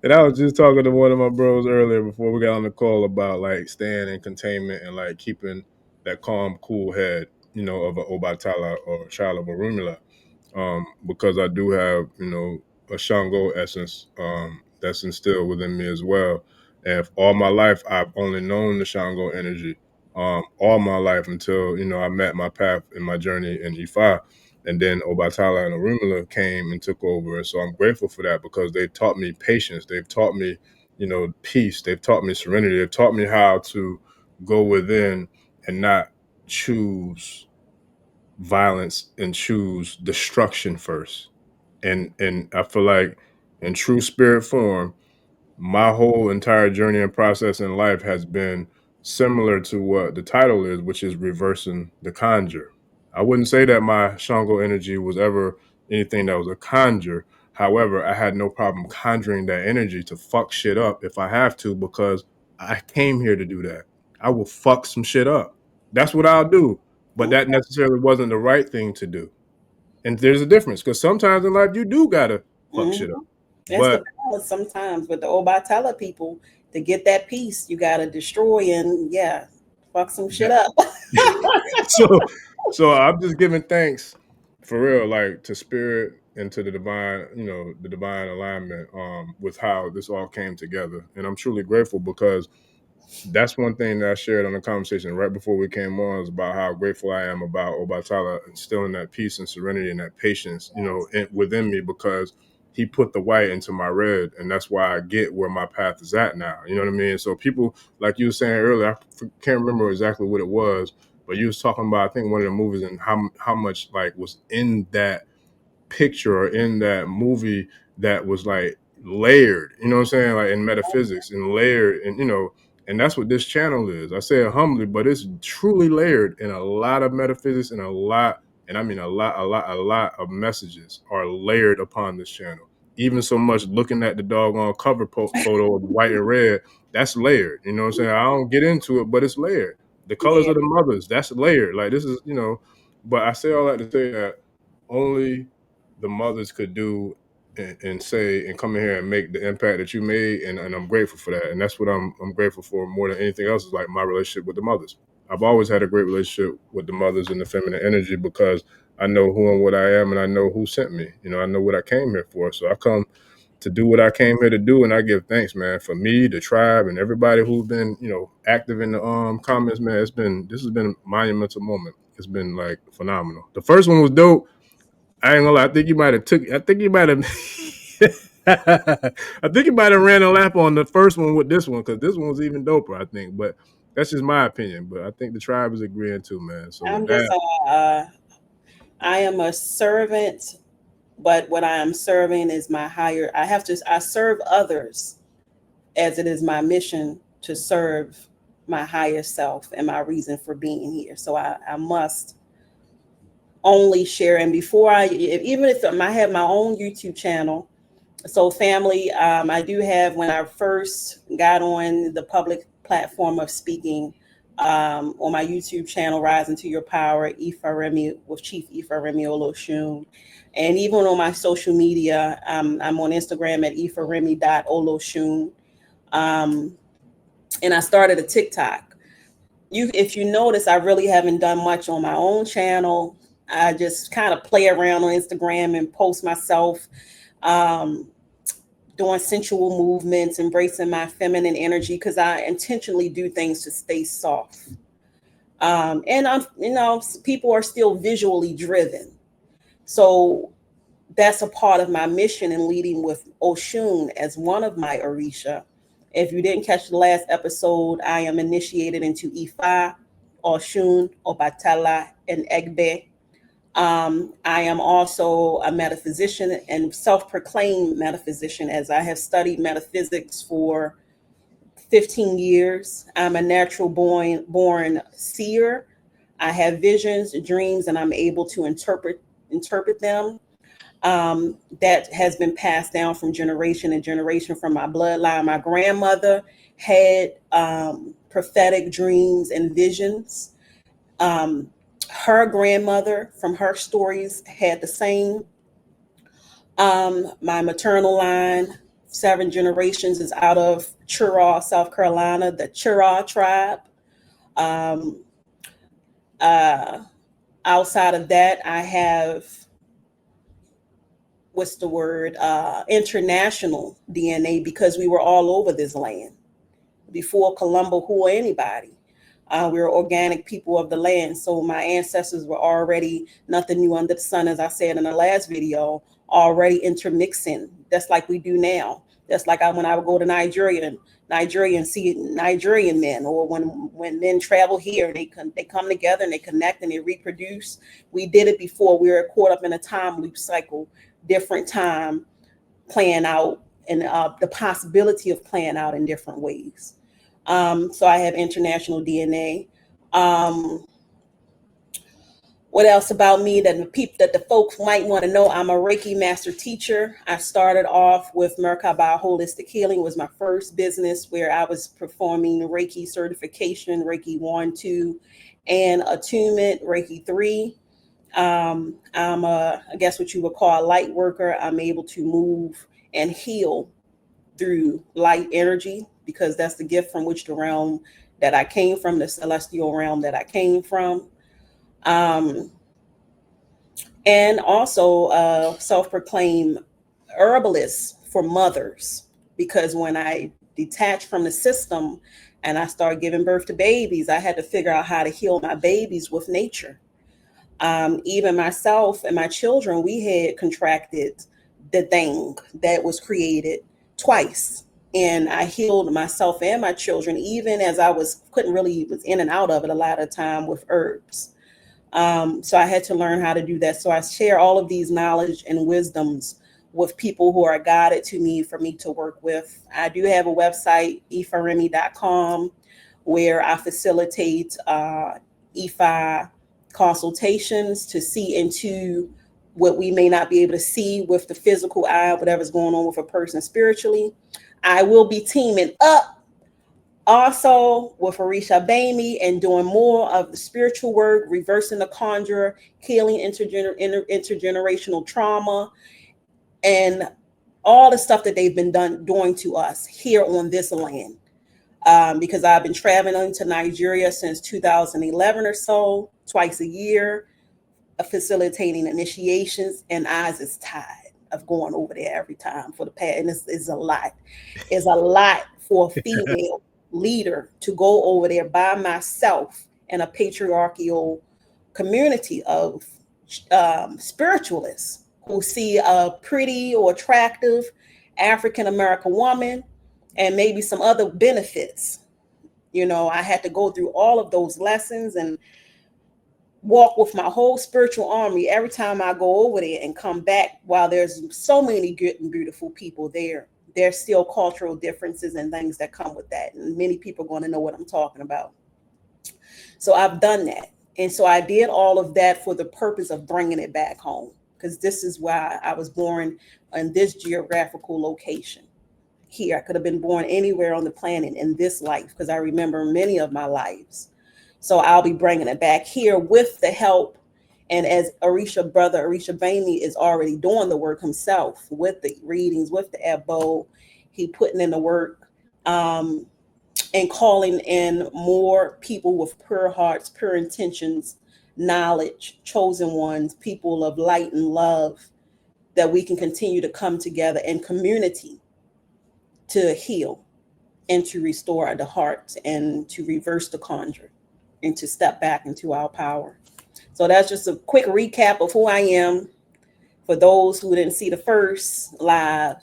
And I was just talking to one of my bros earlier before we got on the call about like staying in containment and like keeping that calm, cool head, you know, of an Obatala or a child of Orunmila. Because I do have, you know, a Shango essence that's instilled within me as well. And all my life, I've only known the Shango energy all my life until, you know, I met my path in my journey in Ifa. And then Obatala and Orunmila came and took over. And so I'm grateful for that because they've taught me patience. They've taught me, you know, peace. They've taught me serenity. They've taught me how to go within and not choose violence and choose destruction first. And I feel like in true spirit form, my whole entire journey and process in life has been similar to what the title is, which is reversing the conjure. I wouldn't say that my Shango energy was ever anything that was a conjure. However, I had no problem conjuring that energy to fuck shit up if I have to, because I came here to do that. I will fuck some shit up. That's what I'll do. But that necessarily wasn't the right thing to do. And there's a difference because sometimes in life you do gotta fuck shit up. That's the But balance sometimes with the Obatala people. To get that peace, you got to destroy and fuck some shit up. so I'm just giving thanks for real, like to spirit and to the divine, you know, the divine alignment with how this all came together. And I'm truly grateful because that's one thing that I shared on the conversation right before we came on is about how grateful I am about Obatala instilling that peace and serenity and that patience, you know, within me, because he put the white into my red, and that's why I get where my path is at now. You know what I mean? So people, like you were saying earlier, I can't remember exactly what it was, but you was talking about, I think, one of the movies and how much like was in that picture or in that movie that was like layered, you know what I'm saying? Like in metaphysics and layered, and you know, and that's what this channel is. I say it humbly, but it's truly layered in a lot of metaphysics and a lot, and I mean a lot of messages are layered upon this channel. Even so much looking at the doggone cover photo of white and red, that's layered. You know what I'm saying? I don't get into it, but it's layered. The colors Yeah. of the mothers, that's layered. Like this is, you know, but I say all that to say that only the mothers could do and say and come in here and make the impact that you made, and I'm grateful for that. And that's what I'm grateful for more than anything else, is like my relationship with the mothers. I've always had a great relationship with the mothers and the feminine energy because I know who and what I am, and I know who sent me. You know, I know what I came here for. So I come to do what I came here to do, and I give thanks, man, for me, the tribe, and everybody who's been, you know, active in the comments, man. This has been a monumental moment. It's been like phenomenal. The first one was dope. I ain't gonna lie. I think you might have I think you might have. I think you might have ran a lap on the first one with this one, because this one was even doper, I think. But that's just my opinion. But I think the tribe is agreeing too, man. So with I'm just, that, I am a servant, but what I am serving is my higher. I serve others as it is my mission to serve my higher self and my reason for being here. So I must only share. And before even if I have my own YouTube channel, so family, I do have, when I first got on the public platform of speaking, on my YouTube channel, Rise into Your Power, Ifaremi with Chief Ifaremi Olosun. And even on my social media, I'm on Instagram at ifaremi.olosun. And I started a TikTok. If you notice, I really haven't done much on my own channel. I just kind of play around on Instagram and post myself. doing sensual movements, embracing my feminine energy, because I intentionally do things to stay soft. And I'm, people are still visually driven. So that's a part of my mission in leading with Oshun as one of my Orisha. If you didn't catch the last episode, I am initiated into Ifa, Oshun, Obatala, and Egbe. I am also a metaphysician and self-proclaimed metaphysician, as I have studied metaphysics for 15 years. I'm a natural born seer. I have visions, dreams, and I'm able to interpret them. That has been passed down from generation to generation from my bloodline. My grandmother had prophetic dreams and visions. Her grandmother, from her stories, had the same. My maternal line, 7 generations, is out of Chura, South Carolina, the Chura tribe. Outside of that, I have, what's the word, international DNA, because we were all over this land before Columbo or anybody. We were organic people of the land. So my ancestors were already nothing new under the sun, as I said in the last video, already intermixing. That's like we do now. That's like when I would go to Nigeria and see Nigerian men, or when men travel here, they come together and they connect and they reproduce. We did it before. We were caught up in a time loop cycle, different time playing out, and the possibility of playing out in different ways. So I have international DNA. What else about me that the folks might want to know? I'm a Reiki master teacher. I started off with Merkaba Holistic Healing, was my first business where I was performing Reiki certification, Reiki 1, 2, and attunement, Reiki 3. I'm I guess what you would call a light worker. I'm able to move and heal through light energy, because that's the gift from which the realm that I came from, the celestial realm that I came from. And also self-proclaimed herbalist for mothers, because when I detached from the system and I started giving birth to babies, I had to figure out how to heal my babies with nature. Even myself and my children, we had contracted the thing that was created twice. And I healed myself and my children, even as I was in and out of it a lot of time with herbs. So I had to learn how to do that. So I share all of these knowledge and wisdoms with people who are guided to me for me to work with. I do have a website, ifaremi.com, where I facilitate IFA consultations to see into what we may not be able to see with the physical eye, whatever's going on with a person spiritually. I will be teaming up also with Orisha Gbemi and doing more of the spiritual work, reversing the Conjure, healing intergenerational trauma, and all the stuff that they've been doing to us here on this land. Because I've been traveling to Nigeria since 2011 or so, twice a year, facilitating initiations, and eyes is tired of going over there every time for the past. And it's a lot. It's a lot for a female leader to go over there by myself in a patriarchal community of spiritualists who see a pretty or attractive African American woman and maybe some other benefits. I had to go through all of those lessons and walk with my whole spiritual army every time I go over there and come back. While there's so many good and beautiful people there, there's still cultural differences and things that come with that. And many people are going to know what I'm talking about. So I've done that. And so I did all of that for the purpose of bringing it back home, because this is why I was born in this geographical location. Here, I could have been born anywhere on the planet in this life, because I remember many of my lives. So I'll be bringing it back here with the help. And as brother Orisha Gbemi is already doing the work himself with the readings, with the Ebo, he putting in the work, and calling in more people with pure hearts, pure intentions, knowledge, chosen ones, people of light and love, that we can continue to come together in community to heal and to restore the heart and to reverse the conjure and to step back into our power. So that's just a quick recap of who I am for those who didn't see the first live.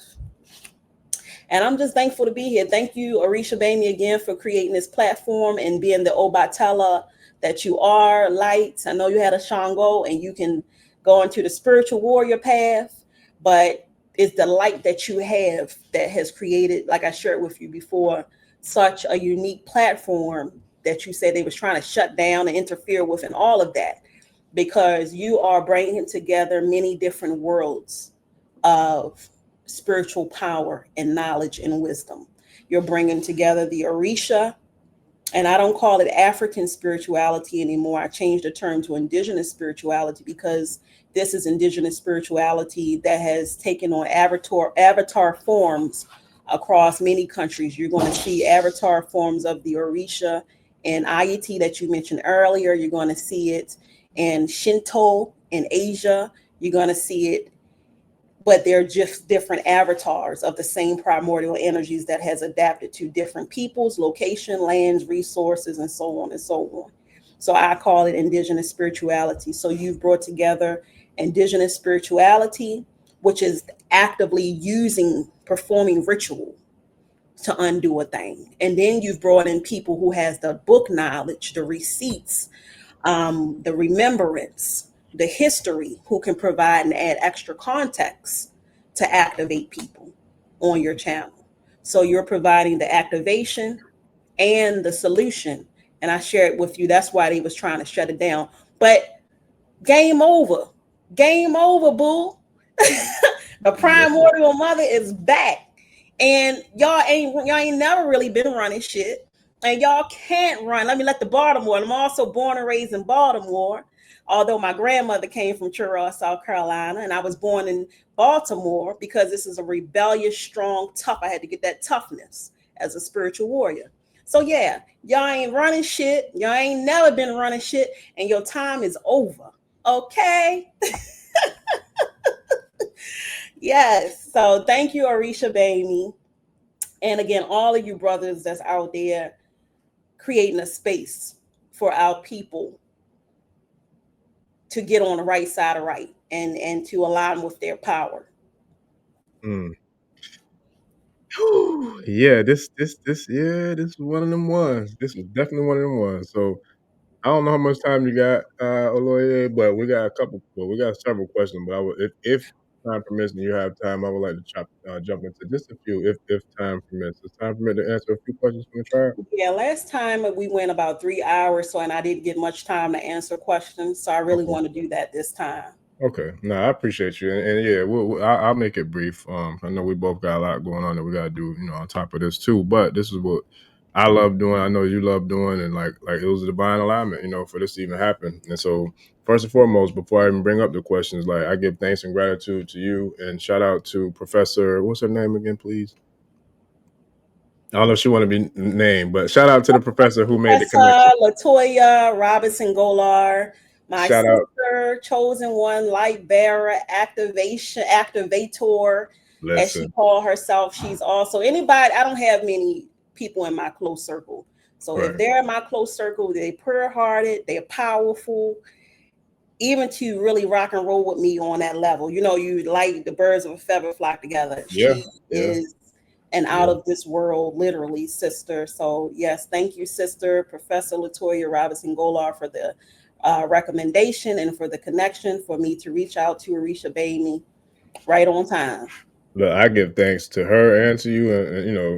And I'm just thankful to be here. Thank you, Orisha Gbemi, again for creating this platform and being the Obatella that you are, light. I know you had a Shango and you can go into the spiritual warrior path, but it's the light that you have that has created, like I shared with you before, such a unique platform that you said they was trying to shut down and interfere with and all of that, because you are bringing together many different worlds of spiritual power and knowledge and wisdom. You're bringing together the Orisha, and I don't call it African spirituality anymore. I changed the term to indigenous spirituality because this is indigenous spirituality that has taken on avatar forms across many countries. You're going to see avatar forms of the Orisha and Ayati that you mentioned earlier. You're going to see it in Shinto in Asia. You're going to see it, but they're just different avatars of the same primordial energies that has adapted to different peoples, location, lands, resources, and so on and so on. So I call it indigenous spirituality. So you've brought together indigenous spirituality, which is actively performing ritual to undo a thing. And then you've brought in people who has the book knowledge, the receipts, the remembrance, the history, who can provide and add extra context to activate people on your channel. So you're providing the activation and the solution. And I shared with you, that's why they was trying to shut it down. But game over. Game over, boo. The primordial mother is back. And y'all ain't never really been running shit. And y'all can't run. Let the Baltimore. I'm also born and raised in Baltimore, although my grandmother came from Churro, South Carolina, and I was born in Baltimore because this is a rebellious, strong, tough. I had to get that toughness as a spiritual warrior. So yeah, y'all ain't running shit. Y'all ain't never been running shit, and your time is over. Okay? Yes. So thank you, Orisha Gbemi. And again, all of you brothers that's out there creating a space for our people to get on the right side of right and to align with their power. Yeah, this is one of them ones. This is definitely one of them ones. So I don't know how much time you got, Oloye, but we got we got several questions. But if time permits and you have time, I would like to jump into just a few, if time permits. Does time permit to answer a few questions from the tribe? Yeah, last time we went about 3 hours, and I didn't get much time to answer questions, so I really want to do that this time. Okay, no, I appreciate you, and yeah, I'll make it brief. I know we both got a lot going on that we got to do, on top of this too. But this is what I love doing. I know you love doing, and like it was a divine alignment, for this to even happen. And so, first and foremost, before I even bring up the questions, like I give thanks and gratitude to you, and shout out to Professor. What's her name again, please? I don't know if she want to be named, but shout out to the professor who made the connection. Latoya Robinson-Golar, my Shout out. sister, chosen one, light bearer, activator, as she called herself. She's also anybody. I don't have many people in my close circle. So if they're in my close circle, they're pure-hearted, they're powerful, even to really rock and roll with me on that level. You like the birds of a feather flock together. She is an out of this world, literally, sister. So yes, thank you, sister, Professor Latoya Robinson-Golar, for the recommendation and for the connection for me to reach out to Orisha Gbemi right on time. Look, I give thanks to her and to you,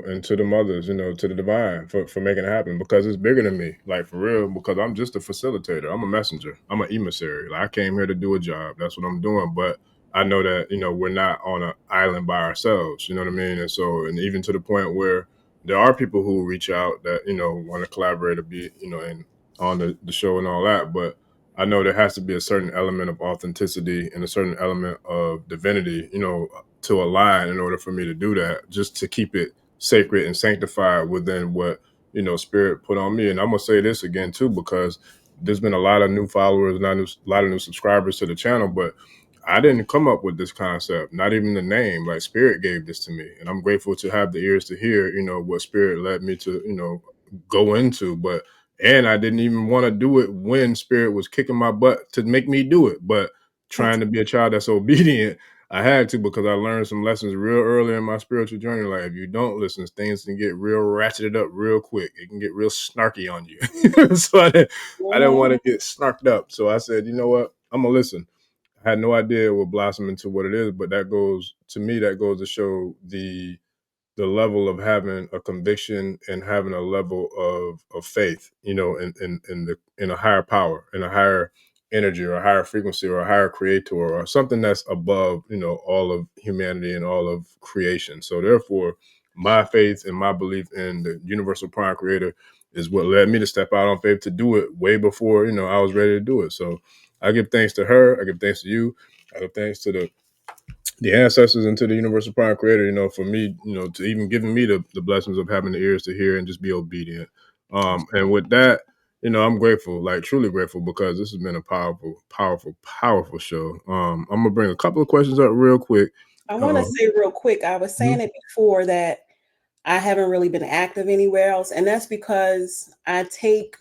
and to the mothers, to the divine for making it happen, because it's bigger than me, like for real. Because I'm just a facilitator. I'm a messenger. I'm an emissary. Like I came here to do a job. That's what I'm doing. But I know that we're not on an island by ourselves. You know what I mean? And so, and even to the point where there are people who reach out that want to collaborate or be and on the show and all that, but I know there has to be a certain element of authenticity and a certain element of divinity, to align in order for me to do that, just to keep it sacred and sanctified within what, Spirit put on me. And I'm going to say this again, too, because there's been a lot of new followers, a lot of new subscribers to the channel, but I didn't come up with this concept, not even the name. Like Spirit gave this to me, and I'm grateful to have the ears to hear, what Spirit led me to, go into. And I didn't even want to do it when Spirit was kicking my butt to make me do it. But trying to be a child that's obedient, I had to, because I learned some lessons real early in my spiritual journey. Like, if you don't listen, things can get real ratcheted up real quick. It can get real snarky on you. So I didn't want to get snarked up. So I said, you know what? I'm going to listen. I had no idea it would blossom into what it is, but that goes to show the level of having a conviction and having a level of faith, in a higher power, in a higher energy or a higher frequency or a higher creator or something that's above, all of humanity and all of creation. So therefore, my faith and my belief in the universal prime creator is what led me to step out on faith to do it way before, I was ready to do it. So I give thanks to her. I give thanks to you. I give thanks to the ancestors and to the universal prime creator, for me, to even giving me the blessings of having the ears to hear and just be obedient. And with that, I'm grateful, like truly grateful, because this has been a powerful, powerful, powerful show. I'm gonna bring a couple of questions up real quick. I want to say real quick, I was saying it before that I haven't really been active anywhere else. And that's because I take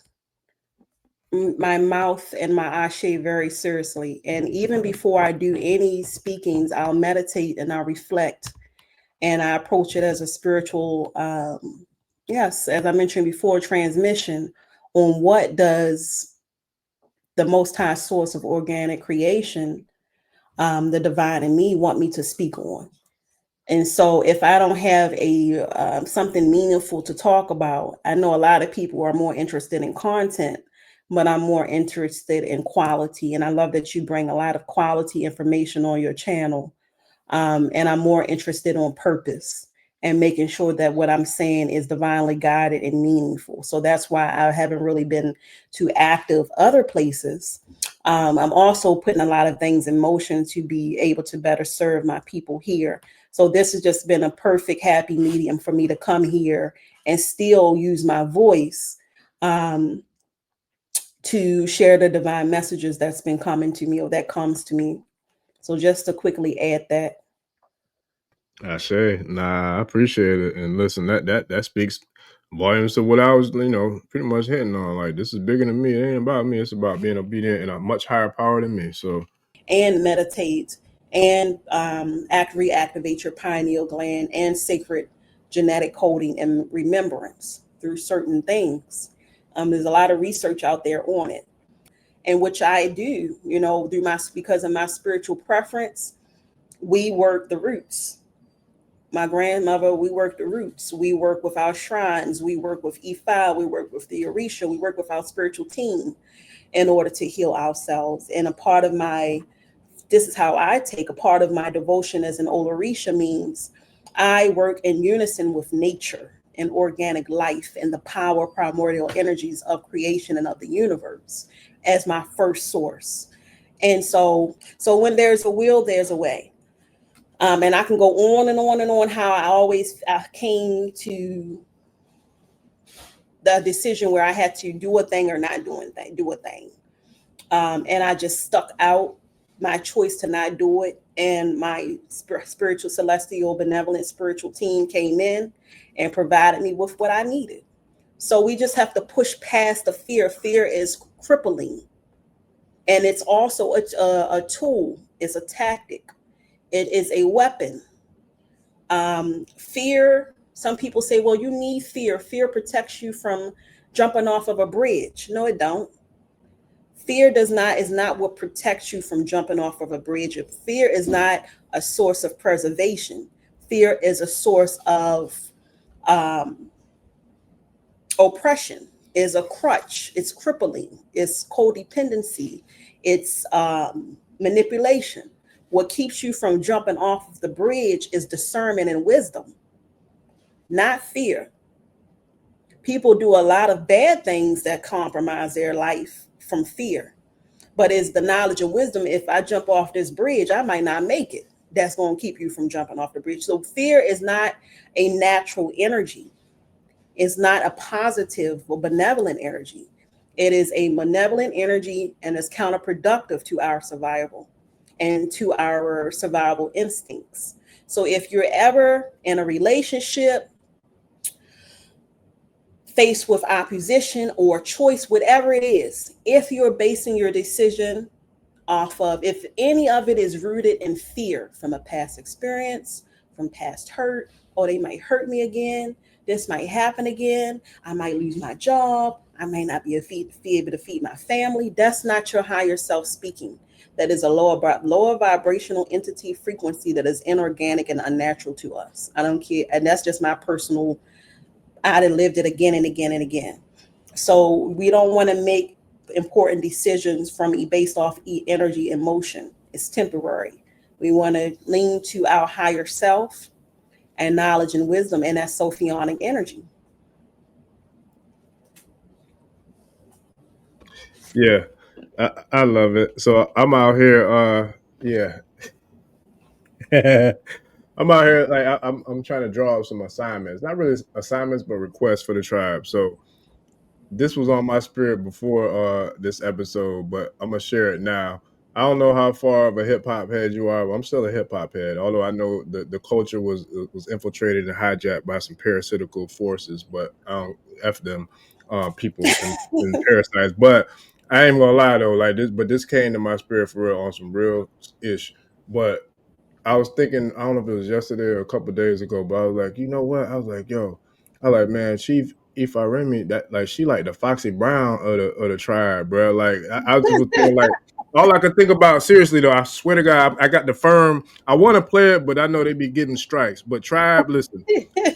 my mouth and my ashe very seriously. And even before I do any speakings, I'll meditate and I'll reflect, and I approach it as a spiritual, yes, as I mentioned before, transmission on what does the Most High source of organic creation, the divine in me, want me to speak on. And so if I don't have a something meaningful to talk about, I know a lot of people are more interested in content, but I'm more interested in quality. And I love that you bring a lot of quality information on your channel. And I'm more interested on purpose and making sure that what I'm saying is divinely guided and meaningful. So that's why I haven't really been too active other places. I'm also putting a lot of things in motion to be able to better serve my people here. So this has just been a perfect, happy medium for me to come here and still use my voice to share the divine messages that's been coming to me or that comes to me. So just to quickly add that. I appreciate it. And listen, that speaks volumes to what I was, pretty much hitting on. Like, this is bigger than me. It ain't about me. It's about being obedient and a much higher power than me. So, and meditate and reactivate your pineal gland and sacred genetic coding and remembrance through certain things. There's a lot of research out there on it, and which I do, because of my spiritual preference, we work the roots. My grandmother, we work the roots. We work with our shrines. We work with IFAand. We work with the Orisha. We work with our spiritual team in order to heal ourselves. And this is how I take a part of my devotion as an Orisha means I work in unison with nature and organic life and the power primordial energies of creation and of the universe as my first source. And so when there's a will, there's a way. And I can go on and on and on how I came to the decision where I had to do a thing or not do a thing. And I just stuck out my choice to not do it. And my spiritual, celestial, benevolent spiritual team came in and provided me with what I needed. So we just have to push past the fear. Fear is crippling. And it's also a tool. It's a tactic. It is a weapon. Fear, some people say, well, you need fear. Fear protects you from jumping off of a bridge. No, it don't. Fear is not what protects you from jumping off of a bridge. Fear is not a source of preservation. Fear is a source of oppression, is a crutch. It's crippling. It's codependency. It's manipulation. What keeps you from jumping off of the bridge is discernment and wisdom, not fear. People do a lot of bad things that compromise their life from fear. But it's the knowledge and wisdom. If I jump off this bridge, I might not make it. That's going to keep you from jumping off the bridge. So fear is not a natural energy. It's not a positive or benevolent energy. It is a malevolent energy, and it's counterproductive to our survival. and to our survival instincts. So if you're ever in a relationship, faced with opposition or choice, whatever it is, if you're basing your decision off of, if any of it is rooted in fear from a past experience, from past hurt, or they might hurt me again, this might happen again, I might lose my job, I may not be able to feed my family, that's not your higher self speaking. That is a lower vibrational entity frequency that is inorganic and unnatural to us. I don't care. And that's just my personal, I done lived it again and again and again. So we don't want to make important decisions from based off energy and motion. It's temporary. We want to lean to our higher self and knowledge and wisdom, and that's Sophionic energy. Yeah, I love it. So I'm out here. Yeah. I'm out here like I'm trying to draw up some assignments, not really assignments, but requests for the tribe. So this was on my spirit before this episode, but I'm gonna share it now. I don't know how far of a hip hop head you are, but I'm still a hip hop head. Although I know the culture was infiltrated and hijacked by some parasitical forces, but I don't f them people and parasites. But I ain't gonna lie though, like this came to my spirit for real on some real ish. But I was thinking, I don't know if it was yesterday or a couple of days ago, but I was like, you know what? I was like, yo, I like, man, Chief Ifaremi, that like she like the Foxy Brown of the tribe, bro. Like I just was thinking like all I could think about, seriously though, I swear to God, I got the firm. I want to play it, but I know they be getting strikes. But tribe, listen,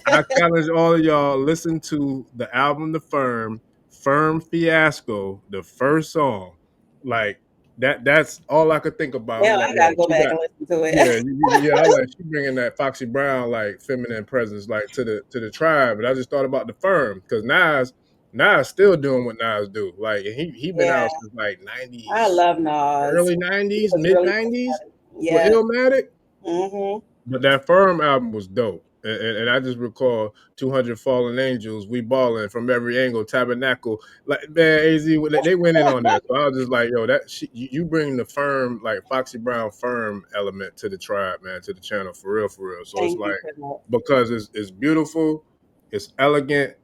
I challenge all of y'all, listen to the album The Firm Fiasco, the first song. Like that's all I could think about. I'm Yeah, like, I yo, gotta go she back got and listen to it. yeah, I like she bringing that Foxy Brown like feminine presence like to the tribe. And I just thought about the firm because Nas still doing what Nas do. Like he been Yeah, out since like I 90s, love Nas. early He 90s, was mid really 90s good. with Yeah. Illmatic. Mm-hmm. But that firm album was dope. And I just recall 200 Fallen Angels, We Ballin' from Every Angle, Tabernacle. Like, man, AZ, they went in on that. So I was just like, yo, you bring the firm, like Foxy Brown firm element to the tribe, man, to the channel, for real, for real. So it's Thank you like, for that. because it's beautiful, it's elegant,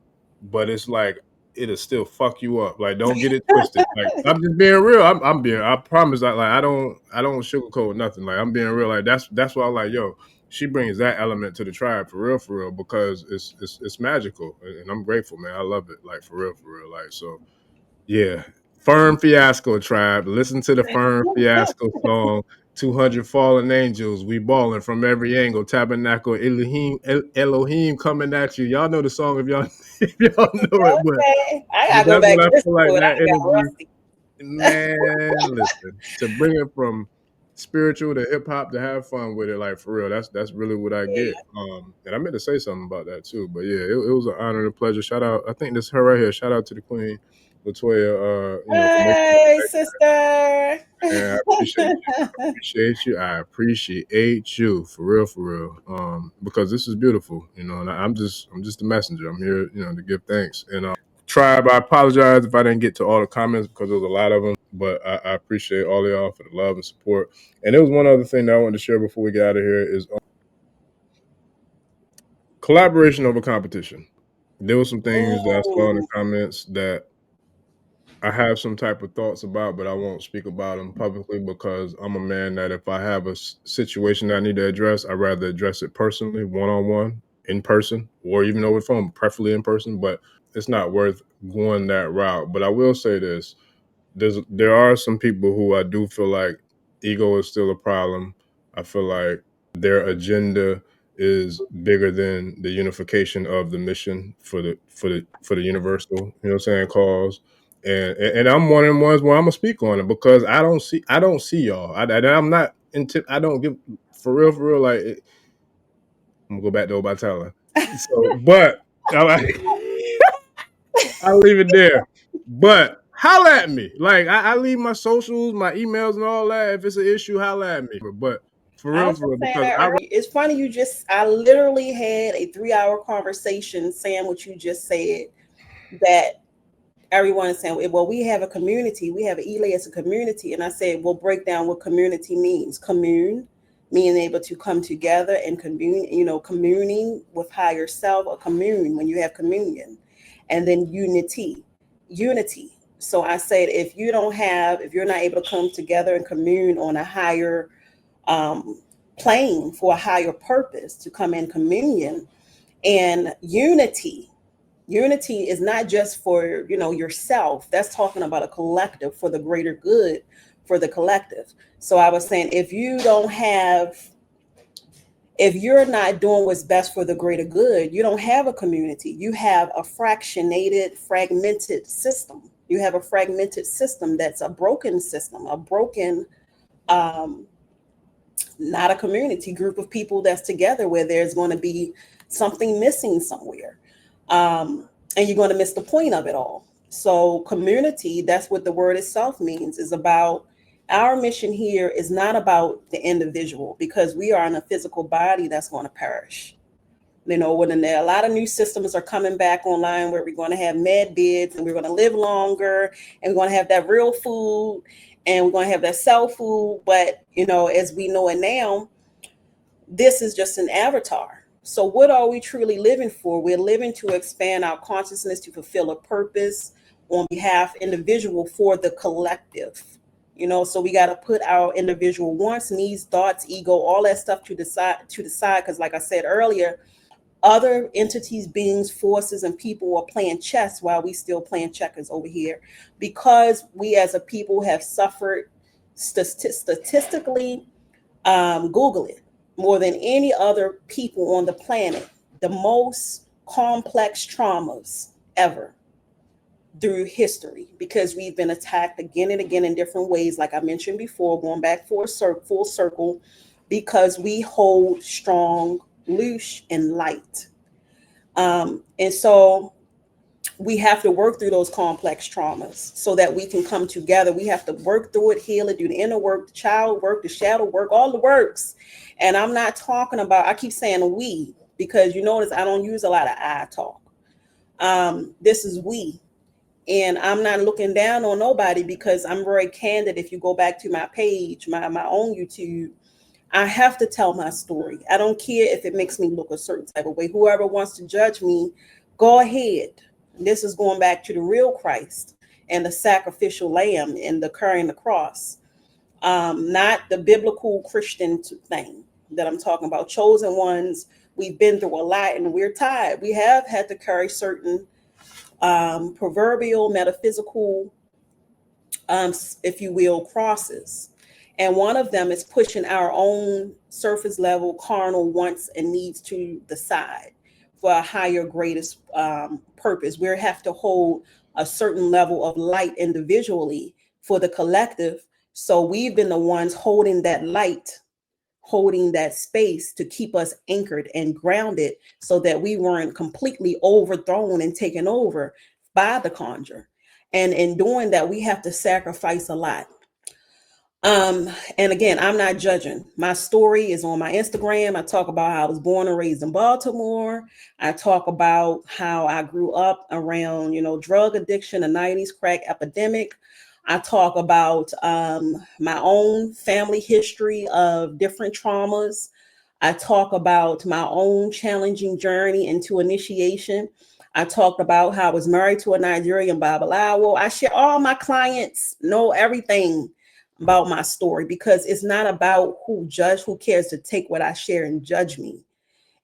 but it's like, it'll still fuck you up. Like, don't get it twisted. Like, I'm just being real. I promise, I don't sugarcoat nothing. Like, I'm being real. Like, that's why I'm like, yo, she brings that element to the tribe for real, because it's magical, and I'm grateful, man. I love it, like for real, like so. Yeah, Firm Fiasco tribe. Listen to the Firm Fiasco song. 200 Fallen Angels, We Ballin' from Every Angle, Tabernacle, Elohim coming at you. Y'all know the song if y'all if y'all know it, Okay. I but gotta go that's back what I and listen feel like to it. that I got energy. rusty. Man, listen, to bring it from spiritual to hip hop to have fun with it, like for real, that's really what I get. Yeah. And I meant to say something about that too, but yeah, it was an honor and a pleasure. Shout out, I think this is her right here. Shout out to the Queen Latoya, for making Hey, it. sister. And I appreciate you. I appreciate you for real. Because this is beautiful, and I'm just the messenger. I'm here, to give thanks. And tribe, I apologize if I didn't get to all the comments because there was a lot of them, but I appreciate all of y'all for the love and support. And there was one other thing that I wanted to share before we get out of here is collaboration over competition. There were some things that I saw in the comments that I have some type of thoughts about, but I won't speak about them publicly because I'm a man that if I have a situation that I need to address, I'd rather address it personally, one-on-one, in person, or even over the phone, preferably in person, but it's not worth going that route. But I will say this. There are some people who I do feel like ego is still a problem. I feel like their agenda is bigger than the unification of the mission for the universal, cause. And I'm one of the ones where I'm gonna speak on it because I don't see y'all. I'm not into. I don't give for real. Like I'm gonna go back to Obatala. So, but I'll leave it there. But holla at me. Like I leave my socials, my emails, and all that. If it's an issue, holla at me. But for I real, was just saying because that earlier. It's funny I literally had a 3-hour conversation saying what you just said, that everyone is saying, well, we have a community. We have Oloye as a community. And I said, we'll break down what community means. Commune, being able to come together and commune, communing with higher self, or commune when you have communion. And then unity. So I said, if you're not able to come together and commune on a higher plane for a higher purpose, to come in communion. And unity is not just for, yourself. That's talking about a collective, for the greater good, for the collective. So I was saying, if you're not doing what's best for the greater good, you don't have a community. You have a fragmented system. You have a fragmented system that's a broken system, not a community group of people that's together, where there's going to be something missing somewhere. And you're going to miss the point of it all. So community, that's what the word itself means, is about, our mission here is not about the individual, because we are in a physical body that's going to perish. When a lot of new systems are coming back online, where we're going to have med beds, and we're going to live longer, and we're going to have that real food, and we're going to have that cell food. But, as we know it now, this is just an avatar. So what are we truly living for? We're living to expand our consciousness, to fulfill a purpose on behalf individual, for the collective. So we got to put our individual wants, needs, thoughts, ego, all that stuff to the side, because like I said earlier, other entities, beings, forces, and people are playing chess while we still playing checkers over here, because we as a people have suffered statistically, Google it, more than any other people on the planet, the most complex traumas ever through history, because we've been attacked again and again in different ways, like I mentioned before, going back full circle, because we hold strong, loose, and light. And so we have to work through those complex traumas so that we can come together. We have to work through it, heal it, do the inner work, the child work, the shadow work, all the works. And I'm not talking about, I keep saying we, because you notice I don't use a lot of I talk. This is we. And I'm not looking down on nobody, because I'm very candid. If you go back to my page, my own YouTube, I have to tell my story. I don't care if it makes me look a certain type of way. Whoever wants to judge me, go ahead. This is going back to the real Christ and the sacrificial lamb and the carrying the cross, not the biblical Christian thing that I'm talking about. Chosen ones, we've been through a lot, and we're tired. We have had to carry certain proverbial, metaphysical, if you will, crosses. And one of them is pushing our own surface level carnal wants and needs to the side for a higher, greatest purpose. We have to hold a certain level of light individually for the collective. So we've been the ones holding that light, holding that space to keep us anchored and grounded, so that we weren't completely overthrown and taken over by the Conjure. And in doing that, we have to sacrifice a lot. And again, I'm not judging. My story is on my Instagram. I talk about how I was born and raised in Baltimore. I talk about how I grew up around, drug addiction, the 90s crack epidemic. I talk about my own family history of different traumas. I talk about my own challenging journey into initiation. I talked about how I was married to a Nigerian Babalawo. I share, all my clients know everything about my story, because it's not about who cares to take what I share and judge me.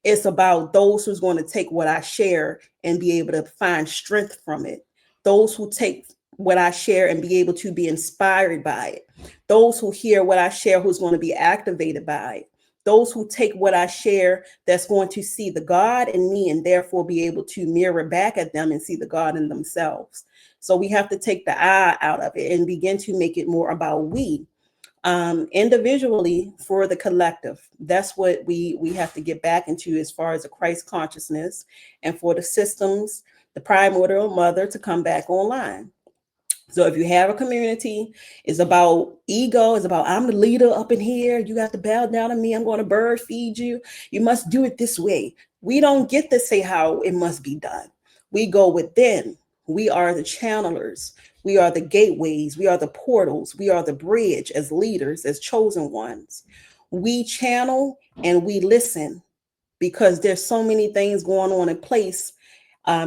It's about those who's going to take what I share and be able to find strength from it. Those who take what I share and be able to be inspired by it. Those who hear what I share, who's going to be activated by it. Those who take what I share, that's going to see the God in me, and therefore be able to mirror back at them and see the God in themselves. So we have to take the I out of it and begin to make it more about we, individually, for the collective. That's what we have to get back into, as far as the Christ consciousness, and for the systems, the primordial mother, to come back online. So if you have a community, it's about ego. It's about, I'm the leader up in here. You have to bow down to me. I'm going to bird feed you. You must do it this way. We don't get to say how it must be done. We go within. We are the channelers. We are the gateways. We are the portals. We are the bridge as leaders, as chosen ones. We channel and we listen because there's so many things going on in place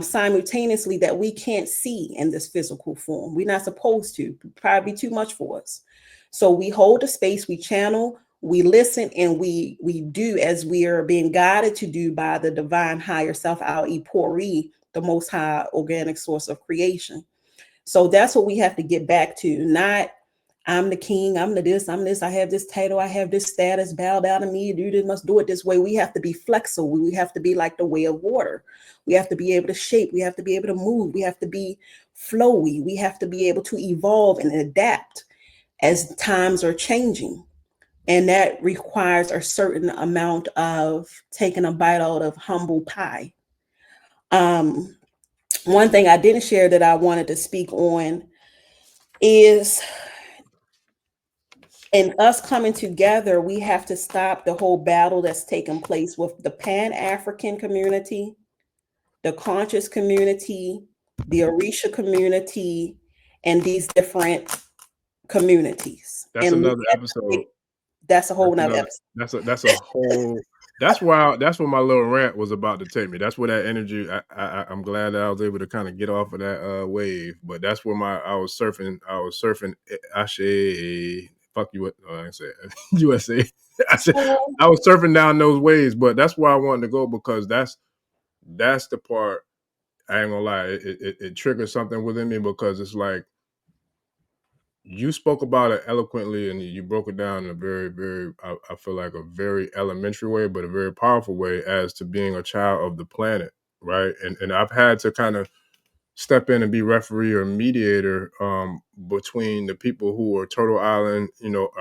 simultaneously that we can't see in this physical form. We're not supposed to. It'd probably be too much for us. So we hold the space, we channel, we listen, and we do as we are being guided to do by the divine higher self, our Ipori, the most high organic source of creation. So that's what we have to get back to. Not I'm the king, I'm the this, I'm this, I have this title, I have this status, bow down to me, do this, must do it this way. We have to be flexible. We have to be like the way of water. We have to be able to shape. We have to be able to move. We have to be flowy. We have to be able to evolve and adapt as times are changing. And that requires a certain amount of taking a bite out of humble pie. One thing I didn't share that I wanted to speak on is in us coming together, we have to stop the whole battle that's taking place with the Pan-African community, the conscious community, the Orisha community, and these different communities. That's And another episode. That's a whole nother episode. That's a whole. That's where my little rant was about to take me. That's where that energy. I'm glad that I was able to kind of get off of that wave. But that's where I was surfing. Ashe, fuck you. I said USA. I was surfing down those waves. But that's where I wanted to go because that's the part. I ain't gonna lie. It triggers something within me because it's like. You spoke about it eloquently and you broke it down in a very, very, I feel like a very elementary way, but a very powerful way as to being a child of the planet, right? And I've had to kind of step in and be referee or mediator between the people who are Turtle Island,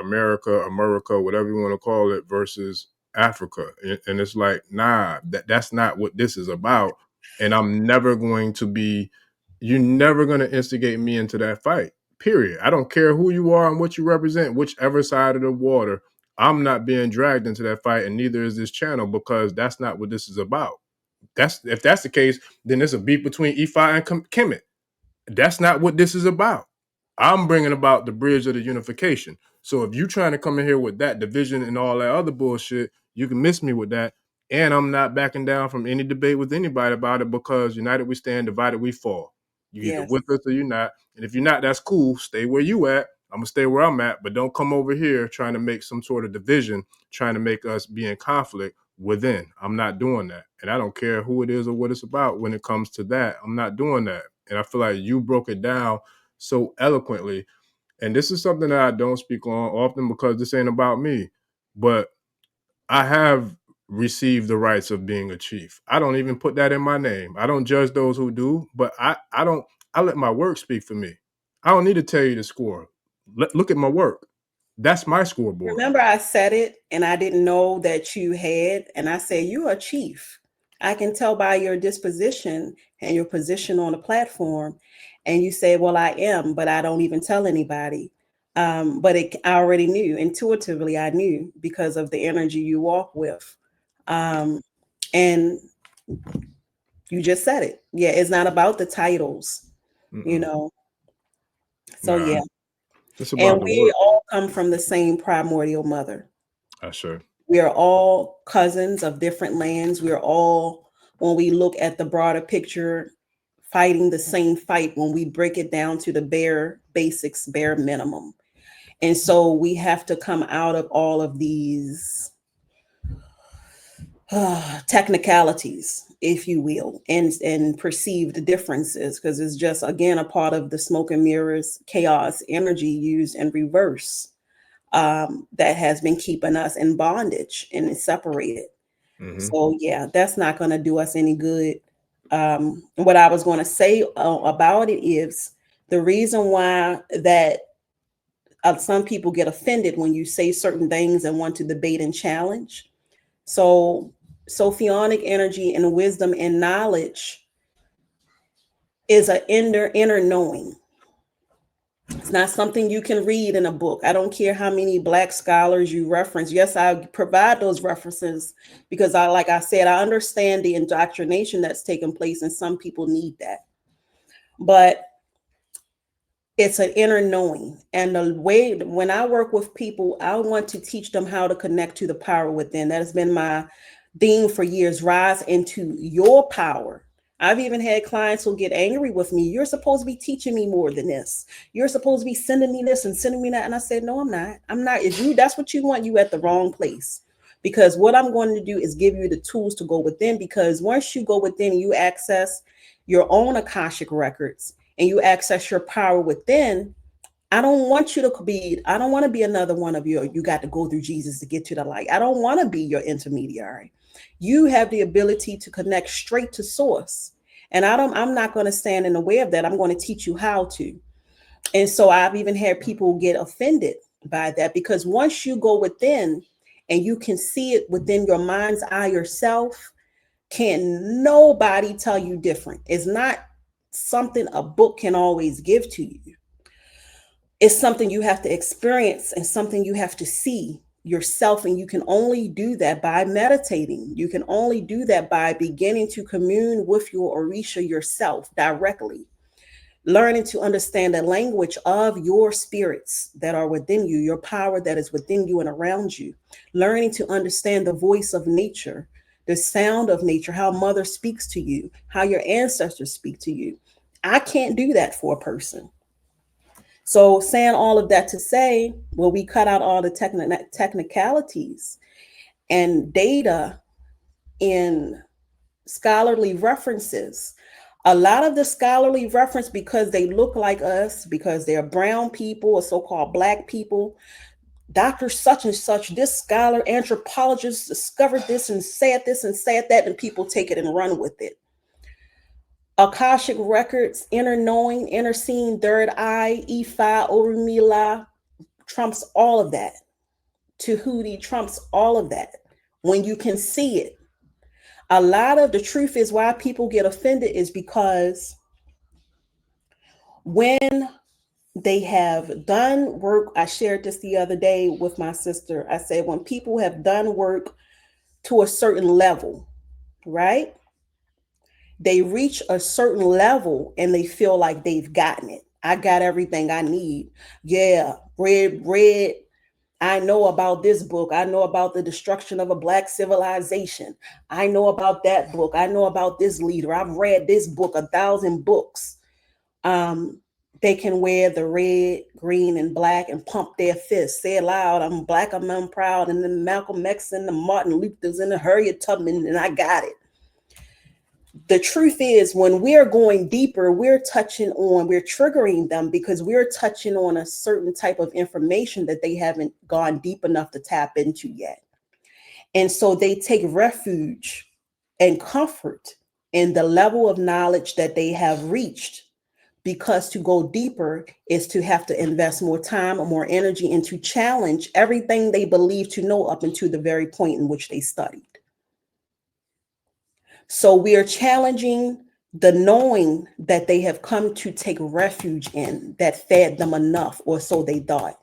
America, whatever you want to call it, versus Africa. And it's like, nah, that's not what this is about. And I'm never going to be, you're never going to instigate me into that fight. Period. I don't care who you are and what you represent, whichever side of the water. I'm not being dragged into that fight, and neither is this channel because that's not what this is about. If that's the case, then there's a beef between IFAand and Kemet. That's not what this is about. I'm bringing about the bridge of the unification. So if you're trying to come in here with that division and all that other bullshit, you can miss me with that. And I'm not backing down from any debate with anybody about it because united we stand, divided we fall. You either with us or you're not. And if you're not, that's cool. Stay where you at. I'm going to stay where I'm at. But don't come over here trying to make some sort of division, trying to make us be in conflict within. I'm not doing that. And I don't care who it is or what it's about when it comes to that. I'm not doing that. And I feel like you broke it down so eloquently. And this is something that I don't speak on often because this ain't about me. But I have received the rights of being a chief. I don't even put that in my name. I don't judge those who do, but I let my work speak for me. I don't need to tell you the score. Look at my work. That's my scoreboard. Remember I said it and I didn't know that you had, and I said, you're a chief. I can tell by your disposition and your position on the platform. And you say, well, I am, but I don't even tell anybody. But I already knew intuitively. I knew because of the energy you walk with. And you just said it. Yeah. It's not about the titles, So yeah. And we all come from the same primordial mother. Sure. We are all cousins of different lands. We are all, when we look at the broader picture, fighting the same fight when we break it down to the bare basics, bare minimum. And so we have to come out of all of these technicalities, if you will, and perceived differences, because it's just, again, a part of the smoke and mirrors, chaos energy used in reverse. That has been keeping us in bondage and separated. Mm-hmm. So yeah, that's not going to do us any good. What I was going to say about it is the reason why that some people get offended when you say certain things and want to debate and challenge. So Sophionic energy and wisdom and knowledge is an inner knowing. It's not something you can read in a book. I don't care how many Black scholars you reference. Yes, I provide those references because like I said, I understand the indoctrination that's taking place and some people need that. but it's an inner knowing. And the way, when I work with people, I want to teach them how to connect to the power within. That has been my theme for years. Rise into your power. I've even had clients who get angry with me. You're supposed to be teaching me more than this. You're supposed to be sending me this and sending me that. And I said, no, I'm not. I'm not. If you, that's what you want, you at the wrong place. Because what I'm going to do is give you the tools to go within. Because once you go within, you access your own Akashic records and you access your power within. I don't want you to be, I don't want to be another one of you got to go through Jesus to get to the light. I don't want to be your intermediary. You have the ability to connect straight to source. And I'm not going to stand in the way of that. I'm going to teach you how to. And so I've even had people get offended by that, because once you go within and you can see it within your mind's eye yourself, can nobody tell you different. It's not something a book can always give to you. It's something you have to experience and something you have to see yourself. And you can only do that by meditating. You can only do that by beginning to commune with your Orisha yourself directly, learning to understand the language of your spirits that are within you, your power that is within you and around you, learning to understand the voice of nature, the sound of nature, how mother speaks to you, how your ancestors speak to you. I can't do that for a person. So saying all of that to say, well, we cut out all the technicalities and data in scholarly references. A lot of the scholarly reference, because they look like us, because they're brown people or so-called black people, Dr. such and such, this scholar, anthropologist discovered this and said that, and people take it and run with it. Akashic records, inner knowing, inner seeing, third eye, IFAand Odu trumps all of that. Tahuti trumps all of that. When you can see it. A lot of the truth is why people get offended is because when they have done work, I shared this the other day with my sister. I said, when people have done work to a certain level, right? They reach a certain level and they feel like they've gotten it. I got everything I need. Yeah, red. I know about this book. I know about the destruction of a black civilization. I know about that book. I know about this leader. I've read this book, 1,000 books. They can wear the red, green, and black and pump their fists. Say it loud, I'm black, I'm proud. And then Malcolm X and the Martin Luther's and the Harriet Tubman, and I got it. The truth is, when we're going deeper, we're triggering them because we're touching on a certain type of information that they haven't gone deep enough to tap into yet. And so they take refuge and comfort in the level of knowledge that they have reached, because to go deeper is to have to invest more time or more energy and to challenge everything they believe to know up until the very point in which they studied. So we are challenging the knowing that they have come to take refuge in, that fed them enough, or so they thought.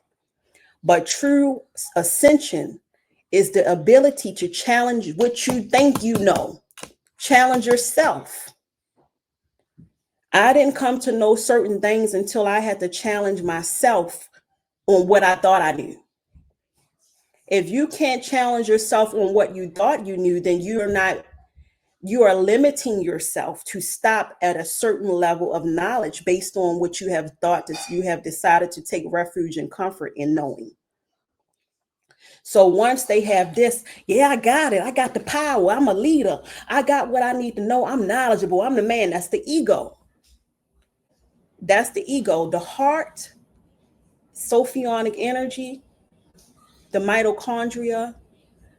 But true ascension is the ability to challenge what you think you know. Challenge yourself. I didn't come to know certain things until I had to challenge myself on what I thought I knew. If you can't challenge yourself on what you thought you knew, then you are limiting yourself to stop at a certain level of knowledge based on what you have thought that you have decided to take refuge and comfort in knowing. So once they have this, yeah, I got it. I got the power. I'm a leader. I got what I need to know. I'm knowledgeable. I'm the man. That's the ego. That's the ego. The heart, Sophionic energy, the mitochondria,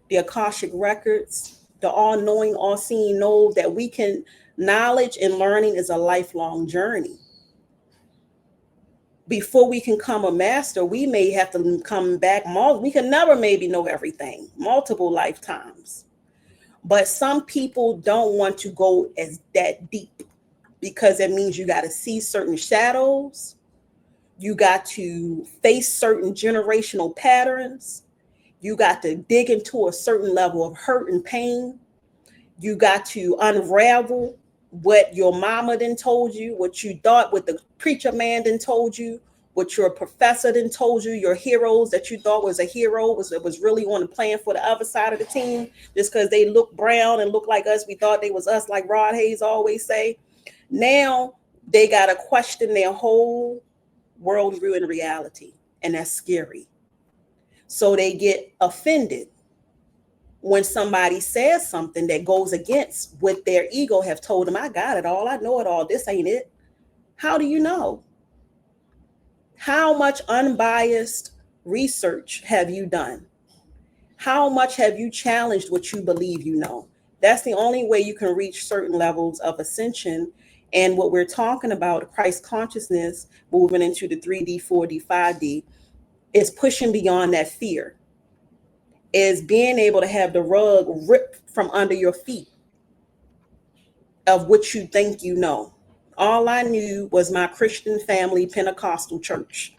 the Akashic records, the all-knowing, all-seeing know that we can, knowledge and learning is a lifelong journey. Before we can come a master, we may have to come back. We can never maybe know everything, multiple lifetimes. But some people don't want to go as that deep because it means you got to see certain shadows. You got to face certain generational patterns. You got to dig into a certain level of hurt and pain. You got to unravel what your mama done told you, what you thought, what the preacher man done told you, what your professor done told you, your heroes that you thought was a hero was really on the plan for the other side of the team, just because they look brown and look like us. We thought they was us, like Rod Hayes always say. Now they got to question their whole worldview and reality, and that's scary. So they get offended when somebody says something that goes against what their ego have told them. I got it all. I know it all. This ain't it. How do you know? How much unbiased research have you done? How much have you challenged what you believe you know? That's the only way you can reach certain levels of ascension. And what we're talking about, Christ consciousness, moving into the 3D, 4D, 5D, is pushing beyond that fear, is being able to have the rug ripped from under your feet of what you think you know. All I knew was my Christian family Pentecostal church.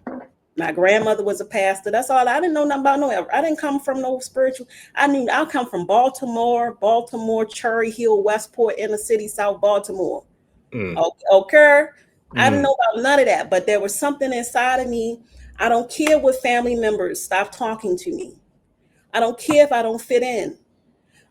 My grandmother was a pastor. That's all. I didn't know nothing about no. I didn't come from no spiritual. I come from Baltimore, Cherry Hill, Westport, inner city, South Baltimore. Okay. I didn't know about none of that, but there was something inside of me. I don't care what family members stop talking to me. I don't care if I don't fit in.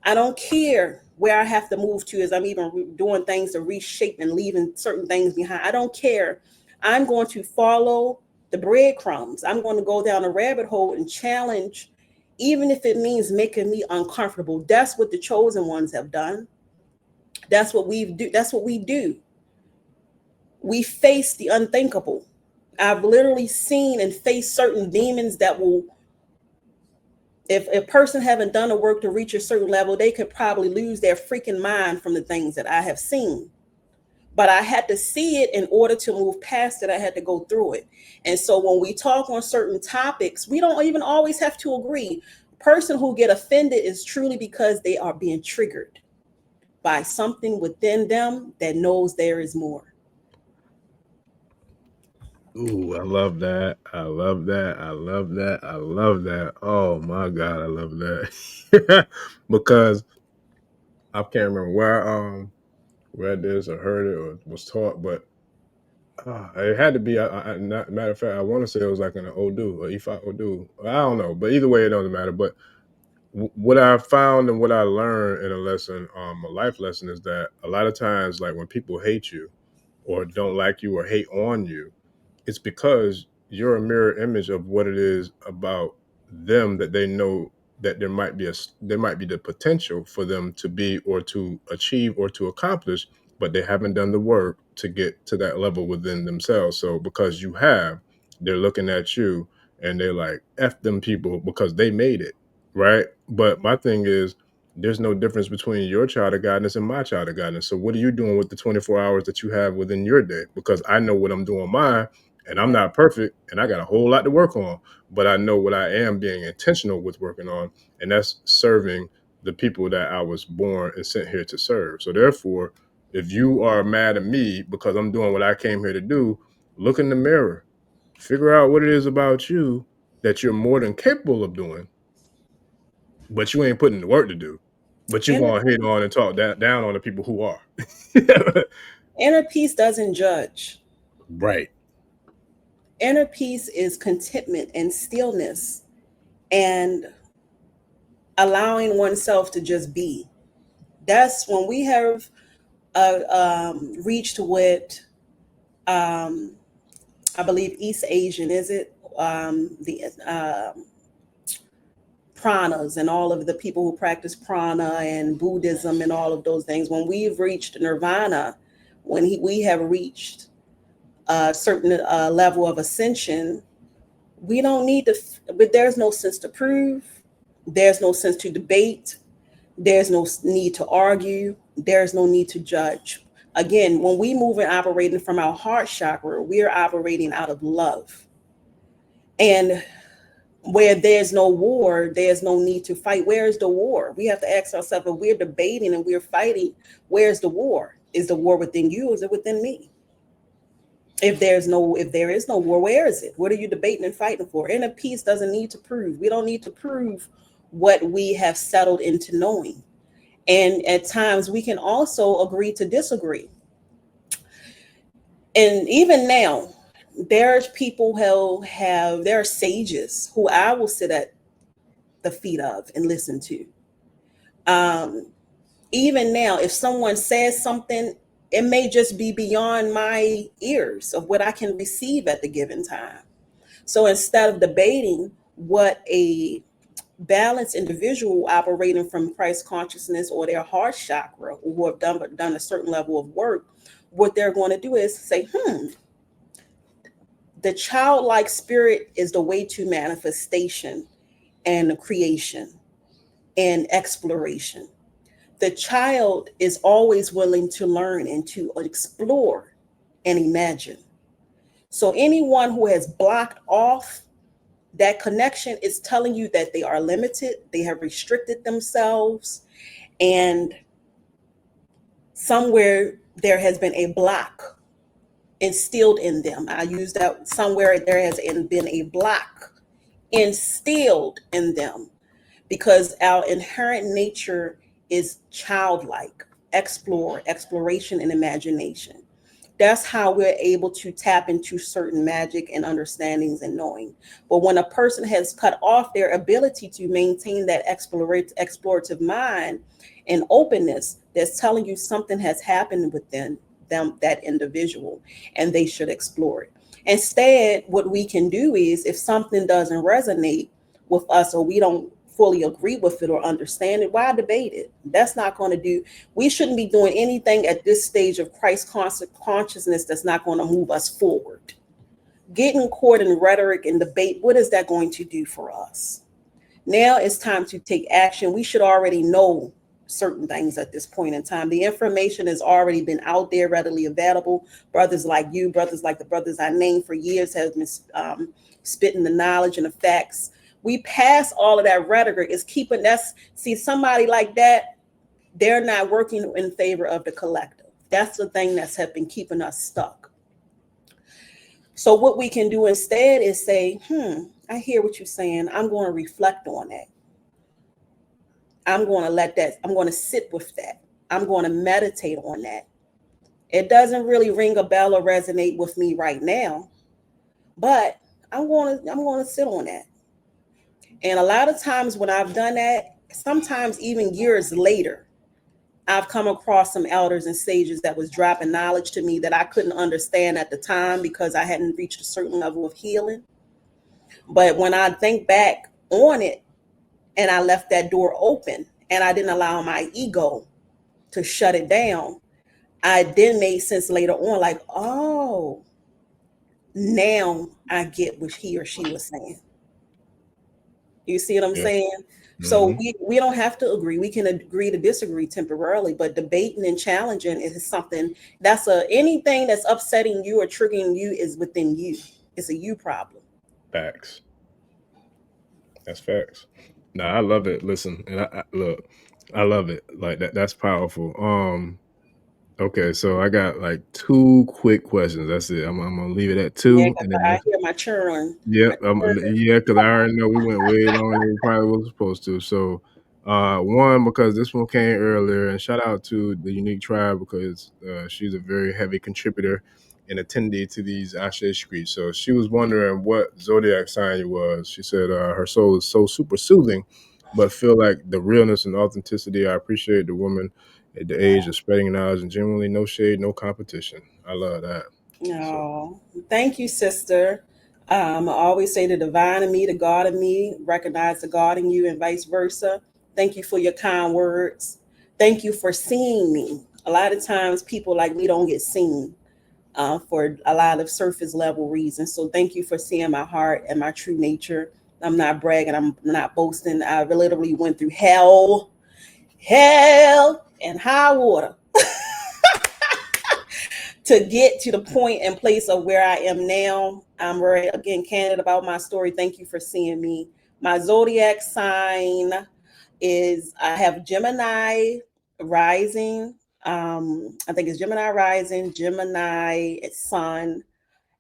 I don't care where I have to move to, as I'm even doing things to reshape and leaving certain things behind. I don't care. I'm going to follow the breadcrumbs. I'm going to go down a rabbit hole and challenge, even if it means making me uncomfortable. That's what the chosen ones have done. That's what we do. That's what we do. We face the unthinkable. I've literally seen and faced certain demons that will, if a person haven't done the work to reach a certain level, they could probably lose their freaking mind from the things that I have seen. But I had to see it in order to move past it. I had to go through it. And so when we talk on certain topics, we don't even always have to agree. A person who get offended is truly because they are being triggered by something within them that knows there is more. Ooh, I love that. I love that. I love that. I love that. Oh my God, I love that. Because I can't remember where I read this or heard it or was taught, but it had to be. Matter of fact, I want to say it was like an Odu or IFAand Odu. I don't know, but either way, it doesn't matter. But what I found and what I learned in a lesson, a life lesson, is that a lot of times, like when people hate you or don't like you or hate on you, it's because you're a mirror image of what it is about them that they know that there might be the potential for them to be or to achieve or to accomplish, but they haven't done the work to get to that level within themselves. So because you have, they're looking at you and they're like, F them people because they made it, right? But my thing is, there's no difference between your child of guidance and my child of guidance. So what are you doing with the 24 hours that you have within your day? Because I know what I'm doing mine, and I'm not perfect, and I got a whole lot to work on, but I know what I am being intentional with working on, and that's serving the people that I was born and sent here to serve. So therefore, if you are mad at me because I'm doing what I came here to do, look in the mirror, figure out what it is about you that you're more than capable of doing, but you ain't putting the work to do. But you're going to hate on and talk down on the people who are. Inner peace doesn't judge. Right. Inner peace is contentment and stillness and allowing oneself to just be. That's when we have reached what I believe East Asian, is it? The pranas and all of the people who practice prana and Buddhism and all of those things. When we've reached nirvana, when we have reached a certain level of ascension, we don't need to, but there's no sense to prove. There's no sense to debate. There's no need to argue. There's no need to judge. Again, when we move and operating from our heart chakra, we're operating out of love. And where there's no war, there's no need to fight. Where is the war? We have to ask ourselves, if we're debating and we're fighting, where's the war? Is the war within you or is it within me? If there is no war, where is it? What are you debating and fighting for? Inner peace doesn't need to prove. We don't need to prove what we have settled into knowing. And at times we can also agree to disagree. And even now, there's people there are sages who I will sit at the feet of and listen to. Even now, if someone says something, it may just be beyond my ears of what I can receive at the given time. So instead of debating what a balanced individual operating from Christ consciousness or their heart chakra, or who have done a certain level of work, what they're going to do is say, the childlike spirit is the way to manifestation and creation and exploration. The child is always willing to learn and to explore and imagine. So anyone who has blocked off that connection is telling you that they are limited, they have restricted themselves, and somewhere there has been a block instilled in them. I use that, somewhere there has been a block instilled in them, because our inherent nature is childlike, exploration, and imagination. That's how we're able to tap into certain magic and understandings and knowing. But when a person has cut off their ability to maintain that explorative mind and openness, that's telling you something has happened within them, that individual, and they should explore it. Instead, what we can do is, if something doesn't resonate with us, or we don't fully agree with it or understand it, why debate it? That's not going to do. We shouldn't be doing anything at this stage of Christ consciousness that's not going to move us forward. Getting caught in rhetoric and debate, what is that going to do for us? Now it's time to take action. We should already know certain things at this point in time. The information has already been out there, readily available. Brothers like you, brothers like the brothers I named for years, have been spitting the knowledge and the facts. We pass all of that rhetoric. Is keeping us, see, somebody like that, they're not working in favor of the collective. That's the thing that's been keeping us stuck. So what we can do instead is say, I hear what you're saying. I'm going to reflect on that. I'm going to let that, I'm going to sit with that. I'm going to meditate on that. It doesn't really ring a bell or resonate with me right now, but I'm going to sit on that. And a lot of times when I've done that, sometimes even years later, I've come across some elders and sages that was dropping knowledge to me that I couldn't understand at the time because I hadn't reached a certain level of healing. But when I think back on it, and I left that door open and I didn't allow my ego to shut it down, I then made sense later on, like, oh, now I get what he or she was saying. You see what I'm saying? Mm-hmm. So we don't have to agree. We can agree to disagree temporarily, but debating and challenging is something that's anything that's upsetting you or triggering you is within you. It's a you problem. Facts. That's facts. No, I love it. Listen, and look, I love it. Like that's powerful. Okay, so I got like 2 quick questions. That's it. I'm gonna leave it at 2. Yeah, and then I hear my churn. Yep. Yeah, because I already know we went way longer than we probably was supposed to. So, one, because this one came earlier, and shout out to the Unique Tribe because she's a very heavy contributor and attendee to these Ashe Streets. So she was wondering what zodiac sign you was. She said her soul is so super soothing, but feel like the realness and authenticity. I appreciate the woman at the age of spreading knowledge and genuinely no shade, no competition. I love that. Oh, thank you, sister. I always say the divine in me, the God in me, recognize the God in you, and vice versa. Thank you for your kind words. Thank you for seeing me. A lot of times people like me don't get seen for a lot of surface level reasons. So thank you for seeing my heart and my true nature. I'm not bragging. I'm not boasting. I literally went through hell and high water to get to the point and place of where I am now. I'm very, again, candid about my story. Thank you for seeing me. My zodiac sign is, I have Gemini rising. I think it's Gemini rising, Gemini sun,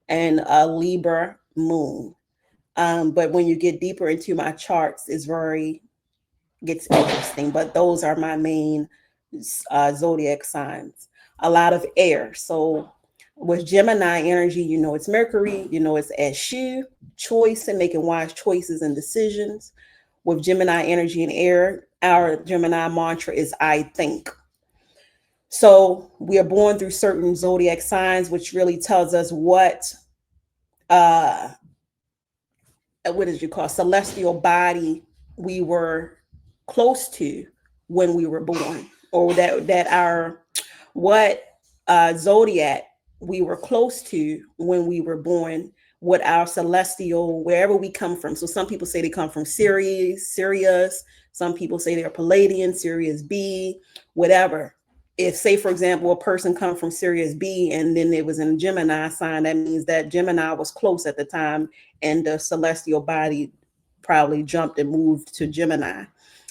and a Libra moon. But when you get deeper into my charts, it's very gets interesting. But those are my main zodiac signs. A lot of air. So with Gemini energy, you know it's Mercury, you know it's Eshu, choice and making wise choices and decisions. With Gemini energy and air, our Gemini mantra is I think. So we are born through certain zodiac signs, which really tells us what did you call celestial body we were close to when we were born, or that our what zodiac we were close to when we were born, what our celestial, wherever we come from. So some people say they come from Sirius. Some people say they're Palladian, Sirius B, whatever. If, say, for example, a person come from Sirius B and then it was in Gemini sign, that means that Gemini was close at the time and the celestial body probably jumped and moved to Gemini.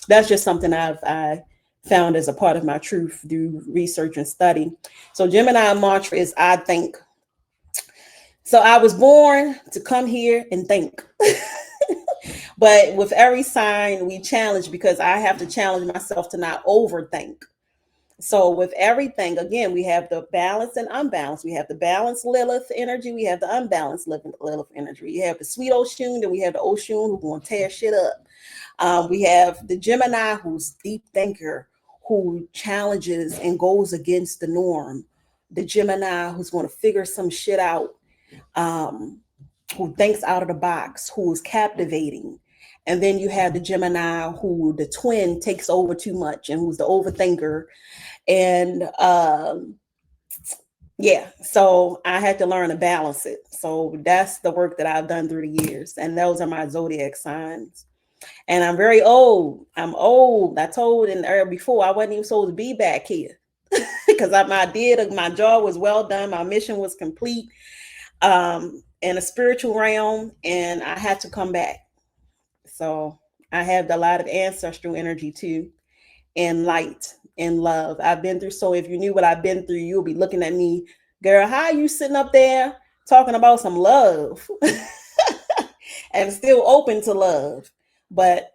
That's just something I found as a part of my truth through research and study. So Gemini mantra is I think. So I was born to come here and think. But with every sign we challenge, because I have to challenge myself to not overthink. So with everything, again, we have the balance and unbalanced. We have the balanced Lilith energy. We have the unbalanced Lilith energy. You have the sweet Osun, then we have the Osun who's going to tear shit up. We have the Gemini who's deep thinker, who challenges and goes against the norm. The Gemini who's going to figure some shit out, who thinks out of the box, who is captivating. And then you have the Gemini who the twin takes over too much and who's the overthinker. And yeah, so I had to learn to balance it. So that's the work that I've done through the years. And those are my zodiac signs. And I'm very old. I'm old. I told in earlier before I wasn't even supposed to be back here because my job was well done. My mission was complete in a spiritual realm, and I had to come back. So I have a lot of ancestral energy too, and light and love. I've been through. So if you knew what I've been through, you'll be looking at me, girl, how are you sitting up there talking about some love and still open to love? But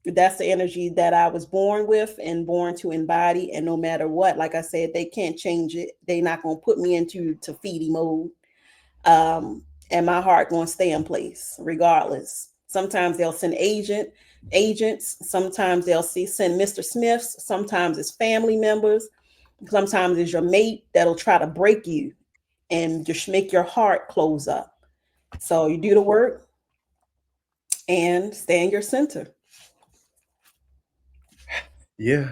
that's the energy that I was born with and born to embody. And no matter what, like I said, they can't change it. They're not going to put me into Tafiti mode. And my heart going to stay in place regardless. Sometimes they'll send agents. Sometimes they'll send Mr. Smiths. Sometimes it's family members. Sometimes it's your mate that'll try to break you and just make your heart close up. So you do the work and stay in your center. Yeah.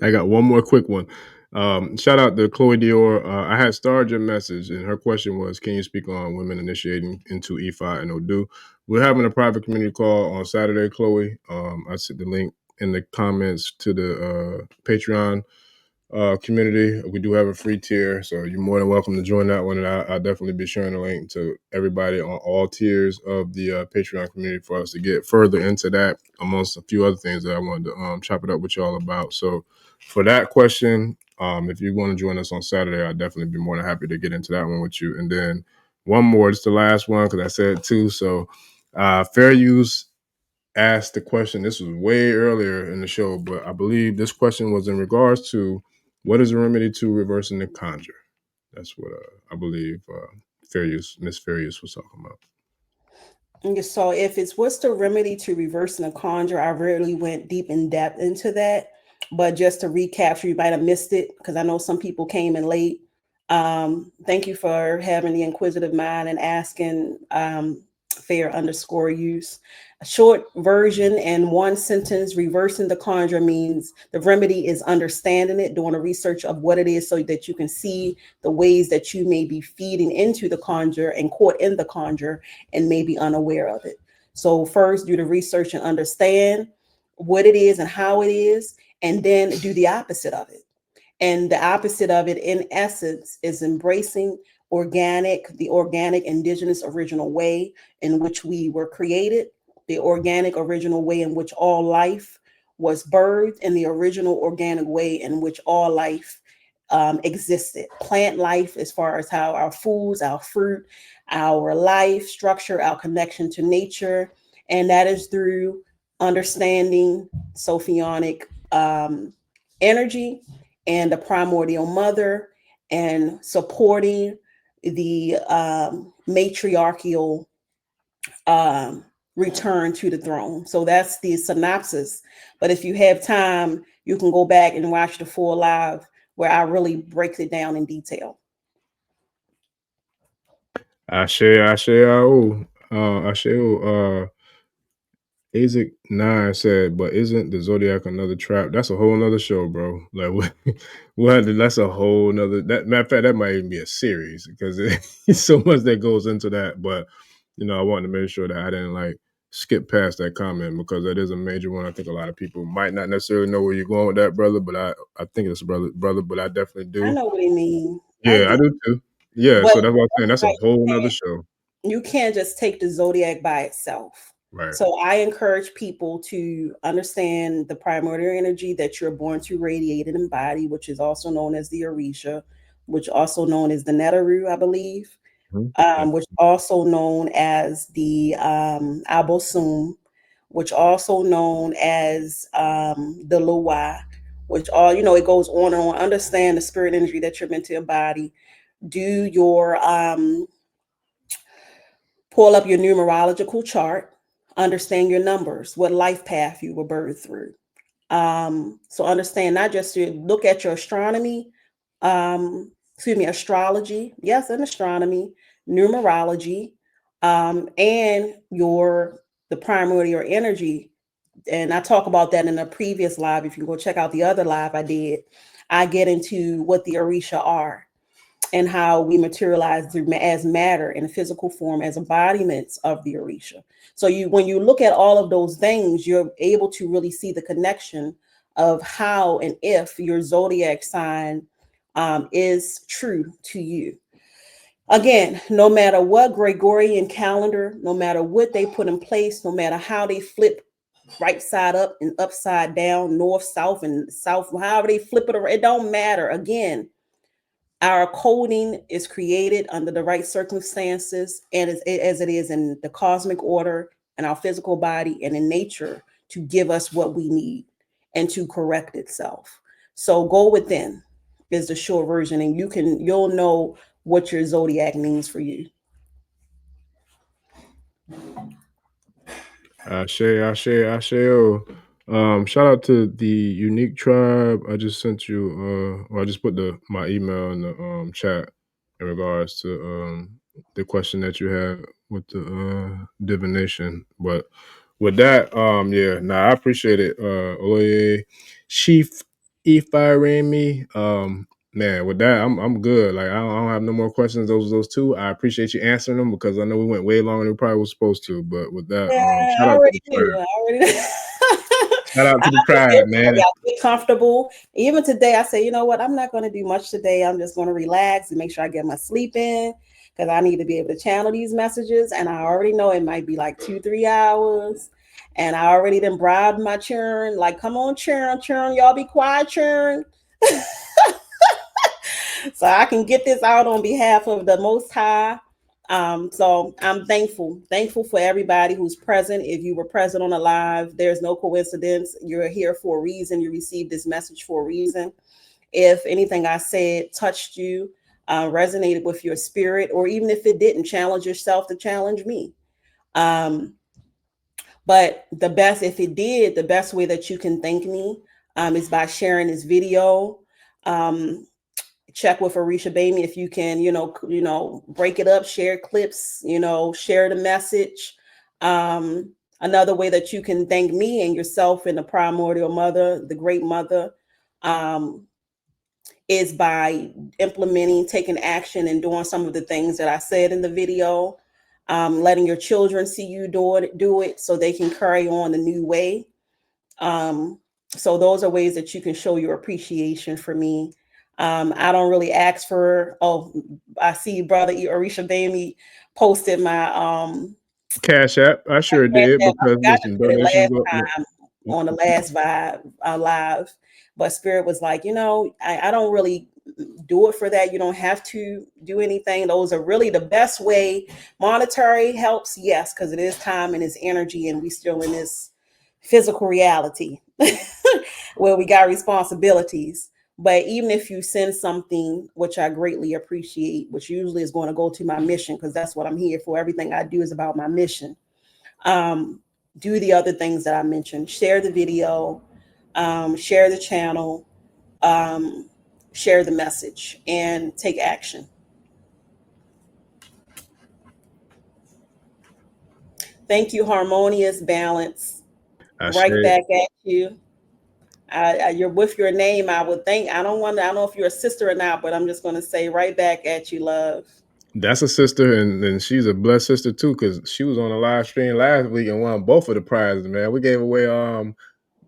I got one more quick one. Shout out to Chloe Dior. I had starred your message, and her question was, can you speak on women initiating into IFAand Odu? We're having a private community call on Saturday, Chloe. I set the link in the comments to the Patreon community. We do have a free tier, so you're more than welcome to join that one. And I'll definitely be sharing a link to everybody on all tiers of the Patreon community for us to get further into that, amongst a few other things that I wanted to chop it up with y'all about. So for that question, if you want to join us on Saturday, I'd definitely be more than happy to get into that one with you. And then one more, it's the last one because I said two. So fair use asked the question. This was way earlier in the show, but I believe this question was in regards to what is the remedy to reversing the conjure. That's what I believe Miss Fairuse was talking about. So if it's what's the remedy to reversing a conjure, I really went deep in depth into that. But just to recap, you might have missed it because I know some people came in late. Thank you for having the inquisitive mind and asking fair_use. A short version and one sentence, reversing the conjure means the remedy is understanding it, doing a research of what it is so that you can see the ways that you may be feeding into the conjure and caught in the conjure and may be unaware of it. So first do the research and understand what it is and how it is, and then do the opposite of it. And the opposite of it, in essence, is embracing the organic indigenous original way in which we were created, the organic original way in which all life was birthed, and the original organic way in which all life existed. Plant life, as far as how our foods, our fruit, our life structure, our connection to nature. And that is through understanding Sophionic energy and the primordial mother, and supporting the matriarchal return to the throne. So that's the synopsis. But if you have time, you can go back and watch the full live where I really break it down in detail. Isaac 9 said, but isn't the Zodiac another trap? That's a whole nother show, bro. Like, that's a whole nother. That matter of fact, that might even be a series because it's so much that goes into that. But I wanted to make sure that I didn't like skip past that comment because that is a major one. I think a lot of people might not necessarily know where you're going with that, brother. But I think it's brother, but I definitely do. I know what you mean. Yeah, I do too. Yeah, but so that's what I'm saying. That's a whole nother show. You can't just take the Zodiac by itself. Right. So I encourage people to understand the primordial energy that you're born to radiate and embody, which is also known as the Orisha, which also known as the Netaru, I believe, which also known as the Abosum, which also known as the Loa, which all, it goes on and on. Understand the spirit energy that you're meant to embody. Do your pull up your numerological chart, understand your numbers, what life path you were birthed through. So understand not just to look at your astrology, yes, and astronomy, numerology, and the primordial energy. And I talk about that in a previous live. If you go check out the other live I did, I get into what the Orisha are and how we materialize through as matter in a physical form as embodiments of the Orisha. So when you look at all of those things, you're able to really see the connection of how and if your zodiac sign is true to you. Again, no matter what Gregorian calendar, no matter what they put in place, no matter how they flip right side up and upside down, north, south, and south, however they flip it around, it don't matter. Again, our coding is created under the right circumstances and as it is in the cosmic order and our physical body and in nature to give us what we need and to correct itself. So go within is the short version, and you'll know what your zodiac means for you. Shout out to the Unique Tribe. I just sent you I just put my email in the chat in regards to the question that you had with the divination. But with that, I appreciate it. Oloye, Chief Ifaremi. Man, with that, I'm good. Like I don't have no more questions. Those two. I appreciate you answering them because I know we went way longer than we probably was supposed to. But with that, shout out to the tribe. Shout out to the tribe, man. Get comfortable. Even today, I say, you know what? I'm not going to do much today. I'm just going to relax and make sure I get my sleep in because I need to be able to channel these messages. And I already know it might be like 2-3 hours. And I already done bribed my churn. Like, come on, churn, y'all be quiet, churn. So I can get this out on behalf of the Most High. So I'm thankful for everybody who's present. If you were present on the live, there's no coincidence. You're here for a reason. You received this message for a reason. If anything I said touched you, resonated with your spirit, or even if it didn't, challenge yourself to challenge me. But if it did, the best way that you can thank me is by sharing this video. Check with Orisha Gbemi if you can, break it up, share clips, share the message. Another way that you can thank me and yourself and the primordial mother, the great mother, is by implementing, taking action, and doing some of the things that I said in the video. Letting your children see you do it so they can carry on the new way. So those are ways that you can show your appreciation for me. I don't really ask for, I see brother Orisha Gbemi posted my Cash App. I sure did because listen, donations go on the last live, but Spirit was like, I don't really do it for that. You don't have to do anything. Those are really the best way. Monetary helps, yes, because it is time and it's energy, and we still in this physical reality where we got responsibilities. But even if you send something, which I greatly appreciate, which usually is going to go to my mission, because that's what I'm here for. Everything I do is about my mission. Do the other things that I mentioned. Share the video, share the channel, share the message, and take action. Thank you, Harmonious Balance. Right back at you. You're with your name. I would think. I don't know if you're a sister or not, but I'm just going to say right back at you, love. That's a sister, and she's a blessed sister too, because she was on a live stream last week and won both of the prizes. Man, we gave away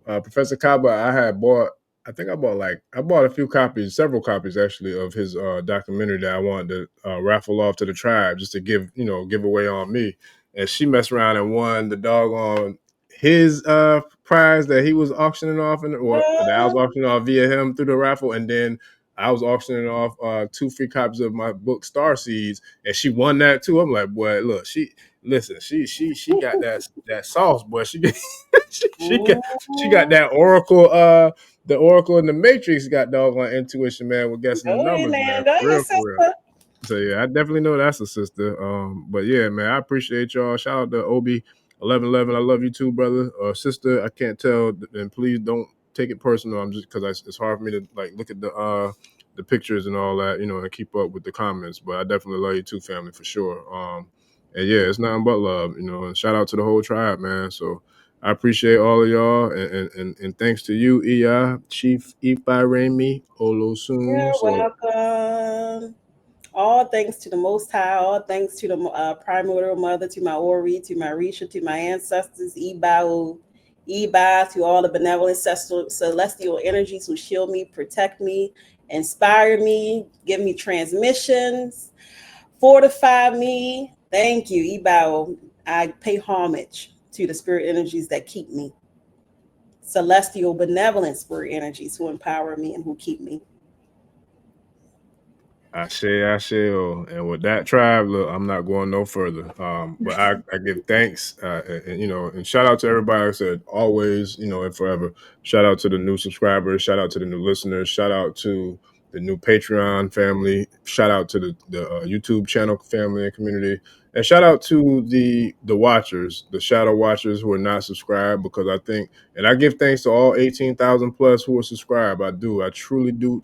Professor Kaba. I bought a few copies, several copies actually, of his documentary that I wanted to raffle off to the tribe just to give away on me. And she messed around and won the doggone his prize that he was auctioning off, that I was auctioning off via him through the raffle, and then I was auctioning off 2 free copies of my book Star Seeds, and she won that too. I'm like, boy, look, she got that sauce, boy. She got that oracle, the oracle in the Matrix got doggone intuition, man, with guessing the numbers, man. For real. So yeah, I definitely know that's a sister. But yeah, man, I appreciate y'all. Shout out to Obi 1111. I love you too, brother or sister. I can't tell, and please don't take it personal. I'm just because it's hard for me to like look at the pictures and all that, and keep up with the comments. But I definitely love you too, family, for sure. And yeah, it's nothing but love, and shout out to the whole tribe, man. So I appreciate all of y'all, and thanks to you, Chief Ifaremi Olosun. You're So welcome. All thanks to the Most High, all thanks to the primordial mother, to my Ori, to my Orisha, to my ancestors, Iba, to all the benevolent celestial energies who shield me, protect me, inspire me, give me transmissions, fortify me. Thank you, Iba. I pay homage to the spirit energies that keep me. Celestial benevolent spirit energies who empower me and who keep me. I say, and with that tribe, look, I'm not going no further. But I give thanks, and shout out to everybody. Like I said, always, and forever. Shout out to the new subscribers. Shout out to the new listeners. Shout out to the new Patreon family. Shout out to the YouTube channel family and community. And shout out to the watchers, the shadow watchers who are not subscribed, because I think, and I give thanks to all 18,000 plus who are subscribed. I do. I truly do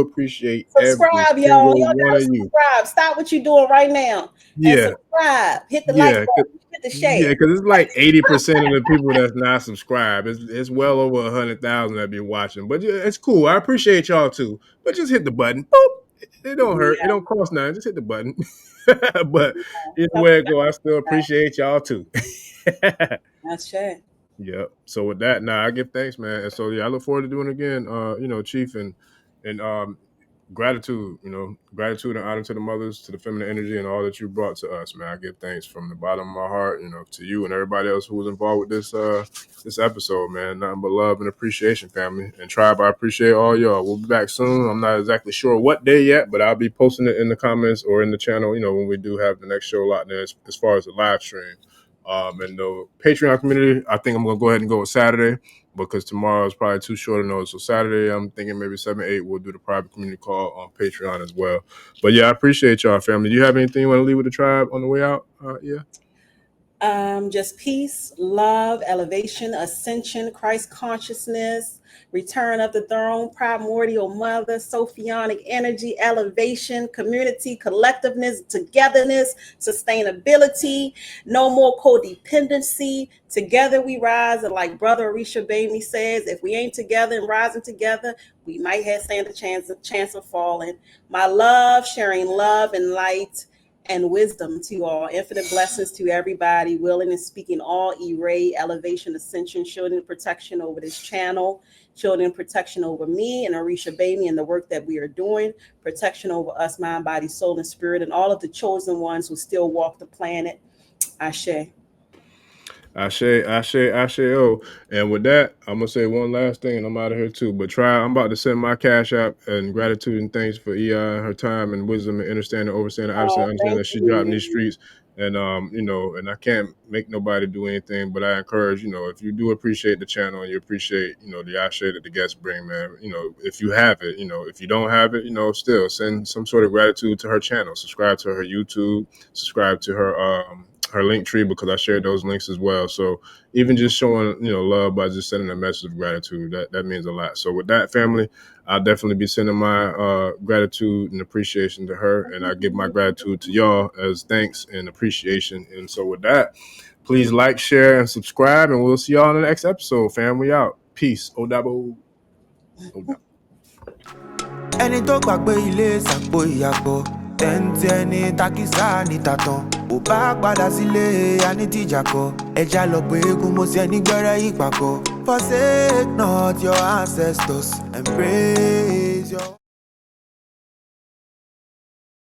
appreciate every Subscribe, y'all. single Y'all one gotta of you. subscribe. Stop what you're doing right now and Yeah. subscribe. Hit the like Yeah. button. Hit the Yeah, share. because it's like 80% of the people that's not subscribed. It's well over 100,000 that be watching. But yeah, it's cool. I appreciate y'all too. But just hit the button. Boop. It don't hurt. It don't cost nothing. Just hit the button. But either way it go, I still appreciate y'all too. That's right. Yep. So with that, I give thanks, man. And so yeah, I look forward to doing it again. Chief, and gratitude, gratitude and honor to the mothers, to the feminine energy, and all that you brought to us, man. I give thanks from the bottom of my heart, to you and everybody else who was involved with this episode, man. Nothing but love and appreciation, family. And tribe, I appreciate all y'all. We'll be back soon. I'm not exactly sure what day yet, but I'll be posting it in the comments or in the channel, when we do have the next show locked in as far as the live stream. And the Patreon community, I think I'm going to go ahead and go with Saturday, because tomorrow is probably too short a notice. So Saturday, I'm thinking maybe 7, 8, we'll do the private community call on Patreon as well. But yeah, I appreciate y'all, family. Do you have anything you want to leave with the tribe on the way out? Yeah. Just peace, love, elevation, ascension, Christ consciousness, return of the throne, primordial mother, Sophionic energy, elevation, community, collectiveness, togetherness, sustainability, no more codependency. Together we rise, and like Brother Orisha Gbemi says, if we ain't together and rising together, we might have stand a chance of falling. My love, sharing love and light and wisdom to all. Infinite blessings to everybody, willing and speaking all E-Ray, elevation, ascension, shielding protection over this channel, shielding protection over me and Orisha Gbemi and the work that we are doing, protection over us, mind, body, soul, and spirit, and all of the chosen ones who still walk the planet. Ashe. Ashe, oh. And with that, I'm going to say one last thing, and I'm out of here too. But I'm about to send my cash app and gratitude and thanks for and her time and wisdom and understanding, understanding that she dropped in these streets. And you know, and I can't make nobody do anything, but I encourage, you know, if you do appreciate the channel and you appreciate, you know, the ashe that the guests bring, man, you know, if you have it, you know, if you don't have it, you know, still send some sort of gratitude to her channel. Subscribe to her YouTube, subscribe to her link tree, because I shared those links as well. So even just showing, you know, love by just sending a message of gratitude, that means a lot. So with that, family, I'll definitely be sending my gratitude and appreciation to her, and I give my gratitude to y'all as thanks and appreciation. And so with that, please like, share, and subscribe, and we'll see y'all in the next episode, fam. We out. Peace. Odabo. Odabo. Ẹni tó gbàgbé ilé sàpò ìyàpọ̀ tẹ́ǹtì ẹni takísà ní tàtàn ò bá padà sílé anítìjàkọ ẹja lọ pé eégún mo sí ẹni gbẹ́rẹ́ ìpàkọ́. Forsake not your ancestors and praise your